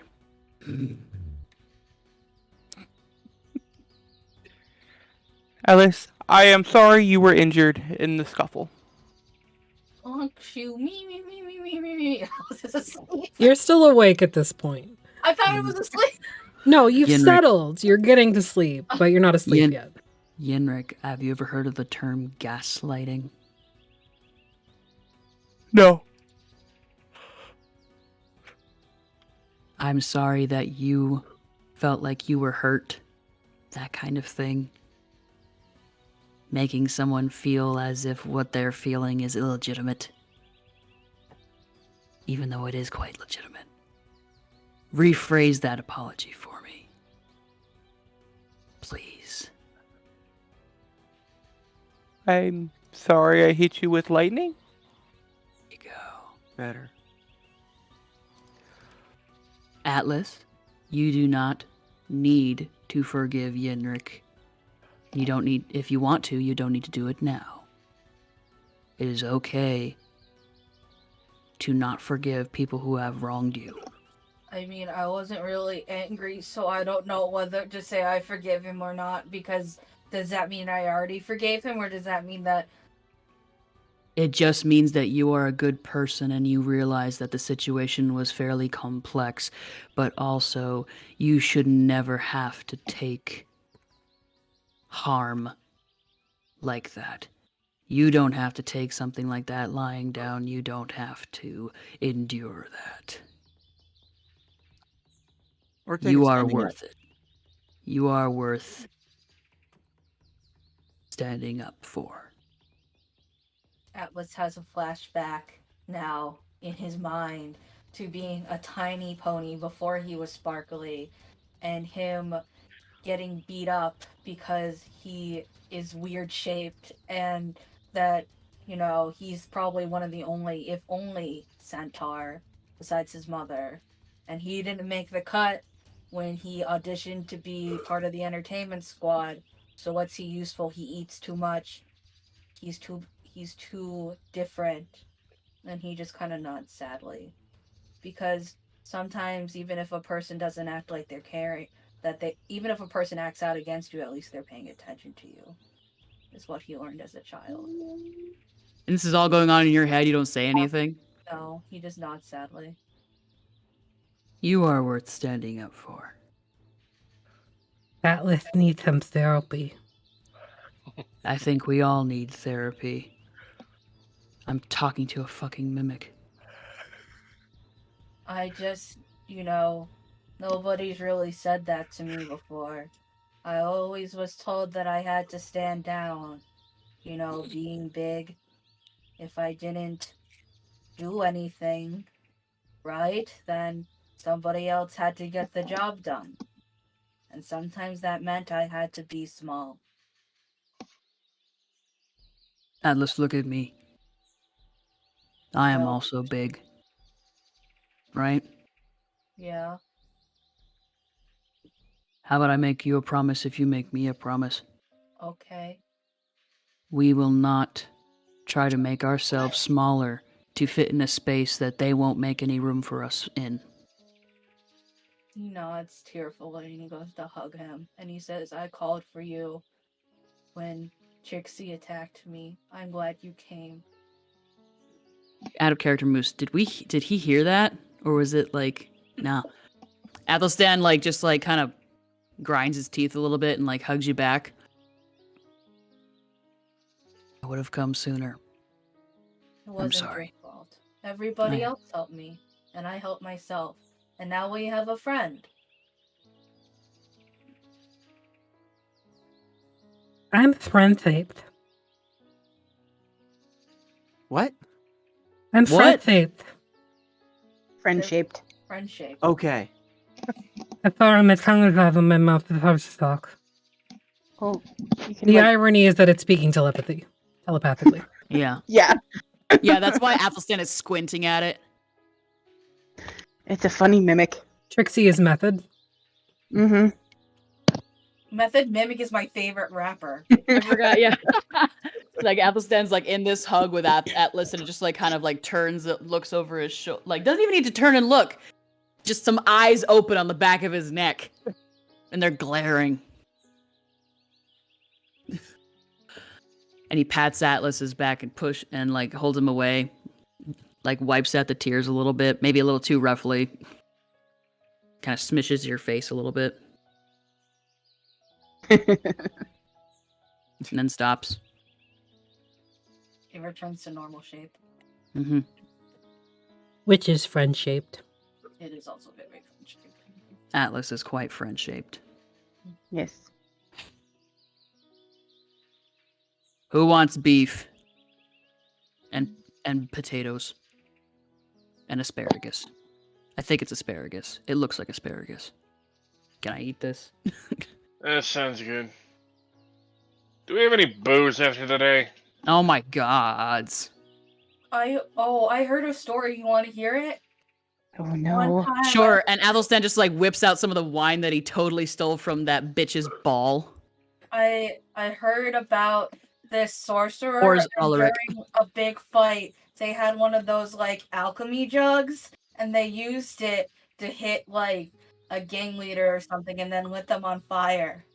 G: Alice, I am sorry you were injured in the scuffle.
B: Oh, shoot. Me. I was just asleep.
D: You're still awake at this point.
B: I thought I was asleep.
D: No, you've
L: Yenrik.
D: settled. You're getting to sleep, but you're not asleep yet.
L: Yenrik, have you ever heard of the term gaslighting?
G: No.
L: I'm sorry that you felt like you were hurt. That kind of thing. Making someone feel as if what they're feeling is illegitimate. Even though it is quite legitimate. Rephrase that apology for me. Please.
G: I'm sorry I hit you with lightning.
L: There you go.
F: Better.
L: Atlas, you do not need to forgive Yenrik. You don't need, if you want to, you don't need to do it now. It is okay to not forgive people who have wronged you.
B: I mean, I wasn't really angry, so I don't know whether to say I forgive him or not, because does that mean I already forgave him, or does that mean that...
L: It just means that you are a good person and you realize that the situation was fairly complex, but also you should never have to take harm like that. You don't have to take something like that lying down. You don't have to endure that.
F: Or take
L: You
F: a
L: are
F: standing
L: worth it. You are worth standing up for.
B: Atlas has a flashback now in his mind to being a tiny pony before he was sparkly, and him getting beat up because he is weird shaped, and that, you know, he's probably one of the only, if only, centaur besides his mother. And he didn't make the cut when he auditioned to be part of the entertainment squad. So what's he useful? He eats too much. He's too different. And he just kind of nods sadly. Because sometimes even if a person doesn't act like they're caring, even if a person acts out against you, at least they're paying attention to you. Is what he learned as a child.
L: And this is all going on in your head, you don't say anything?
B: No, he just nods sadly.
L: You are worth standing up for.
J: Atlas needs some therapy.
L: I think we all need therapy. I'm talking to a fucking mimic.
B: I just, you know, nobody's really said that to me before. I always was told that I had to stand down, you know, being big. If I didn't do anything, right? Then somebody else had to get the job done. And sometimes that meant I had to be small.
L: Atlas, look at me. I am
B: Well,
L: also big. Right?
B: yeah.
L: How about I make you a promise if you make me a promise?
B: Okay.
L: We will not try to make ourselves smaller to fit in a space that they won't make any room for us in.
B: He nods tearfully and he goes to hug him. And he says, I called for you when Trixie attacked me. I'm glad you came.
L: Out of character, Moose. Did he hear that, or was it like no? Athlestan just kind of grinds his teeth a little bit and hugs you back. I would have come sooner.
B: It wasn't
L: sorry.
B: your fault. Everybody
L: I-
B: else helped me, and I helped myself. And now we have a friend.
J: I'm friend-shaped.
F: What?
J: I'm
L: What?
J: friend-shaped.
E: Friend-shaped.
B: Friendship.
F: Okay.
J: I thought my tongue was out of my mouth before to talk.
E: Well, you can
J: The irony is that it's speaking telepathically.
L: Yeah.
E: Yeah.
L: Yeah, that's why Athlestan is squinting at it.
E: It's a funny mimic.
J: Trixie is method.
E: Mm-hmm.
B: Method Mimic is my favorite rapper.
L: I forgot, yeah. Athelstan's in this hug with Atlas and it just kind of turns, looks over his shoulder. Doesn't even need to turn and look. Just some eyes open on the back of his neck. And they're glaring. And he pats Atlas's back and holds him away. Wipes out the tears a little bit, maybe a little too roughly. Kind of smishes your face a little bit. And then stops.
B: It returns to normal shape.
L: Mm-hmm.
J: Which is friend-shaped.
B: It is also very friendship.
L: Atlas is quite friend-shaped.
E: Yes.
L: Who wants beef? And potatoes. And asparagus. I think it's asparagus. It looks like asparagus. Can I eat this?
C: That sounds good. Do we have any booze after today?
L: Oh my gods.
B: I heard a story. You want to hear it?
E: Oh
B: One
E: no.
B: time
L: Sure, and Athelstan just whips out some of the wine that he totally stole from that bitch's ball.
B: I heard about this sorcerer,
L: Or
B: and
L: Ulrich.
B: during a big fight, they had one of those alchemy jugs, and they used it to hit a gang leader or something, and then lit them on fire.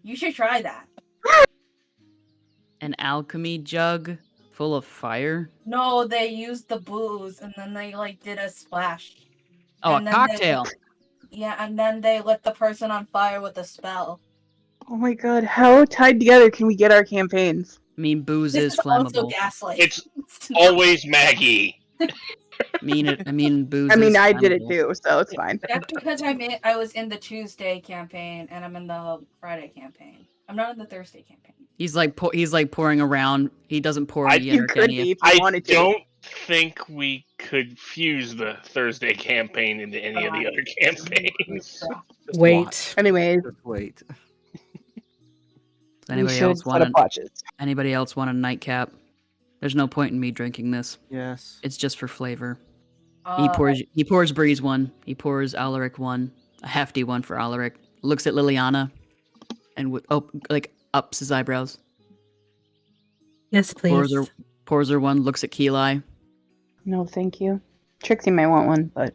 B: You should try that.
L: An alchemy jug full of fire?
B: No, they used the booze, and then they did a splash.
L: Oh,
B: And
L: a
B: then
L: cocktail.
B: And then they lit the person on fire with a spell.
E: Oh my god, how tied together can we get our campaigns?
L: I mean, booze
B: This
L: is
B: also
L: flammable.
B: gaslight.
C: It's always Maggie.
L: I mean, booze
E: I mean,
L: is
E: I did it
L: flammable.
E: too, so it's fine.
B: That's because I was in the Tuesday campaign and I'm in the Friday campaign. I'm not in the Thursday campaign.
L: He's pouring around. He doesn't pour
C: I-
L: any
E: You could
L: Energenia.
E: be if you
C: I
E: wanted to.
C: don't think we could fuse the Thursday campaign into any of the other campaigns.
F: Just
J: Wait.
F: watch.
E: Anyways,
F: Just wait.
L: Does
E: we
L: anybody
E: should
L: else
E: set
L: want
E: up watches.
L: Anybody else want a nightcap? There's no point in me drinking this.
F: Yes.
L: It's just for flavor. He pours Breeze one. He pours Alaric one. A hefty one for Alaric. Looks at Liliana, and ups his eyebrows.
J: Yes, please.
L: Pours her one. Looks at Keeli.
E: No, thank you. Trixie might want one, but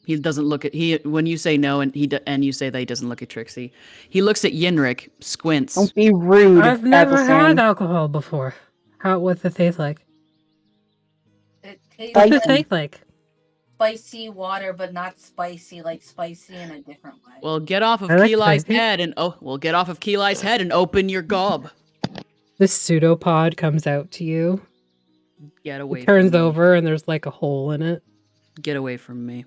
L: He doesn't look at when you say no, and and you say that he doesn't look at Trixie. He looks at Yenrik, squints.
E: don't be rude.
J: I've never
E: Athlestan.
J: had alcohol before. What's it taste like?
B: It tastes
J: What's it
B: like
J: taste like?
B: spicy water, but not spicy, spicy in a different way.
L: Well, get off of
J: I like
L: Keeli's
J: spicy.
L: head and get off of Keeli's head and open your gob.
J: This pseudopod comes out to you.
L: Get away.
J: It turns
L: from me.
J: over and there's a hole in it.
L: Get away from me.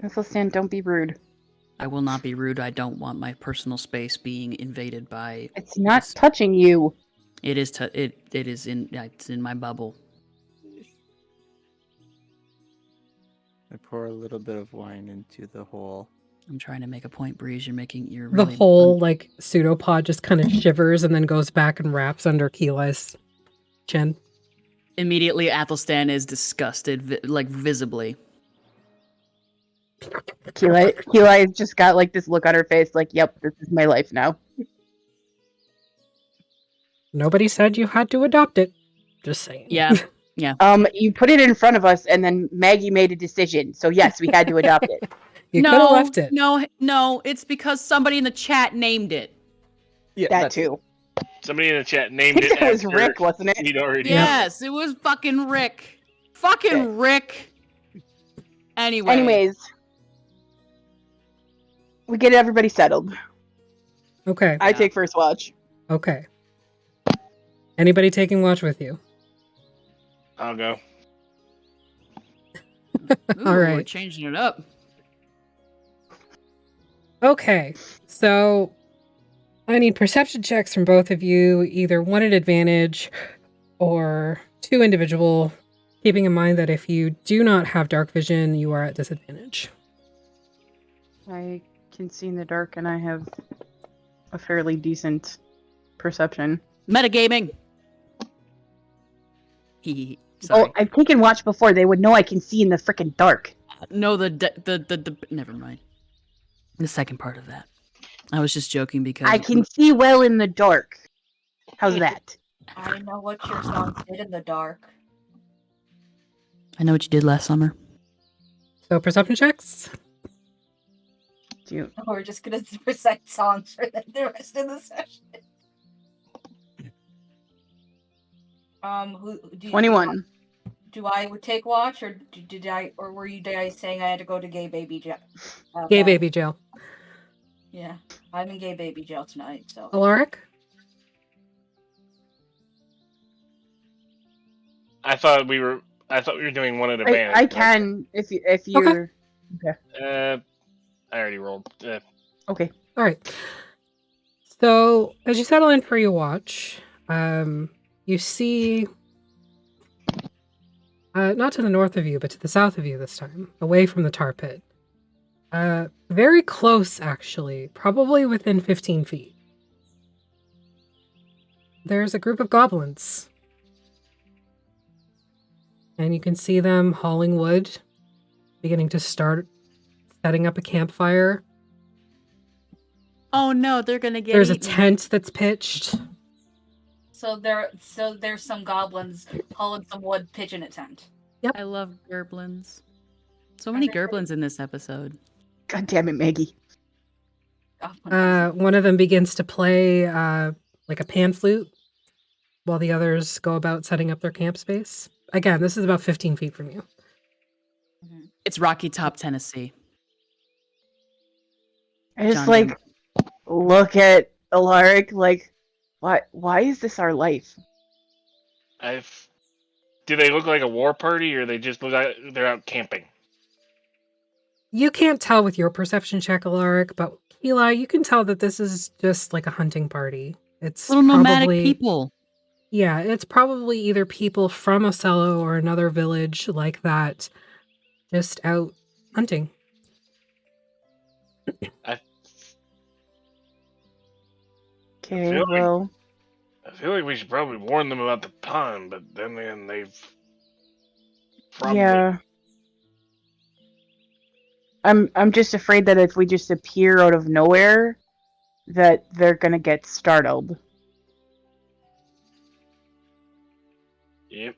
E: Athlestan, don't be rude.
L: I will not be rude. I don't want my personal space being invaded by.
E: It's not touching you.
L: It is. It's in my bubble.
F: I pour a little bit of wine into the hole.
L: I'm trying to make a point, Breeze. You're
D: The
L: really
D: whole like pseudopod just kind of shivers and then goes back and wraps under Keeli's chin.
L: Immediately, Athelstan is disgusted, like visibly.
E: Keeli just got like this look on her face, like, "Yep, this is my life now."
D: Nobody said you had to adopt it. Just saying.
L: Yeah, yeah.
E: You put it in front of us, and then Maggie made a decision. So yes, we had to adopt it.
D: You could have left it.
L: No, it's because somebody in the chat named it.
F: Yeah,
E: that too.
C: Somebody in the chat named it.
E: It was Rick, wasn't it?
C: He'd already.
L: Yes, it was fucking Rick. Fucking Rick.
E: Anyways, we get everybody settled.
D: Okay.
E: I take first watch.
D: Okay. Anybody taking watch with you?
C: I'll go.
L: Ooh,
D: All right.
L: We're changing it up.
D: Okay. So I need perception checks from both of you, either one at advantage or two individual, keeping in mind that if you do not have dark vision, you are at disadvantage.
E: I can see in the dark, and I have a fairly decent perception.
L: Metagaming. Sorry.
E: Oh, I've taken watch before. They would know I can see in the freaking dark.
L: No, never mind. The second part of that. I was just joking because
E: I can see well in the dark. How's that?
B: I know what your song did in the dark.
L: I know what you did last summer.
D: So perception checks.
B: We're just gonna recite songs for the rest of the session. Who do
E: 21.
B: Do I take watch, or did I, or were you guys saying I had to go to gay baby jail?
D: Gay baby jail.
B: Yeah, I'm in gay baby jail tonight. So.
D: Alaric?
C: I thought we were doing one at advantage.
E: I can if you're
C: I already rolled.
E: Okay.
D: All right. So as you settle in for your watch, you see, not to the north of you, but to the south of you this time, away from the tar pit. Very close, actually, probably within 15 feet. There's a group of goblins. And you can see them hauling wood, beginning to start setting up a campfire.
L: Oh no, they're gonna get
D: There's
L: eaten.
D: a tent that's pitched.
B: So there's some goblins hauling some wood, pitching a tent.
D: Yep.
L: I love gerblins. So many gerblins in this episode.
E: God damn it, Maggie.
D: One of them begins to play like a pan flute while the others go about setting up their camp space. Again, this is about 15 feet from you.
L: It's Rocky Top, Tennessee.
E: I just
L: John
E: look at Alaric like, why is this our life?
C: Do they look like a war party, or they just look like they're out camping?
D: You can't tell with your perception check, Alaric, but Eli, you can tell that this is just like a hunting party. It's
L: Little nomadic
D: probably,
L: people.
D: Yeah, it's probably either people from Oselo or another village like that, just out hunting.
E: Okay, well,
C: I feel like we should probably warn them about the pond, but then they've probably...
E: Yeah. I'm just afraid that if we just appear out of nowhere, that they're gonna get startled.
C: Yep.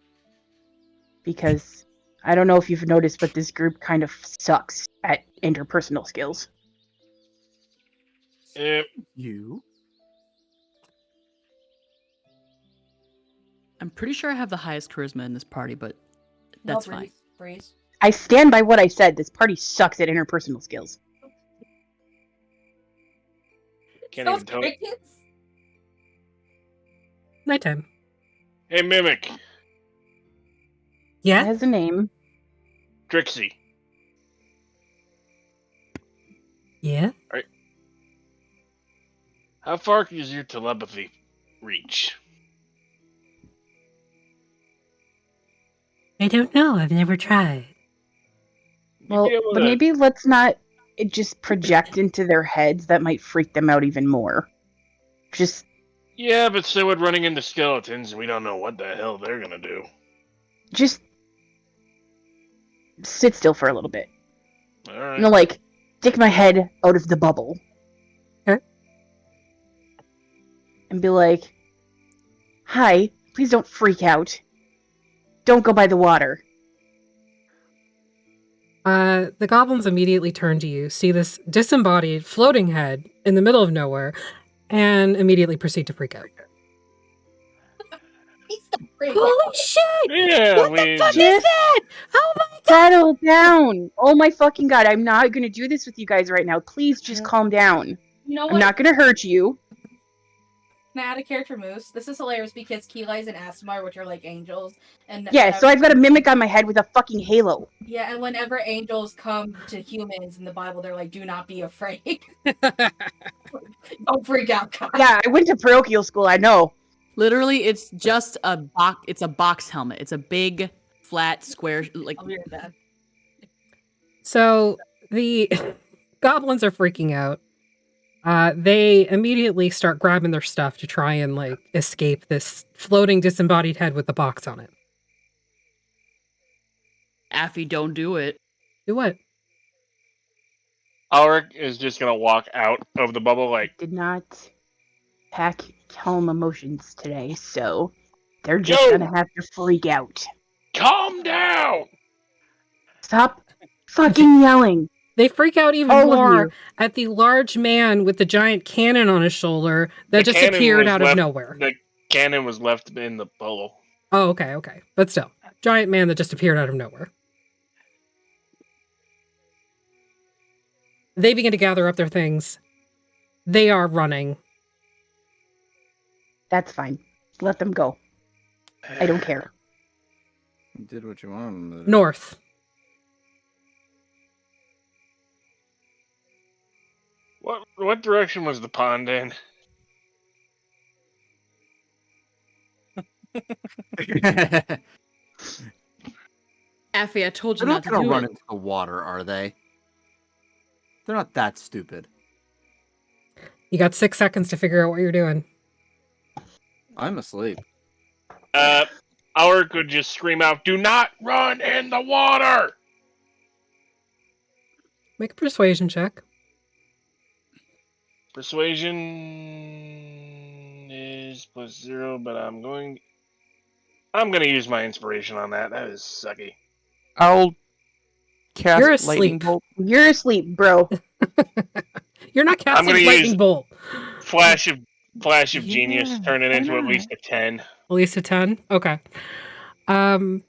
E: Because I don't know if you've noticed, but this group kind of sucks at interpersonal skills.
C: Yep.
F: You?
L: I'm pretty sure I have the highest charisma in this party, but that's fine.
B: Breeze.
E: I stand by what I said. This party sucks at interpersonal skills.
C: Can't even tell.
D: Nighttime.
C: Hey, Mimic.
D: Yeah?
E: It has a name.
C: Trixie.
D: Yeah?
C: Right. How far does your telepathy reach?
J: I don't know. I've never tried.
E: Well,
C: be able
E: but
C: to.
E: maybe let's not just project into their heads. That might freak them out even more. Just
C: Yeah, but so would running into skeletons. We don't know what the hell they're gonna do.
E: just sit still for a little bit.
C: All right.
E: You know, like, stick my head out of the bubble.
D: Okay.
E: And be like, hi, please don't freak out. Don't go by the water.
D: The goblins immediately turn to you, see this disembodied floating head in the middle of nowhere, and immediately proceed to freak out.
J: Holy shit!
C: Yeah,
J: What the fuck is
E: Just
J: that? Oh my god!
E: settle down. Oh my fucking god, I'm not gonna do this with you guys right now. Please just calm down.
B: You know
E: I'm
B: what?
E: not gonna hurt you.
B: Can I add a character moose? This is hilarious because Keeli's and Asmar, which are like angels, and
E: Yeah, so I've got a mimic on my head with a fucking halo.
B: yeah, and whenever angels come to humans in the Bible, they're like, "Do not be afraid. Don't freak out, guys."
E: Yeah, I went to parochial school, I know.
L: Literally, it's just a box. It's a box helmet. It's a big, flat, square. Like
B: I'll be right back.
D: So the goblins are freaking out. They immediately start grabbing their stuff to try and like escape this floating disembodied head with the box on it.
L: Affy, don't do it.
D: Do what?
C: Alric is just gonna walk out of the bubble like,
E: Did not pack calm emotions today, so they're just
C: Yo!
E: gonna have to freak out.
C: calm down!
E: Stop fucking yelling.
D: They freak out even
E: All of
D: more
E: you.
D: at the large man with the giant cannon on his shoulder that
C: The
D: just
C: cannon
D: appeared
C: was
D: out of
C: left-
D: nowhere.
C: The cannon was left in the bubble.
D: Oh, okay. But still, giant man that just appeared out of nowhere. They begin to gather up their things. They are running.
E: That's fine. Let them go. I don't care.
F: You did what you wanted to do.
D: North.
C: What direction was the pond in?
L: Affy, I told you
F: They're
L: not
F: not
L: to
F: gonna
L: do
F: run
L: it.
F: into the water, are they? They're not that stupid.
D: You got 6 seconds to figure out what you're doing.
F: I'm asleep.
C: Alric would just scream out, "Do not run in the water!"
D: Make a persuasion check.
C: Persuasion is +0, but I'm gonna use my inspiration on that. That is sucky.
G: I'll cast
D: You're
G: lightning
D: asleep.
G: bolt.
E: You're asleep, bro.
D: You're not
C: I'm
D: casting
C: gonna
D: lightning
C: use-
D: bolt.
C: Flash of genius,
G: Yeah,
C: turn it
G: why
C: into at
G: not?
C: least a 10.
D: At least a 10? Okay. The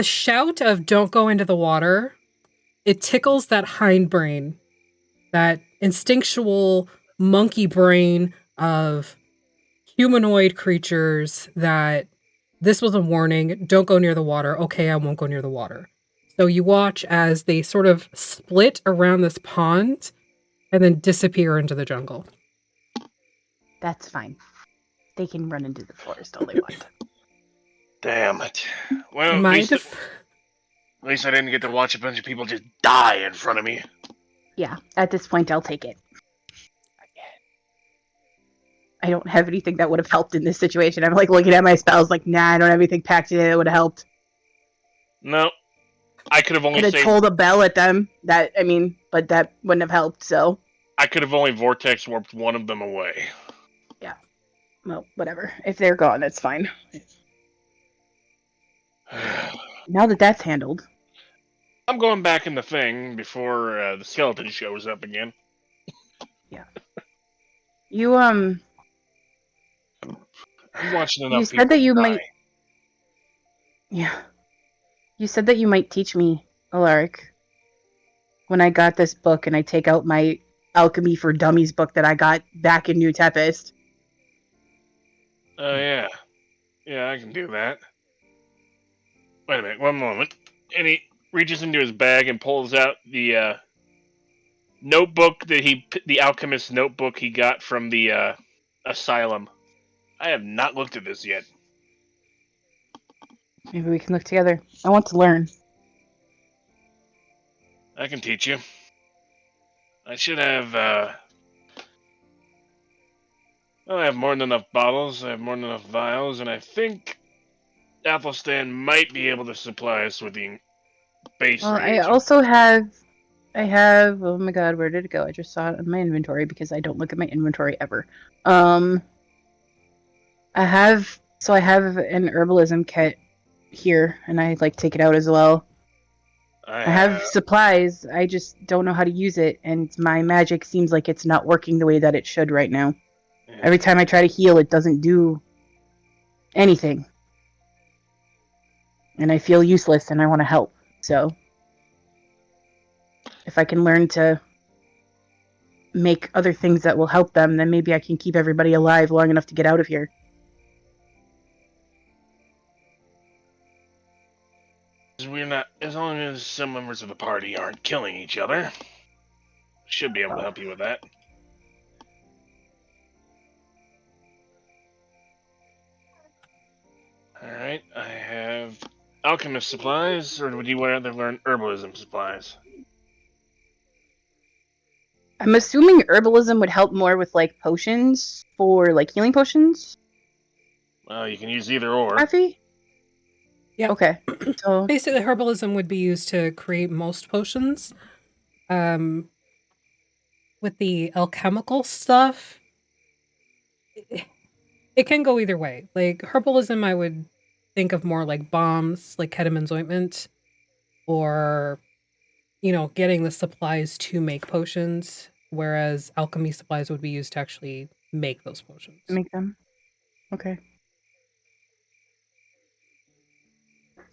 D: shout of "don't go into the water," it tickles that hindbrain, that instinctual monkey brain of humanoid creatures that this was a warning, don't go near the water. Okay, I won't go near the water. So you watch as they sort of split around this pond and then disappear into the jungle.
E: That's fine. They can run into the forest all they want.
C: Damn it. Well,
D: In
C: at
D: my
C: least, at least I didn't get to watch a bunch of people just die in front of me.
E: Yeah, at this point, I'll take it. I don't have anything that would have helped in this situation. I'm like looking at my spells, like, nah, I don't have anything packed in it that would have helped.
C: No. I could have only
E: Could have
C: saved,
E: told a bell at them. But that wouldn't have helped. So,
C: I could have only vortex warped one of them away.
E: well, whatever. If they're gone, that's fine. Now that that's handled,
C: I'm going back in the thing before the skeleton shows up again.
E: you
C: I'm watching enough
E: You said
C: people
E: that you
C: die.
E: might- yeah, you said that you might teach me, Alaric, when I got this book and I take out my Alchemy for Dummies book that I got back in New Tempest.
C: Oh, yeah. Yeah, I can do that. Wait a minute, one moment. And he reaches into his bag and pulls out the notebook the alchemist notebook he got from the asylum. I have not looked at this yet.
E: Maybe we can look together. I want to learn.
C: I can teach you. I should have, I have more than enough bottles, I have more than enough vials, and I think Athlestan might be able to supply us with the base
E: Well, I
C: reagent.
E: also have. I have. Oh my god, where did it go? I just saw it in my inventory because I don't look at my inventory ever. I have. So I have an herbalism kit here, and I like take it out as well. I have supplies. I just don't know how to use it, and my magic seems like it's not working the way that it should right now.
C: Yeah.
E: Every time I try to heal, it doesn't do anything, and I feel useless, and I want to help. So, if I can learn to make other things that will help them, then maybe I can keep everybody alive long enough to get out of here.
C: We're not, as long as some members of the party aren't killing each other, should be able to help you with that. Alright, I have alchemist supplies, or would you rather learn herbalism supplies?
E: I'm assuming herbalism would help more with like potions for like healing potions.
C: Well, you can use either or.
E: Harvey?
D: Yeah.
E: Okay. So
D: Basically, herbalism would be used to create most potions. With the alchemical stuff, it can go either way. Like herbalism, I would think of more like bombs, like Ketemon's ointment, or getting the supplies to make potions. Whereas alchemy supplies would be used to actually make those potions.
E: make them. Okay.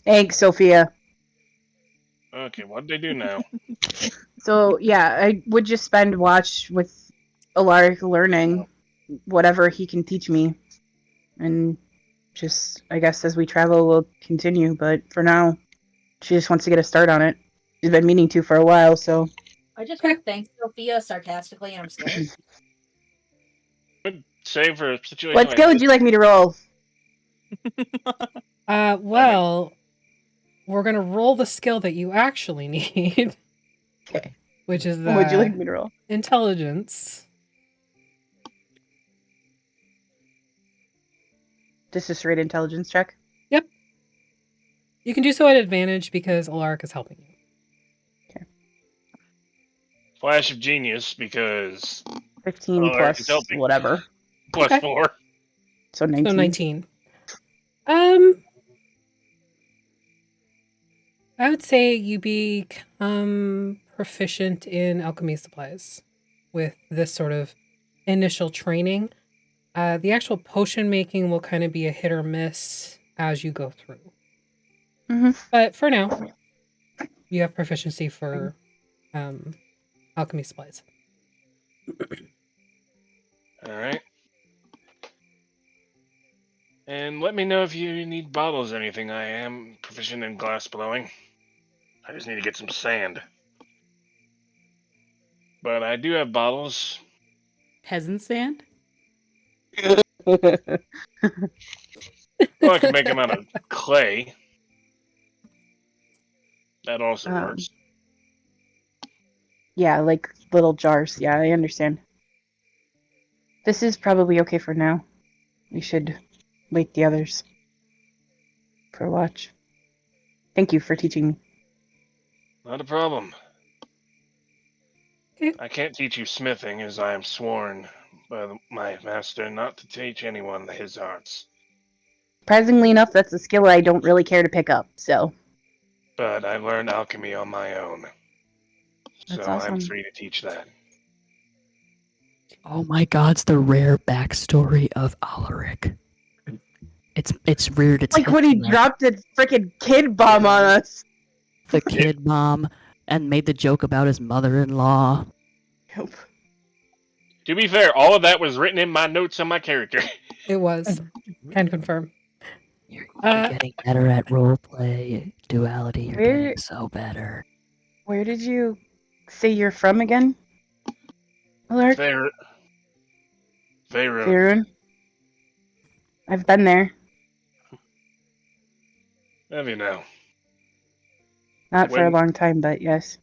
E: Thanks, Sophia.
C: Okay, what did they do now?
E: So yeah, I would just spend watch with Alaric learning whatever he can teach me, and just I guess as we travel we'll continue. But for now, she just wants to get a start on it. She's been meaning to for a while, so
B: I just heard thanks, Sophia, sarcastically, and I'm scared.
C: Good save for a situation
E: what
C: like
E: skill would
C: this.
E: you like me to roll?
D: Well, we're gonna roll the skill that you actually need.
E: Okay.
D: Which is
E: What would you like me to roll?
D: Intelligence.
E: Just a straight intelligence check.
D: Yep. You can do so at advantage because Alaric is helping you.
C: Flash of genius, because
E: 15
C: Alaric is
E: plus
C: helping.
E: whatever.
C: Plus
D: Okay.
C: 4.
E: So 19.
D: So 19. I would say you become proficient in alchemy supplies with this sort of initial training. The actual potion making will kind of be a hit or miss as you go through.
E: Mm-hmm.
D: But for now, you have proficiency for alchemy supplies.
C: Alright. And let me know if you need bottles or anything. I am proficient in glass blowing. I just need to get some sand. But I do have bottles.
L: Peasant sand?
C: Well, I can make them out of clay. That also works.
E: Yeah, like little jars. Yeah, I understand. This is probably okay for now. We should wake the others for a watch. Thank you for teaching me.
C: Not a problem.
D: Okay.
C: I can't teach you smithing, as I am sworn by my master not to teach anyone his arts.
E: Surprisingly enough, that's a skill I don't really care to pick up, so.
C: But I learned alchemy on my own.
E: That's
C: so
E: awesome.
C: I'm free to teach that.
L: Oh my god, it's the rare backstory of Alaric. It's reared its
E: Like
L: head
E: when he
L: in that.
E: dropped a freaking kid bomb on us.
L: The kid mom and made the joke about his mother-in-law.
E: Yep.
C: To be fair, all of that was written in my notes on my character.
D: It was. Can confirm.
L: You're getting better at roleplay, duality. You're
E: Where-
L: getting so better.
E: Where did you say you're from again? Alaric?
C: Faerun.
E: Faerun? I've been there.
C: Have you now?
E: Not for a
C: When-
E: long time, but yes.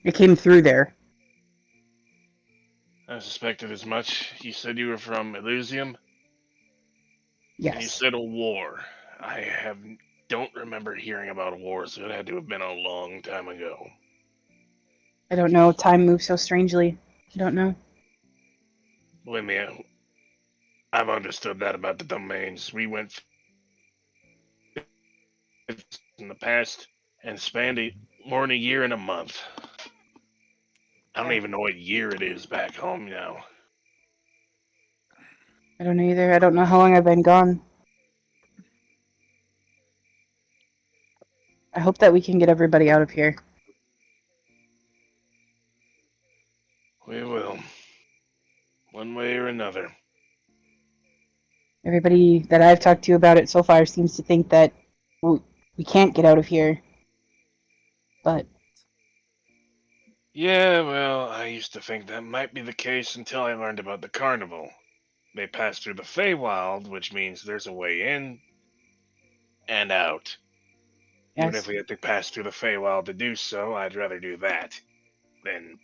E: It came through there.
C: I suspected as much. You said you were from Elysium? And you
E: Yes.
C: said a war. Don't remember hearing about a war, so it had to have been a long time ago.
E: I don't know. Time moves so strangely. I don't know.
C: Believe me, I've understood that about the domains. We went in the past and spanned more than a year and a month. I don't even know what year it is back home now.
E: I don't know either. I don't know how long I've been gone. I hope that we can get everybody out of here.
C: We will. One way or another.
E: Everybody that I've talked to about it so far seems to think that we can't get out of here. But
C: Yeah, well, I used to think that might be the case until I learned about the carnival. They pass through the Feywild, which means there's a way in and out. Even
E: yes,
C: if we had to pass through the Feywild to do so, I'd rather do that than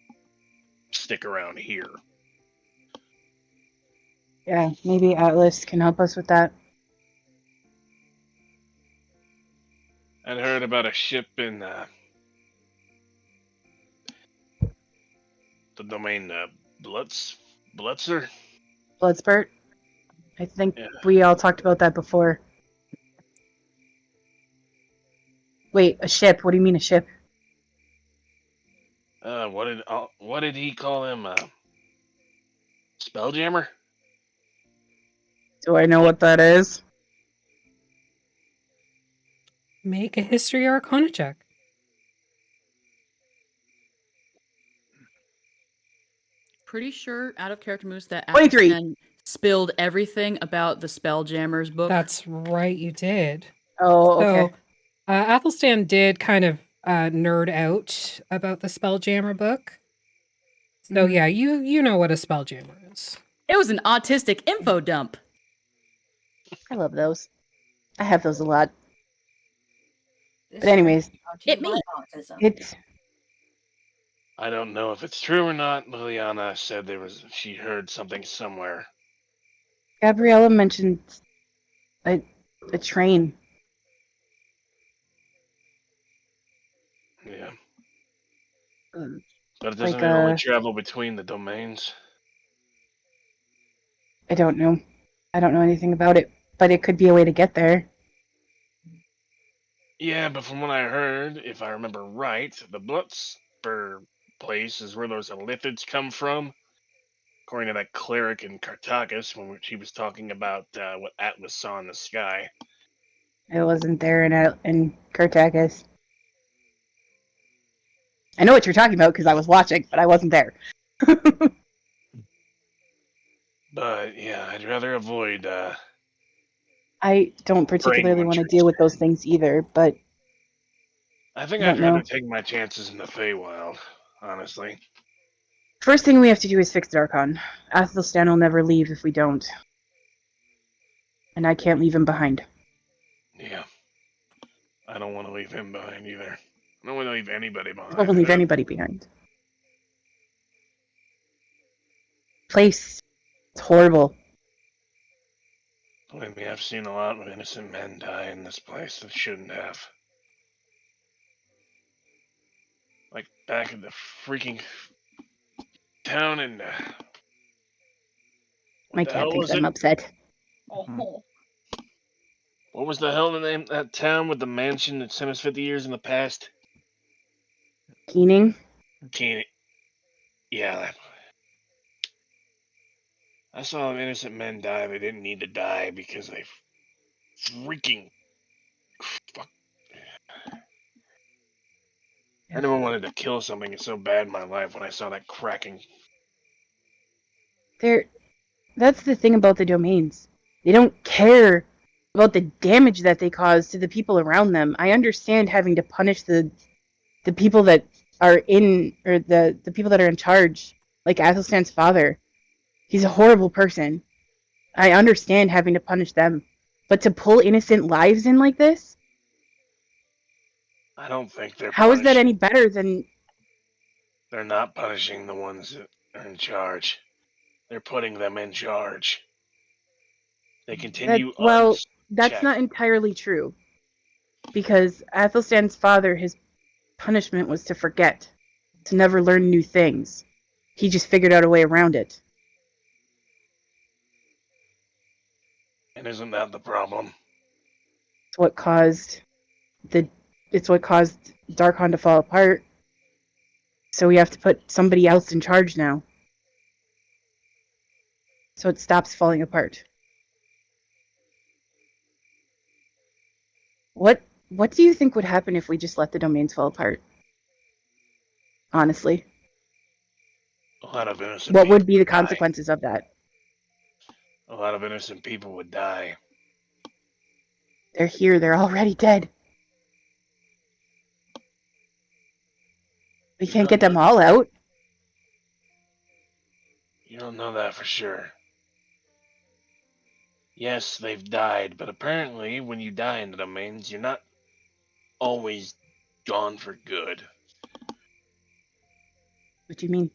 C: stick around here.
E: yeah, maybe Atlas can help us with that.
C: I'd heard about a ship in the domain Blutzer?
E: Bloodspurt. I think
C: Yeah.
E: we all talked about that before. Wait, a ship? What do you mean a ship?
C: What did he call him? Spelljammer?
E: Do I know what that is?
D: Make a history arcana check.
L: Pretty sure, out of character moves, that
E: 23.
L: Athlestan spilled everything about the Spelljammer's book.
D: That's right, you did.
E: Oh, okay.
D: So, Athelstan did kind of nerd out about the Spelljammer book. So yeah, you know what a Spelljammer is.
L: It was an autistic info dump.
E: I love those. I have those a lot. But anyways, it's
C: I don't know if it's true or not. Liliana said she heard something somewhere.
E: Gabriella mentioned a train.
C: Yeah.
E: Um,
C: But it doesn't
E: like
C: really travel between the domains.
E: I don't know. I don't know anything about it, but it could be a way to get there.
C: Yeah, but from what I heard, if I remember right, the Blutspur place is where those Elithids come from. According to that cleric in Cartagis, when she was talking about what Atlas saw in the sky.
E: I wasn't there in Cartagis. I know what you're talking about because I was watching, but I wasn't there.
C: But yeah, I'd rather avoid.
E: I don't particularly want to deal with those things either, but
C: I think
E: I
C: I'd
E: don't
C: rather
E: know.
C: take my chances in the Feywild, honestly.
E: First thing we have to do is fix Darkon. Athlestan will never leave if we don't. And I can't leave him behind.
C: Yeah. I don't want to leave him behind either. I don't want to leave anybody behind.
E: I don't leave anybody behind. Place. It's horrible.
C: Believe me, I've seen a lot of innocent men die in this place that shouldn't have. Like back in the freaking town in.
E: My cat thinks I'm upset.
B: Oh.
C: What was the hell the name of that town with the mansion that sent us 50 years in the past?
E: Keening?
C: Keening. Yeah. I saw innocent men die. They didn't need to die because they freaking. Fuck. I never wanted to kill something so bad in my life when I saw that cracking.
E: That's the thing about the domains. They don't care about the damage that they cause to the people around them. I understand having to punish the people that are in, or the people that are in charge, like Athelstan's father. He's a horrible person. I understand having to punish them. But to pull innocent lives in like this?
C: I don't think they're
E: How is that
C: punished.
E: any better than...
C: They're not punishing the ones that are in charge. They're putting them in charge. They continue
E: That's not entirely true. Because Athelstan's father, his punishment was to forget, to never learn new things. He just figured out a way around it.
C: And isn't that the problem?
E: It's what caused Darkon to fall apart. So we have to put somebody else in charge now. So it stops falling apart. What do you think would happen if we just let the domains fall apart? Honestly.
C: A lot of innocent
E: What
C: people
E: would be the
C: die.
E: consequences of that?
C: A lot of innocent people would die.
E: They're here, they're already dead. We can't get them all out.
C: You don't know that for sure. Yes, they've died, but apparently when you die in the domains, you're not always gone for good.
E: What do you mean?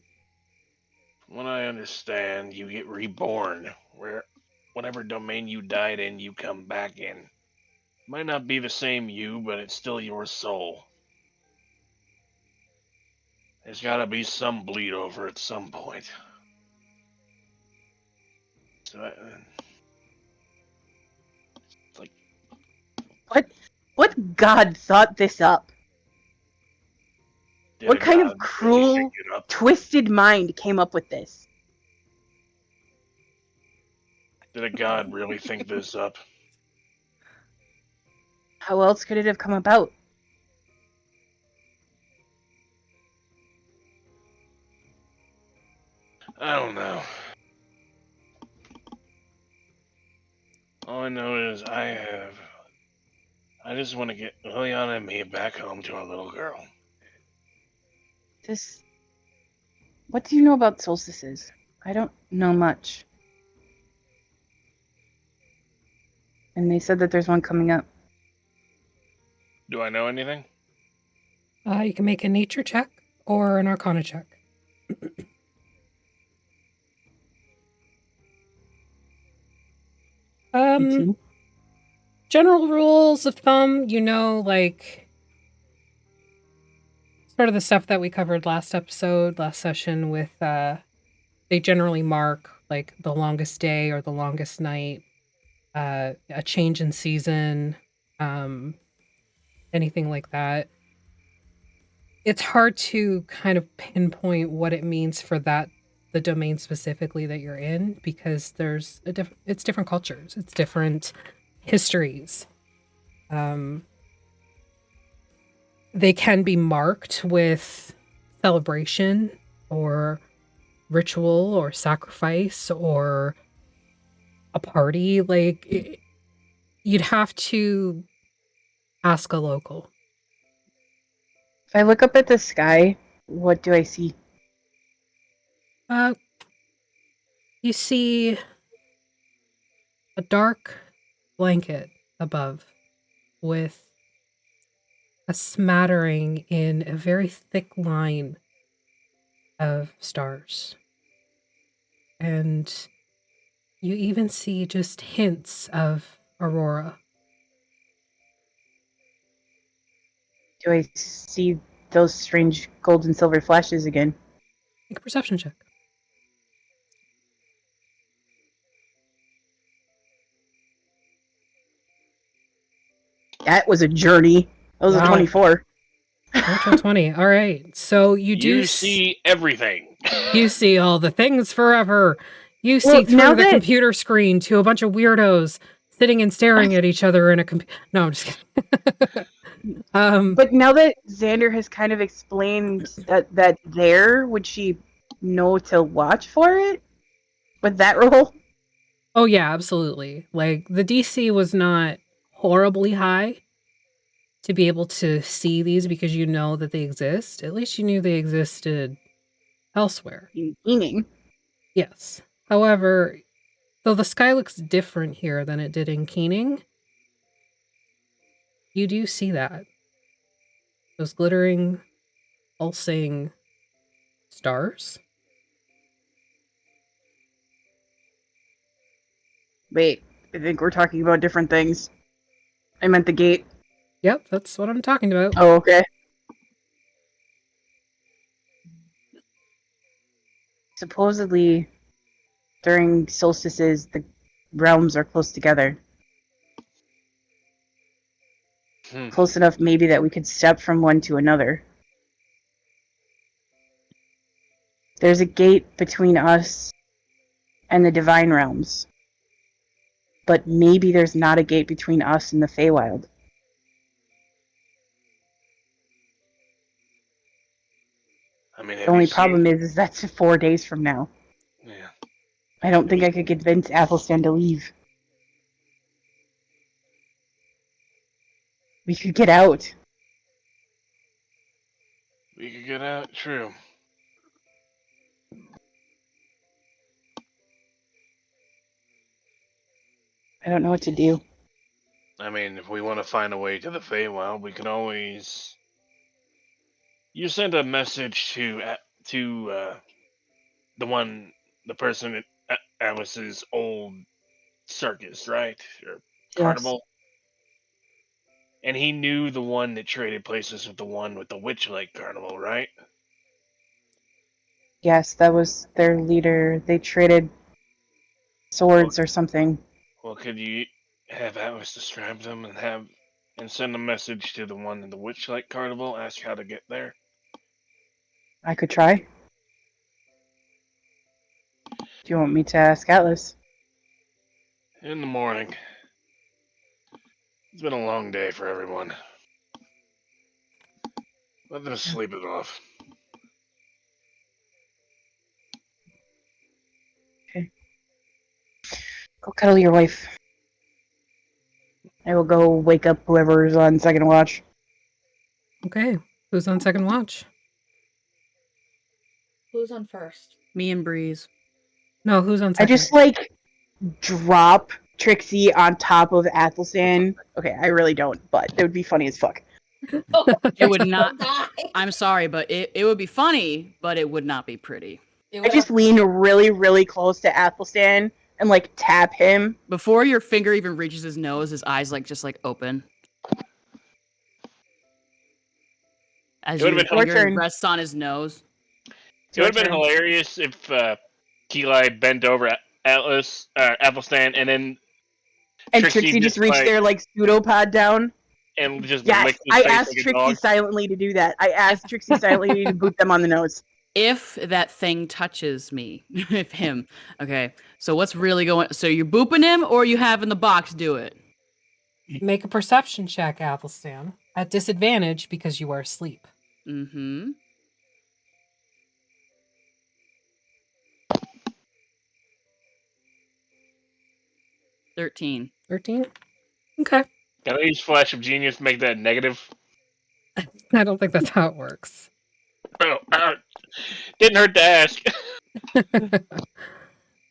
C: From what I understand, you get reborn, where whatever domain you died in, you come back in. Might not be the same you, but it's still your soul. There's gotta be some bleed over at some point. So, it's like...
E: What god thought this up?
C: Did
E: What
C: a
E: kind
C: god
E: of cruel,
C: really think it up?
E: twisted mind came up with this?
C: Did a god really think this up?
E: How else could it have come about?
C: I don't know. All I know is I just want to get Liliana and me back home to our little girl.
E: What do you know about solstices? I don't know much. And they said that there's one coming up.
C: Do I know anything?
D: You can make a nature check or an arcana check. General rules of thumb, like sort of the stuff that we covered last session with they generally mark like the longest day or the longest night, a change in season, anything like that. It's hard to kind of pinpoint what it means for the domain specifically that you're in, because it's different cultures, it's different histories. They can be marked with celebration or ritual or sacrifice or a party. Like, you'd have to ask a local.
E: If I look up at the sky, what do I see?
D: You see a dark blanket above with a smattering in a very thick line of stars. And you even see just hints of aurora.
E: Do I see those strange gold and silver flashes again?
D: Make a perception check.
E: That was a journey. That was a 24.
D: Natural 20. All right. So you
C: see everything.
D: You see all the things forever. You see through the computer screen to a bunch of weirdos sitting and staring at each other in a computer. No, I'm just kidding.
E: But now that Xander has kind of explained that would she know to watch for it with that roll?
D: Oh yeah, absolutely. Like, the DC was not horribly high to be able to see these, because you know that they exist. At least you knew they existed elsewhere.
E: In Keening.
D: Yes. However, though the sky looks different here than it did in Keening, you do see that. Those glittering, pulsing Stars?
E: Wait, I think we're talking about different things. I meant the gate.
D: Yep, that's what I'm talking about.
E: Oh, okay. Supposedly, during solstices, the realms are close together. Close enough, maybe, that we could step from one to another. There's a gate between us and the divine realms. But maybe there's not a gate between us and the Feywild.
C: I mean,
E: The only problem is that's 4 days from now.
C: Yeah.
E: I don't think I could convince Athlestan to leave. We could get out.
C: We could get out. True.
E: I don't know what to do.
C: I mean, if we want to find a way to the Feywild, we can always. You send a message to the person at Alice's old circus, right? Or carnival. And he knew the one that traded places with the one with the Witch Lake Carnival, right?
E: Yes, that was their leader. They traded swords or something.
C: Well, could you have Alice describe them and send a message to the one in the Witch Lake Carnival, ask how to get there?
E: I could try. Do you want me to ask Atlas?
C: In the morning. It's been a long day for everyone. Let them sleep it off.
E: Okay. Go cuddle your wife. I will go wake up whoever's on second watch.
D: Okay. Who's on second watch?
B: Who's on first?
L: Me and Breeze.
D: No, who's on
E: I
D: second?
E: just, drop Trixie on top of Athlestan. Okay, I really don't, but it would be funny as fuck.
L: It would not. I'm sorry, but it would be funny, but it would not be pretty.
E: I just lean really, really close to Athlestan and, tap him.
L: Before your finger even reaches his nose, his eyes, just open. As
C: It
L: your
C: would've been
L: finger rests on his nose.
C: It would have been hilarious if Keli bent over Athlestan, and then
E: And Trixie just reached their, pseudopod down.
C: and just
E: Yes,
C: licked his
E: I
C: face
E: asked
C: like a
E: Trixie
C: dog.
E: silently to do that. I asked Trixie silently to boot them on the nose.
L: If that thing touches me, if him. Okay, so what's really going? So you're booping him, or you having the box do it?
D: Make a perception check, Athlestan. At disadvantage because you are asleep.
L: Mm-hmm. $13.
D: 13? Okay.
C: Can I use Flash of Genius to make that negative?
D: I don't think that's how it works.
C: Oh, didn't hurt to ask.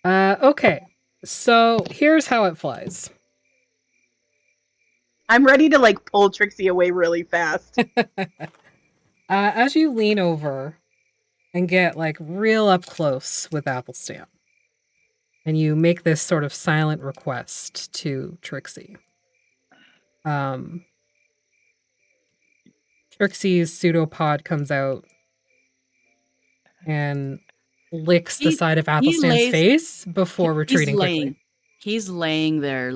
D: Okay. So here's how it flies.
E: I'm ready to pull Trixie away really fast.
D: As you lean over and get real up close with Athlestan, and you make this sort of silent request to Trixie. Trixie's pseudopod comes out and licks the side of Athelstan's face before retreating quickly.
L: He's laying there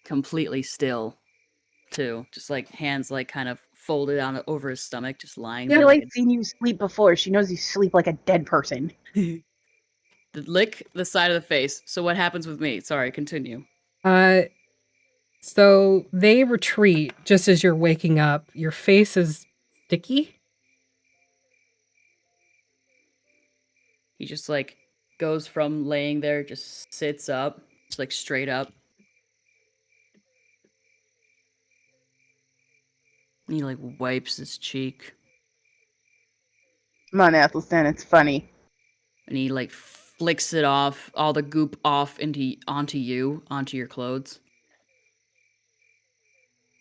L: completely still, too. Just hands kind of folded on over his stomach, just lying there.
E: I've seen you sleep before. She knows you sleep like a dead person.
L: Lick the side of the face. So what happens with me? Sorry, continue.
D: So they retreat just as you're waking up. Your face is sticky.
L: He just goes from laying there, just sits up, just straight up. And he wipes his cheek.
E: Come on, Athlestan, it's funny.
L: And he flicks it off, all the goop off onto your clothes.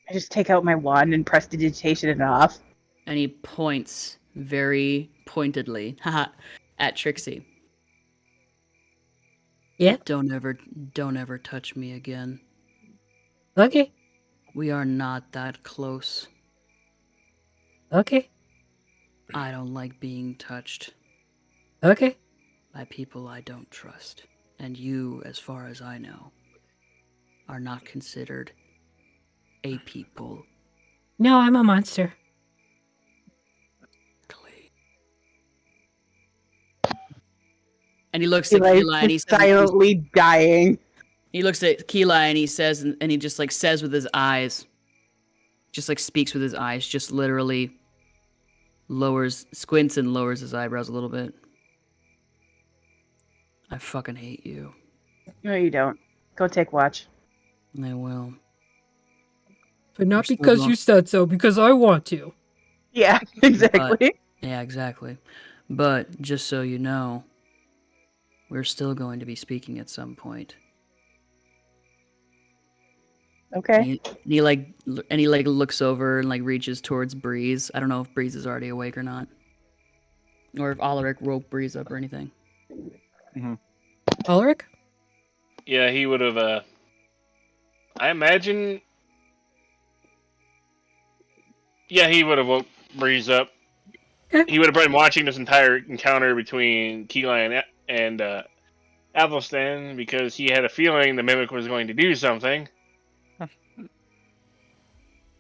E: I just take out my wand and prestidigitation it off.
L: And he points very pointedly at Trixie.
J: Yeah.
L: Don't ever touch me again.
J: Okay.
L: We are not that close.
J: Okay.
L: I don't like being touched
J: Okay.
L: by people I don't trust. And you, as far as I know, are not considered a people.
J: No, I'm a monster.
L: And he looks at
E: Eli's
L: Keela and he
E: just
L: says,
E: silently dying.
L: he looks at Keela and he says, and he just like says with his eyes, just like speaks with his eyes, just literally squints and lowers his eyebrows a little bit. I fucking hate you.
E: No, you don't. Go take watch.
L: I will.
J: But not
L: You're still
J: because
L: wrong.
J: you said so, because I want to.
E: Yeah, exactly.
L: Yeah, exactly. But just so you know, we're still going to be speaking at some point.
E: Okay.
L: He looks over and like reaches towards Breeze. I don't know if Breeze is already awake or not, or if Alaric woke Breeze up or anything.
J: Ulrich?
C: Yeah, he would have. I imagine. Yeah, he would have woke Breeze up.
J: Okay.
C: He would have been watching this entire encounter between Keelan and Athlestan because he had a feeling the mimic was going to do something.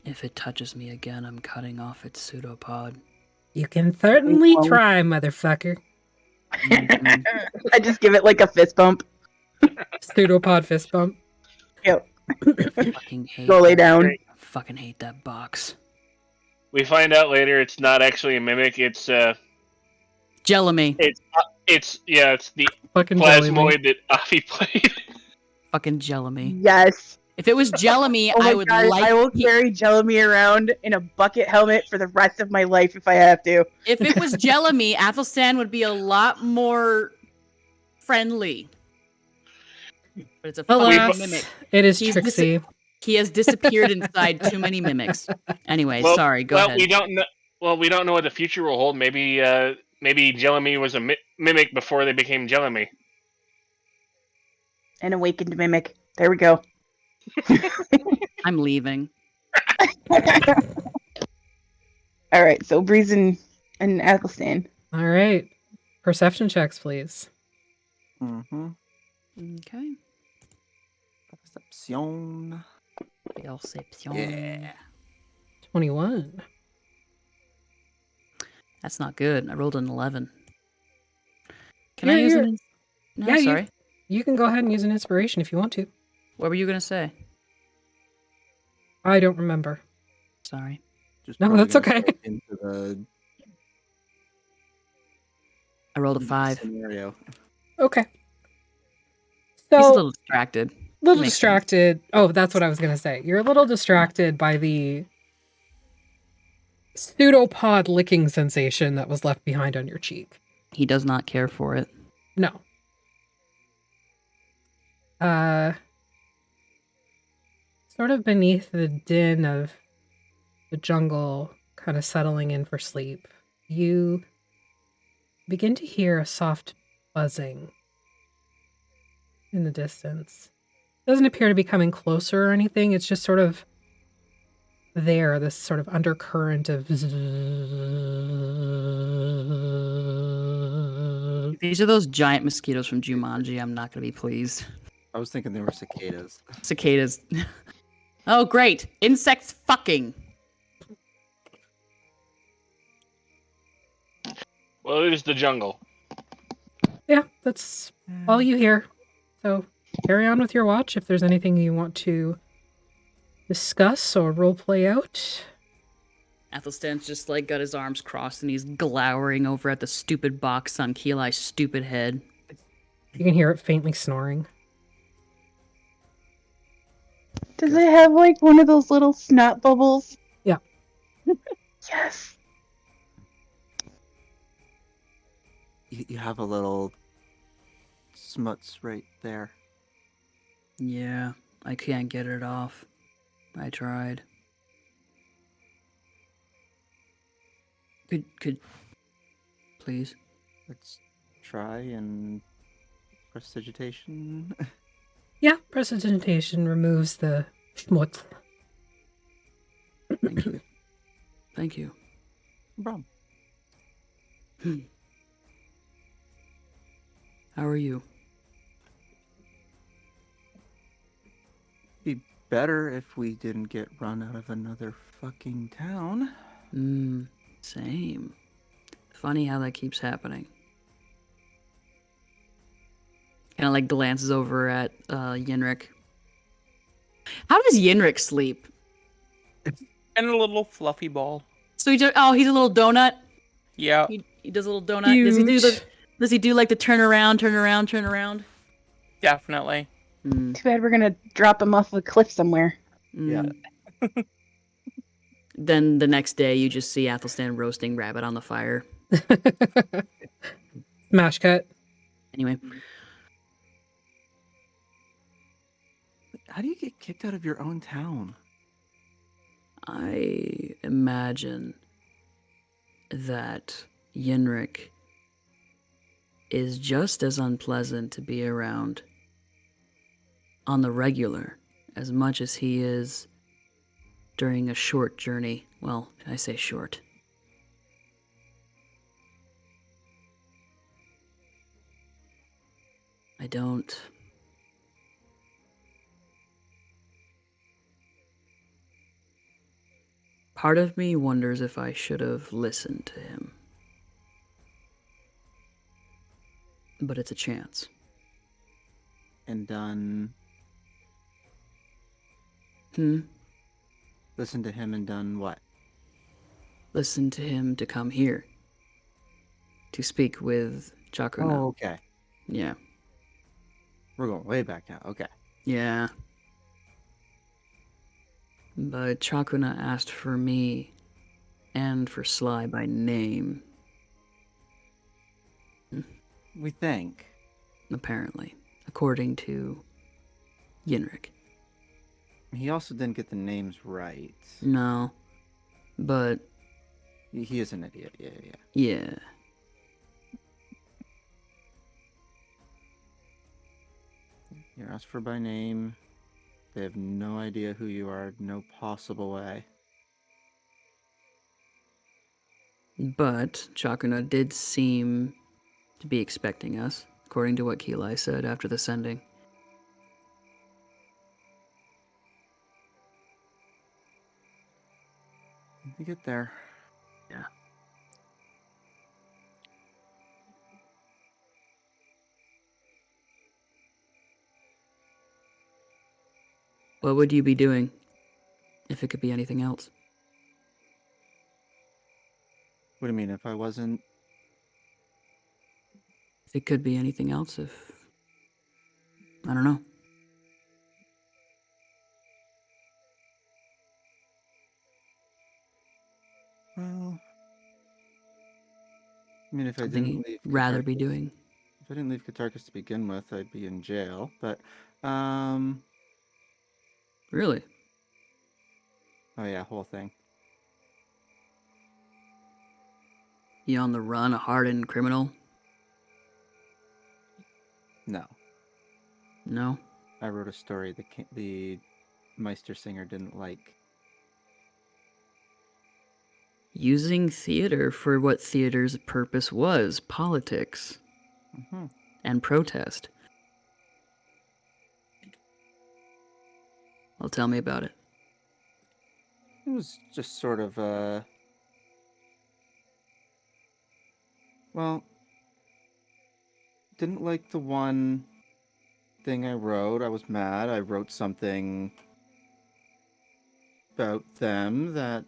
L: If it touches me again, I'm cutting off its pseudopod.
J: You can certainly
E: won't.
J: try, motherfucker.
E: I just give it like a fist bump.
J: Pseudopod fist bump.
E: Yep.
L: Fucking hate
E: Go lay
L: that-
E: down.
L: I fucking hate that box.
C: We find out later it's not actually a mimic. It's
L: Jelemy.
C: it's the
J: Fucking jelly me.
C: plasmoid that Avi played.
L: Fucking Jelemy.
E: Yes.
L: If it was Jelemy,
E: Oh my
L: I would
E: God,
L: like.
E: I will carry Jelemy around in a bucket helmet for the rest of my life if I have to.
L: If it was Jelemy, Athelstan would be a lot more friendly. But it's a fucking
J: Alas,
L: mimic.
J: it is
L: He's
J: Trixie.
L: He has disappeared inside too many mimics. Anyway,
C: Well-
L: sorry. Go
C: well,
L: ahead.
C: we don't know. Well, we don't know what the future will hold. Maybe Jelemy was a mimic before they became Jelemy.
E: An awakened mimic. There we go.
L: I'm leaving.
E: All right, so Breeze and Athlestan.
J: All right. Perception checks, please.
F: Mm-hmm.
L: Okay.
F: Perception.
L: Perception.
F: Yeah.
J: 21.
L: That's not good. I rolled an 11. Can
J: Yeah,
L: I use
J: you're-
L: it? No,
J: yeah,
L: sorry.
J: You can go ahead and use an inspiration if you want to.
L: What were you going to say?
J: I don't remember.
L: Sorry.
F: Just
J: No,
F: probably
J: that's
F: gonna
J: okay.
F: fit Into the
L: I rolled a 5.
F: scenario.
J: Okay.
L: He's a
J: So,
L: little distracted.
J: little
L: Makes sense.
J: distracted. Oh, that's what I was going to say. You're a little distracted by the pseudopod licking sensation that was left behind on your cheek.
L: He does not care for it.
J: No. Sort of beneath the din of the jungle kind of settling in for sleep, you begin to hear a soft buzzing in the distance. It doesn't appear to be coming closer or anything. It's just sort of there, this sort of undercurrent of
L: If these are those giant mosquitoes from Jumanji, I'm not going to be pleased.
F: I was thinking they were cicadas.
L: Cicadas. Oh, great. Insects fucking.
C: Well, it is the jungle.
J: Yeah, that's all you hear. So carry on with your watch if there's anything you want to discuss or role play out.
L: Athelstan's just like got his arms crossed and he's glowering over at the stupid box on Keeli's stupid head.
J: You can hear it faintly snoring.
E: Does it have like one of those little snot bubbles?
J: Yeah.
E: Yes.
F: You have a little smuts right there.
L: Yeah, I can't get it off. I tried. please.
F: Let's try and prestidigitation.
D: Yeah, prestidigitation removes the schmutz.
L: Thank you. Thank you.
F: No problem.
L: How are you?
F: Be better if we didn't get run out of another fucking town.
L: Same. Funny how that keeps happening. Kind of like glances over at Yenrik. How does Yenrik sleep?
G: And a little fluffy ball.
L: So he's a little donut.
G: Yeah.
L: He does a little donut. Does he do
D: Huge.
L: Does he do like the turn around?
G: Definitely.
E: Too bad we're gonna drop him off a cliff somewhere.
F: Yeah.
L: Then the next day, you just see Athlestan roasting rabbit on the fire.
D: Smash cut.
L: Anyway,
F: How do you get kicked out of your own town?
L: I imagine that Yenrik is just as unpleasant to be around on the regular as much as he is during a short journey. Well, I say short. I don't. Part of me wonders if I should have listened to him. But it's a chance.
F: And done. Listen to him and done what?
L: Listen to him to come here. To speak with Chakruna.
F: Oh, okay.
L: Yeah.
F: We're going way back now. Okay.
L: Yeah. But Chakruna asked for me and for Sly by name.
F: We think.
L: Apparently. According to Yenrik.
F: He also didn't get the names right.
L: No. But
F: He is an idiot. Yeah.
L: yeah.
F: You're asked for by name. They have no idea who you are. No possible way.
L: But Chakruna did seem to be expecting us, according to what Kilai said after the sending.
F: We get there.
L: Yeah. What would you be doing if it could be anything else?
F: What do you mean if I wasn't?
L: If it could be anything else, if... I don't know.
F: Well, I mean, if I
L: Something
F: didn't
L: you'd
F: leave,
L: rather be
F: Catarchus-
L: doing.
F: If I didn't leave Catarchus to begin with, I'd be in jail. But,
L: Really?
F: oh yeah, whole thing.
L: You on the run, a hardened criminal?
F: No,
L: No?
F: I wrote a story that the Meister singer didn't like.
L: Using theater for what theater's purpose was, politics.
F: Mm-hmm.
L: And protest. Well, tell me about it.
F: It was just sort of, well, didn't like the one thing I wrote. I was mad. I wrote something about them that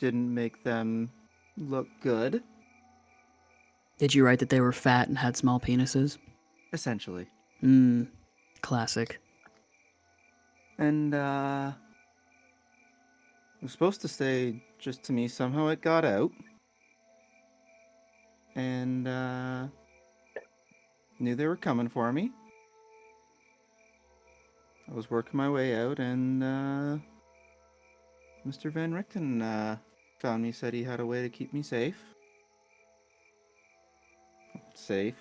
F: didn't make them look good,
L: Did you write that they were fat and had small penises?
F: essentially.
L: Classic.
F: And, it was supposed to stay just to me. Somehow it got out. And, knew they were coming for me. I was working my way out, and, Mr. Van Richten, found me, said he had a way to keep me safe. safe.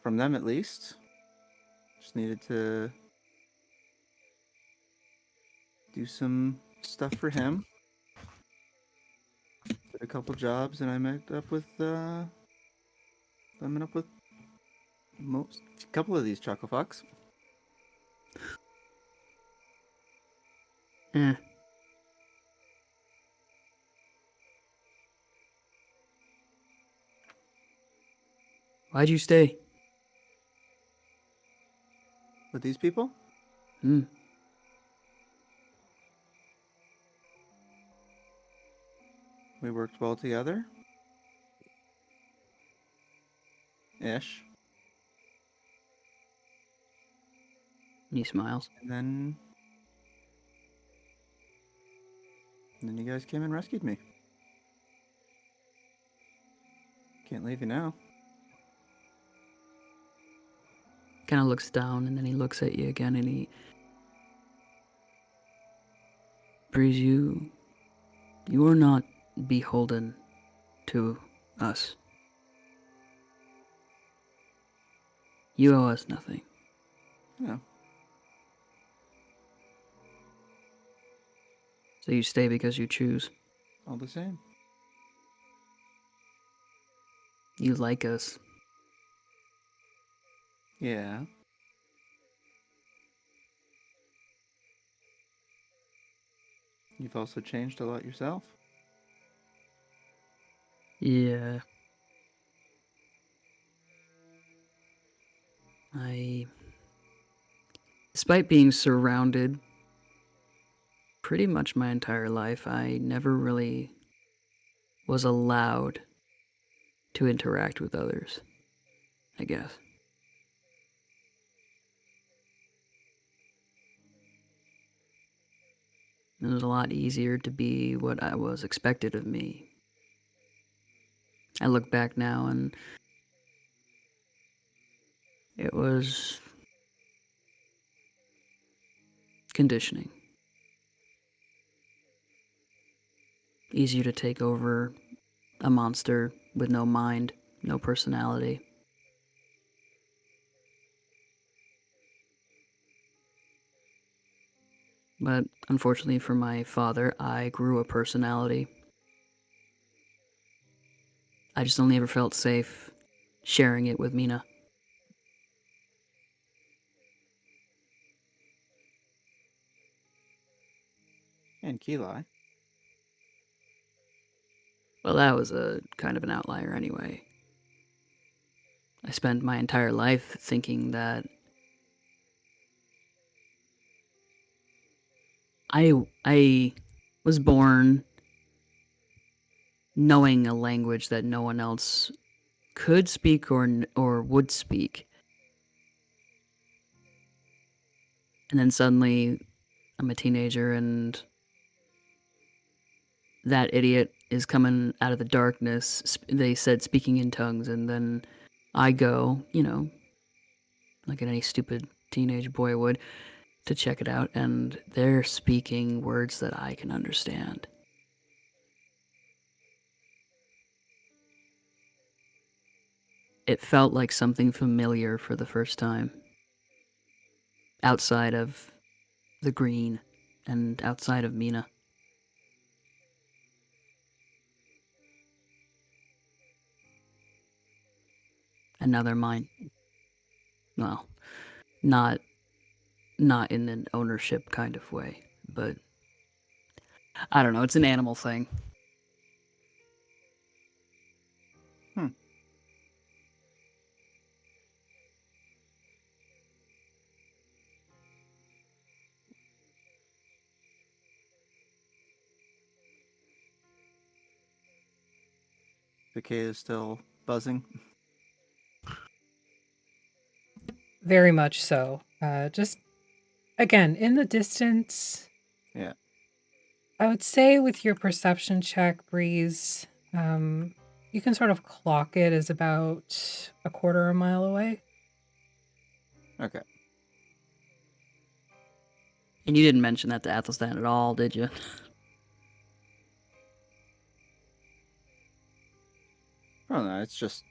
F: From them, at least. Just needed to do some stuff for him. Did a couple jobs, and I met up with a couple of these chuckle fucks.
L: Eh. Why'd you stay?
F: With these people?
L: Hmm.
F: We worked well together. Ish.
L: He smiles.
F: And then you guys came and rescued me. Can't leave you now.
L: Kind of looks down, and then he looks at you again, and he... Breeze, you are not beholden to us. You owe us nothing.
F: No.
L: So you stay because you choose.
F: All the same.
L: You like us.
F: Yeah. You've also changed a lot yourself.
L: Yeah. Despite being surrounded pretty much my entire life, I never really was allowed to interact with others, I guess. It was a lot easier to be what I was expected of me. I look back now and it was conditioning. Easier to take over a monster with no mind, no personality. But unfortunately for my father, I grew a personality. I just only ever felt safe sharing it with Mina.
F: And Keli.
L: Well, that was a kind of an outlier anyway. I spent my entire life thinking that I was born knowing a language that no one else could speak or would speak. And then suddenly I'm a teenager and that idiot is coming out of the darkness. They said speaking in tongues, and then I go, like any stupid teenage boy would, to check it out, and they're speaking words that I can understand. It felt like something familiar for the first time. Outside of the green and outside of Mina. Another mind. Well, not in an ownership kind of way, but I don't know, it's an animal thing.
F: The K is still buzzing.
D: Very much so. Just again in the distance.
F: Yeah.
D: I would say with your perception check, Breeze, you can sort of clock it as about a quarter of a mile away.
F: Okay.
L: And you didn't mention that to Athlestan at all, did you?
F: Oh no, it's just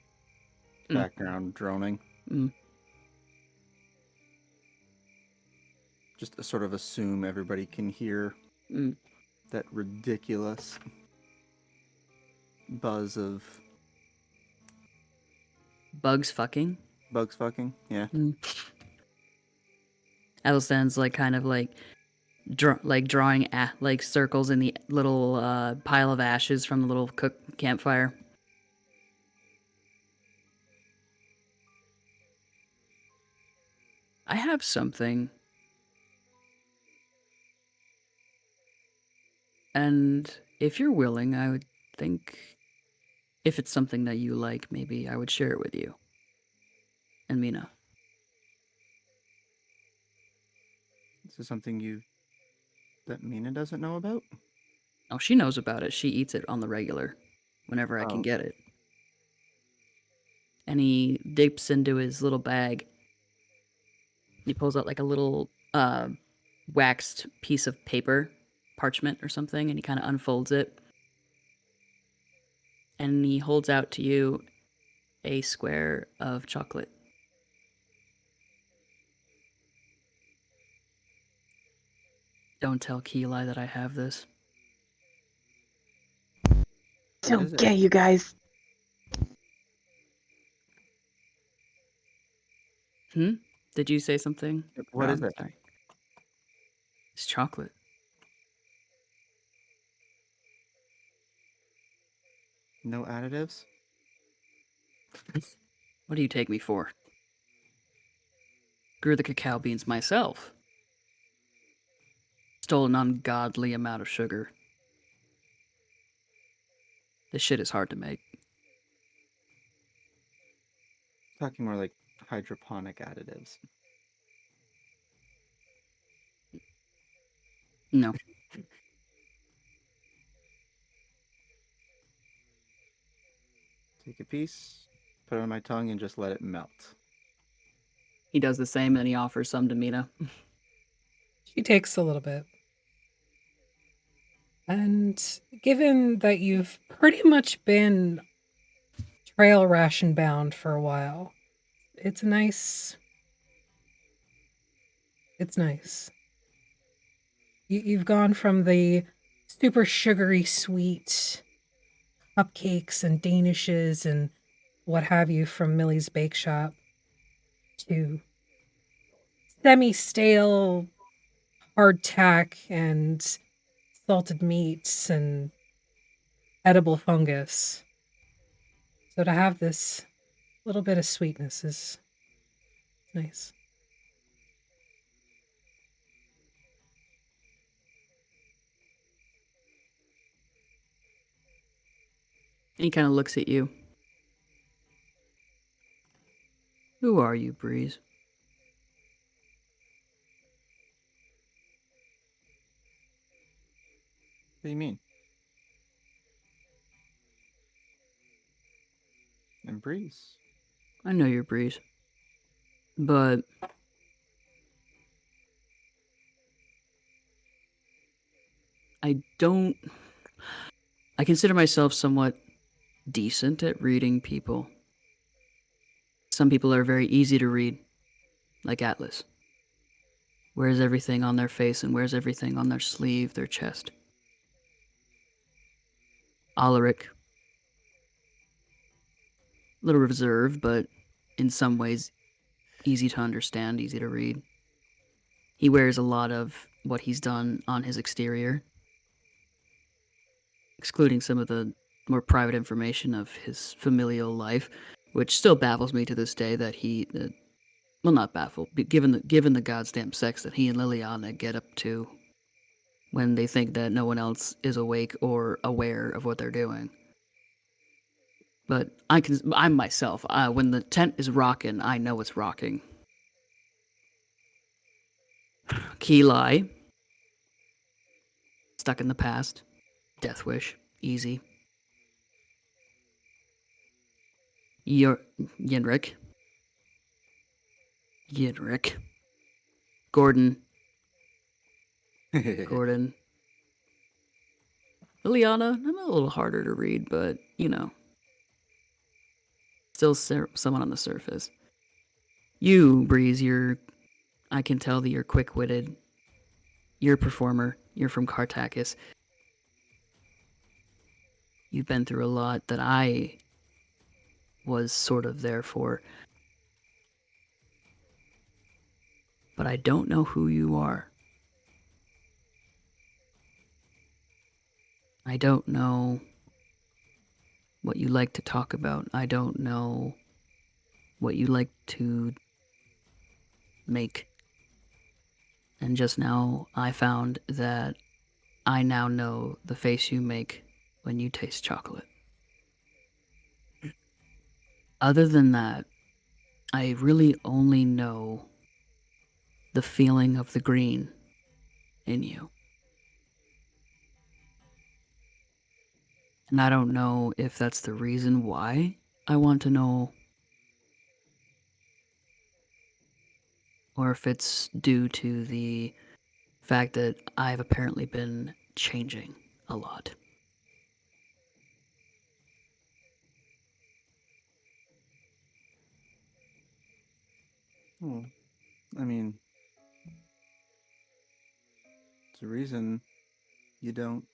L: Mm.
F: background droning.
L: Mm.
F: Just to sort of assume everybody can hear
L: Mm.
F: that ridiculous buzz of
L: Bugs fucking.
F: bugs fucking. Yeah.
L: Athelstan's like kind of like drawing like circles in the little pile of ashes from the little campfire. I have something. And if you're willing, I would think if it's something that you like, maybe I would share it with you. And Mina.
F: This is something that Mina doesn't know about?
L: Oh, she knows about it. She eats it on the regular whenever I can
F: Oh.
L: get it. And he dips into his little bag. He pulls out like a little waxed piece of paper, parchment or something, and he kind of unfolds it. And he holds out to you a square of chocolate. Don't tell Keeli that I have this.
E: So gay, you guys.
L: Did you say something?
F: What is
L: Rob?
F: it?
L: Sorry. It's chocolate.
F: No additives?
L: What do you take me for? Grew the cacao beans myself. Stole an ungodly amount of sugar. This shit is hard to make.
F: Talking more like hydroponic additives.
L: No.
F: Take a piece, put it on my tongue, and just let it melt.
L: He does the same, and he offers some to Mina.
D: She takes a little bit. And given that you've pretty much been trail ration bound for a while, it's nice. It's nice. You've gone from the super sugary sweet cupcakes and danishes and what have you from Millie's Bake Shop to semi-stale hardtack and salted meats and edible fungus. So to have this little bit of sweetness is nice.
L: And he kind of looks at you. Who are you, Breeze?
F: What do you mean? And Breeze.
L: I know you're Breeze. But I consider myself somewhat decent at reading people. Some people are very easy to read, like Atlas. Wears everything on their face and wears everything on their sleeve, their chest. Alaric. A little reserved, but in some ways easy to understand, easy to read. He wears a lot of what he's done on his exterior, excluding some of the more private information of his familial life, which still baffles me to this day that he, well, not baffled, but given the goddamn sex that he and Liliana get up to when they think that no one else is awake or aware of what they're doing. But I'm myself. When the tent is rocking, I know it's rocking. Keeli. Stuck in the past. Death wish. Easy. Yenrik. Gordynne. Gordynne. Liliana, I'm a little harder to read, but, you know. still someone on the surface. You, Breeze, I can tell that you're quick-witted. You're a performer. You're from Cartacus. You've been through a lot that I was sort of there for. But I don't know who you are. I don't know what you like to talk about. I don't know what you like to make. And just now I found that I now know the face you make when you taste chocolate. Other than that, I really only know the feeling of the green in you. And I don't know if that's the reason why I want to know, or if it's due to the fact that I've apparently been changing a lot.
F: Hmm. I mean, it's a reason you don't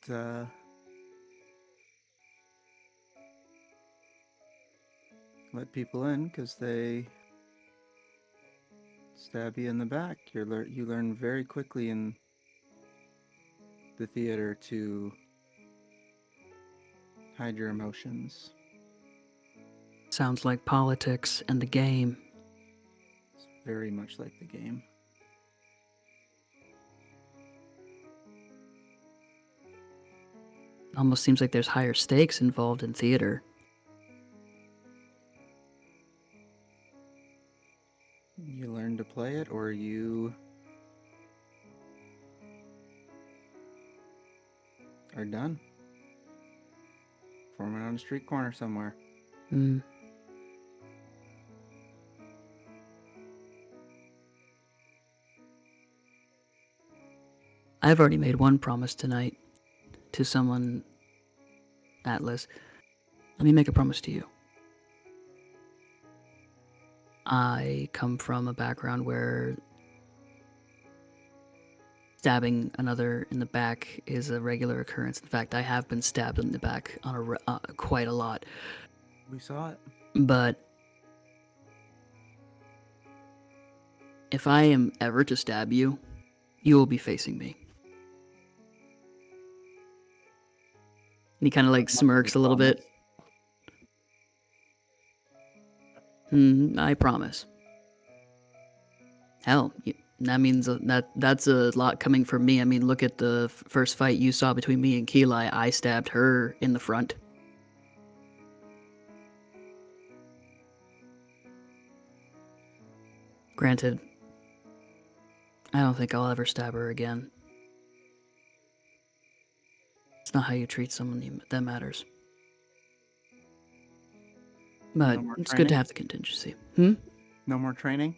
F: let people in, because they stab you in the back. You learn very quickly in the theater to hide your emotions.
L: Sounds like politics and the game.
F: It's very much like the game.
L: Almost seems like there's higher stakes involved in theater.
F: You learn to play it, or you are done. Forming on a street corner somewhere.
L: Mm. I've already made one promise tonight to someone, Atlas. Let me make a promise to you. I come from a background where stabbing another in the back is a regular occurrence. In fact, I have been stabbed in the back on quite a lot.
F: We saw it.
L: But if I am ever to stab you, you will be facing me. And he kind of like smirks a little bit. I promise. Hell, that means that's a lot coming from me. I mean, look at the first fight you saw between me and Keli. I stabbed her in the front. Granted, I don't think I'll ever stab her again. It's not how you treat someone that matters. But
F: No
L: it's good to have the contingency.
F: No more training?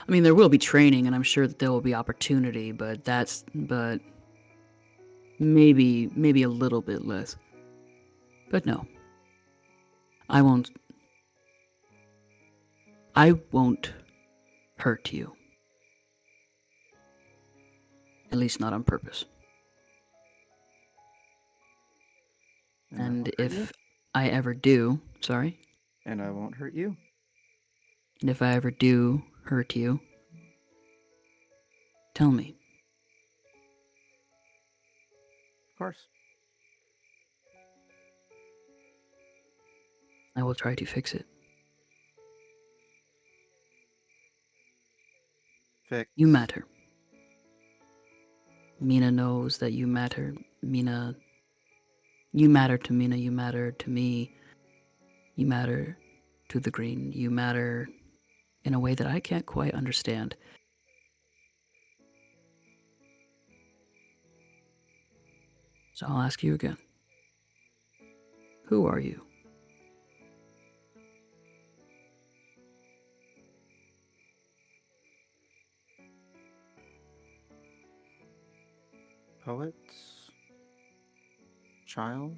L: I mean, there will be training, and I'm sure that there will be opportunity, but maybe a little bit less. But no. I won't hurt you. At least not on purpose. And if I ever do, sorry?
F: And I won't hurt you.
L: And if I ever do hurt you, tell me.
F: Of course.
L: I will try to fix it.
F: Fix.
L: You matter. Mina knows that you matter. Mina, you matter to Mina, you matter to me. You matter to the green. You matter in a way that I can't quite understand. So I'll ask you again. Who are you?
F: Poet? Child?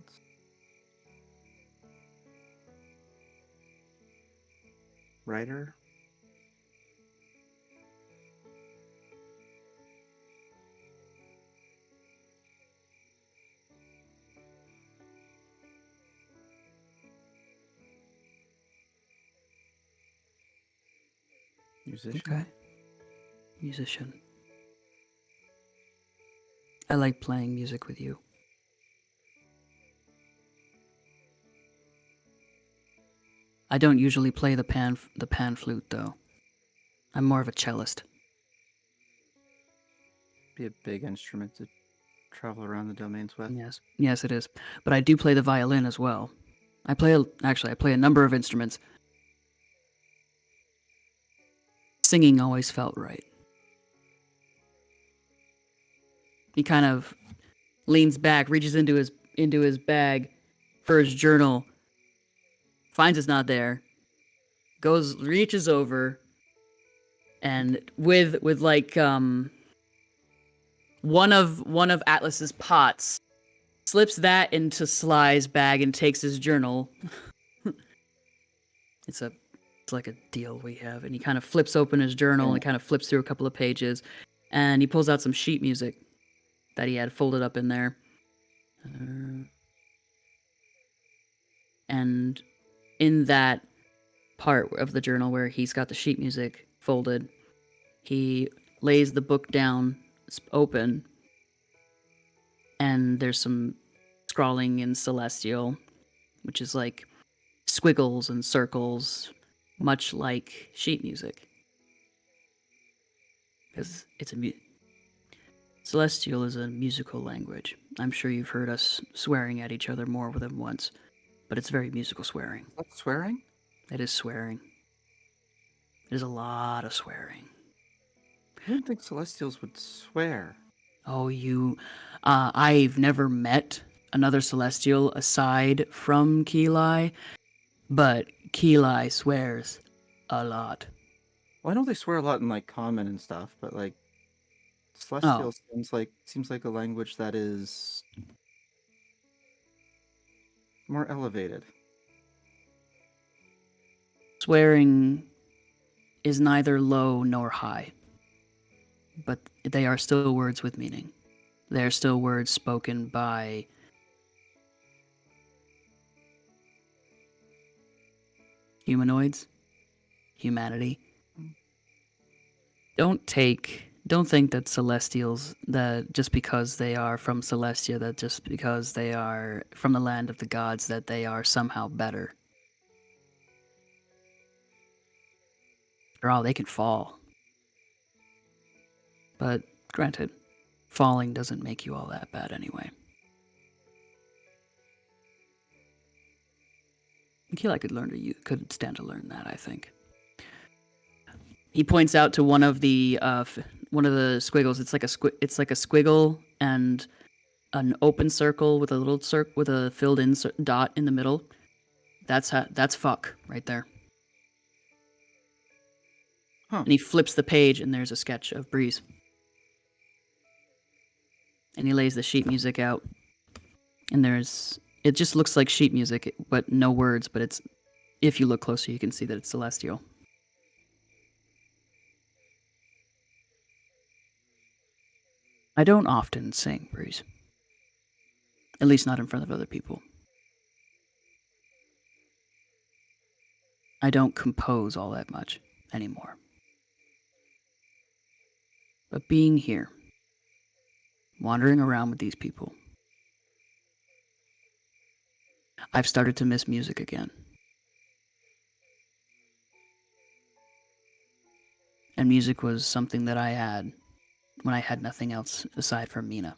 F: writer? Musician?
L: Okay. Musician. I like playing music with you. I don't usually play the pan flute though. I'm more of a cellist.
F: Be a big instrument to travel around the domains with.
L: Yes, it is. But I do play the violin as well. I play a number of instruments. Singing always felt right. He kind of leans back, reaches into his bag for his journal, finds it's not there, reaches over, and with like one of Atlas's pots, slips that into Sly's bag and takes his journal. It's like a deal we have, and he kind of flips open his journal and kind of flips through a couple of pages, and he pulls out some sheet music that he had folded up in there. And in that part of the journal where he's got the sheet music folded, he lays the book down open, and there's some scrawling in Celestial, which is like squiggles and circles, much like sheet music. Because Celestial is a musical language. I'm sure you've heard us swearing at each other more than once, but it's very musical swearing.
F: That's swearing?
L: It is swearing. There's a lot of swearing.
F: I didn't think Celestials would swear.
L: Oh, I've never met another Celestial aside from Keli, but Keli swears a lot.
F: Well, I know they swear a lot in like common and stuff, but like Celestial seems like a language that is more elevated.
L: Swearing is neither low nor high, but they are still words with meaning. They are still words spoken by humanoids, humanity. Don't think that Celestials, that just because they are from Celestia, that just because they are from the land of the gods, that they are somehow better. After all, they can fall. But granted, falling doesn't make you all that bad anyway. Keli could stand to learn that, I think. He points out to one of the squiggles. It's like a squiggle and an open circle with a little with a filled in dot in the middle. That's fuck right there.
F: Huh.
L: And he flips the page, and there's a sketch of Breeze. And he lays the sheet music out, and it just looks like sheet music, but no words. But if you look closer, you can see that it's Celestial. I don't often sing, Breeze. At least not in front of other people. I don't compose all that much anymore. But being here, wandering around with these people, I've started to miss music again. And music was something that I had when I had nothing else aside from Mina.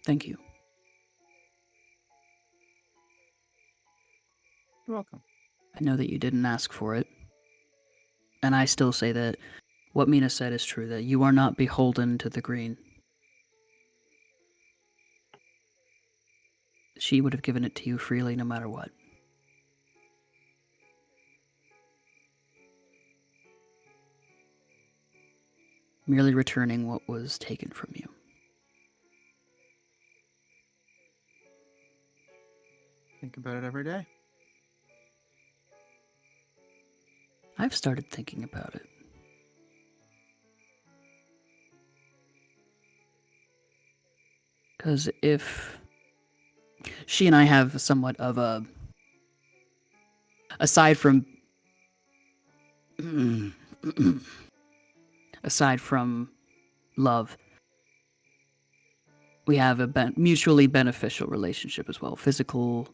L: Thank you.
F: You're welcome.
L: I know that you didn't ask for it. And I still say that what Mina said is true, that you are not beholden to the green. She would have given it to you freely no matter what. Merely returning what was taken from you.
F: think about it every day.
L: I've started thinking about it. Because if she and I have somewhat of a, aside from love, we have a mutually beneficial relationship as well, physical,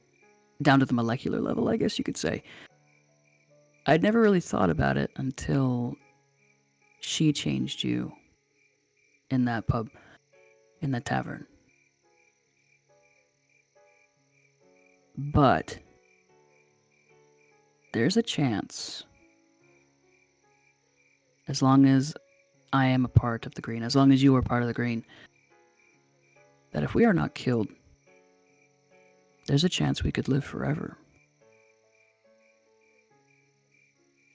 L: down to the molecular level, I guess you could say. I'd never really thought about it until she changed you in that pub, in that tavern. But there's a chance, as long as I am a part of the Green, as long as you are part of the Green, that if we are not killed, there's a chance we could live forever.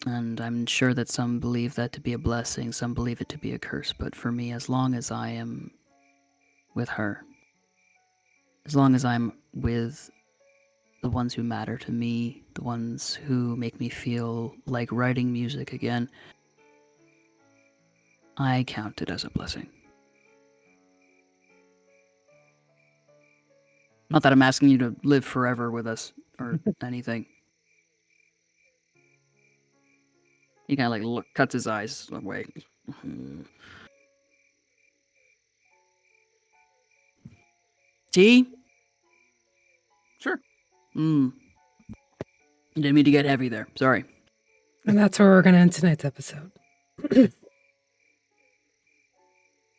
L: And I'm sure that some believe that to be a blessing, some believe it to be a curse, but for me, as long as I am with her, as long as I'm with the ones who matter to me, the ones who make me feel like writing music again, I count it as a blessing. Not that I'm asking you to live forever with us or anything. He kind of like cuts his eyes away. Tea?
F: Sure.
L: Didn't mean to get heavy there. Sorry.
D: And that's where we're going to end tonight's episode.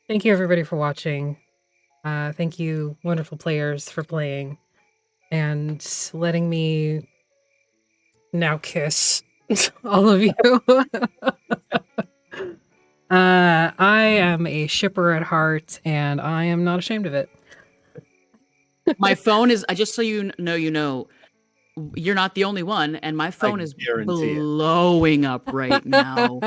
D: Thank you, everybody, for watching. Thank you, wonderful players, for playing and letting me now kiss all of you. I am a shipper at heart, and I am not ashamed of it.
L: My phone is, just so you know, you're not the only one, and my phone is blowing up right now.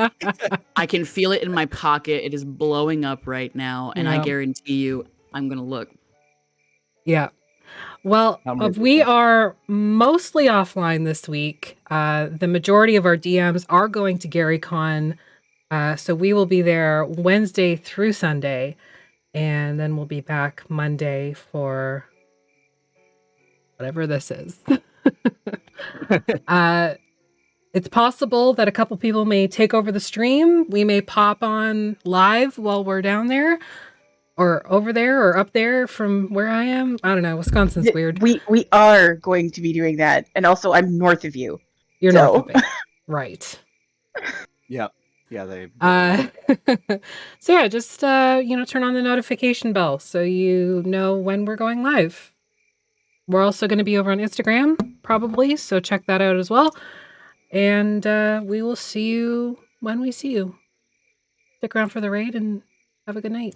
L: I can feel it in my pocket. It is blowing up right now, and I guarantee you, I'm going to look.
D: Yeah. Well, we are mostly offline this week. The majority of our DMs are going to GaryCon, so we will be there Wednesday through Sunday, and then we'll be back Monday for whatever this is. It's possible that a couple people may take over the stream. We may pop on live while we're down there, or over there, or up there from where I am. I don't know. Wisconsin's weird.
E: We are going to be doing that, and also I'm north of you.
D: You're north of me, right?
F: Yeah, they.
D: So yeah, just turn on the notification bell so you know when we're going live. We're also going to be over on Instagram, probably, so check that out as well. And we will see you when we see you. Stick around for the raid and have a good night.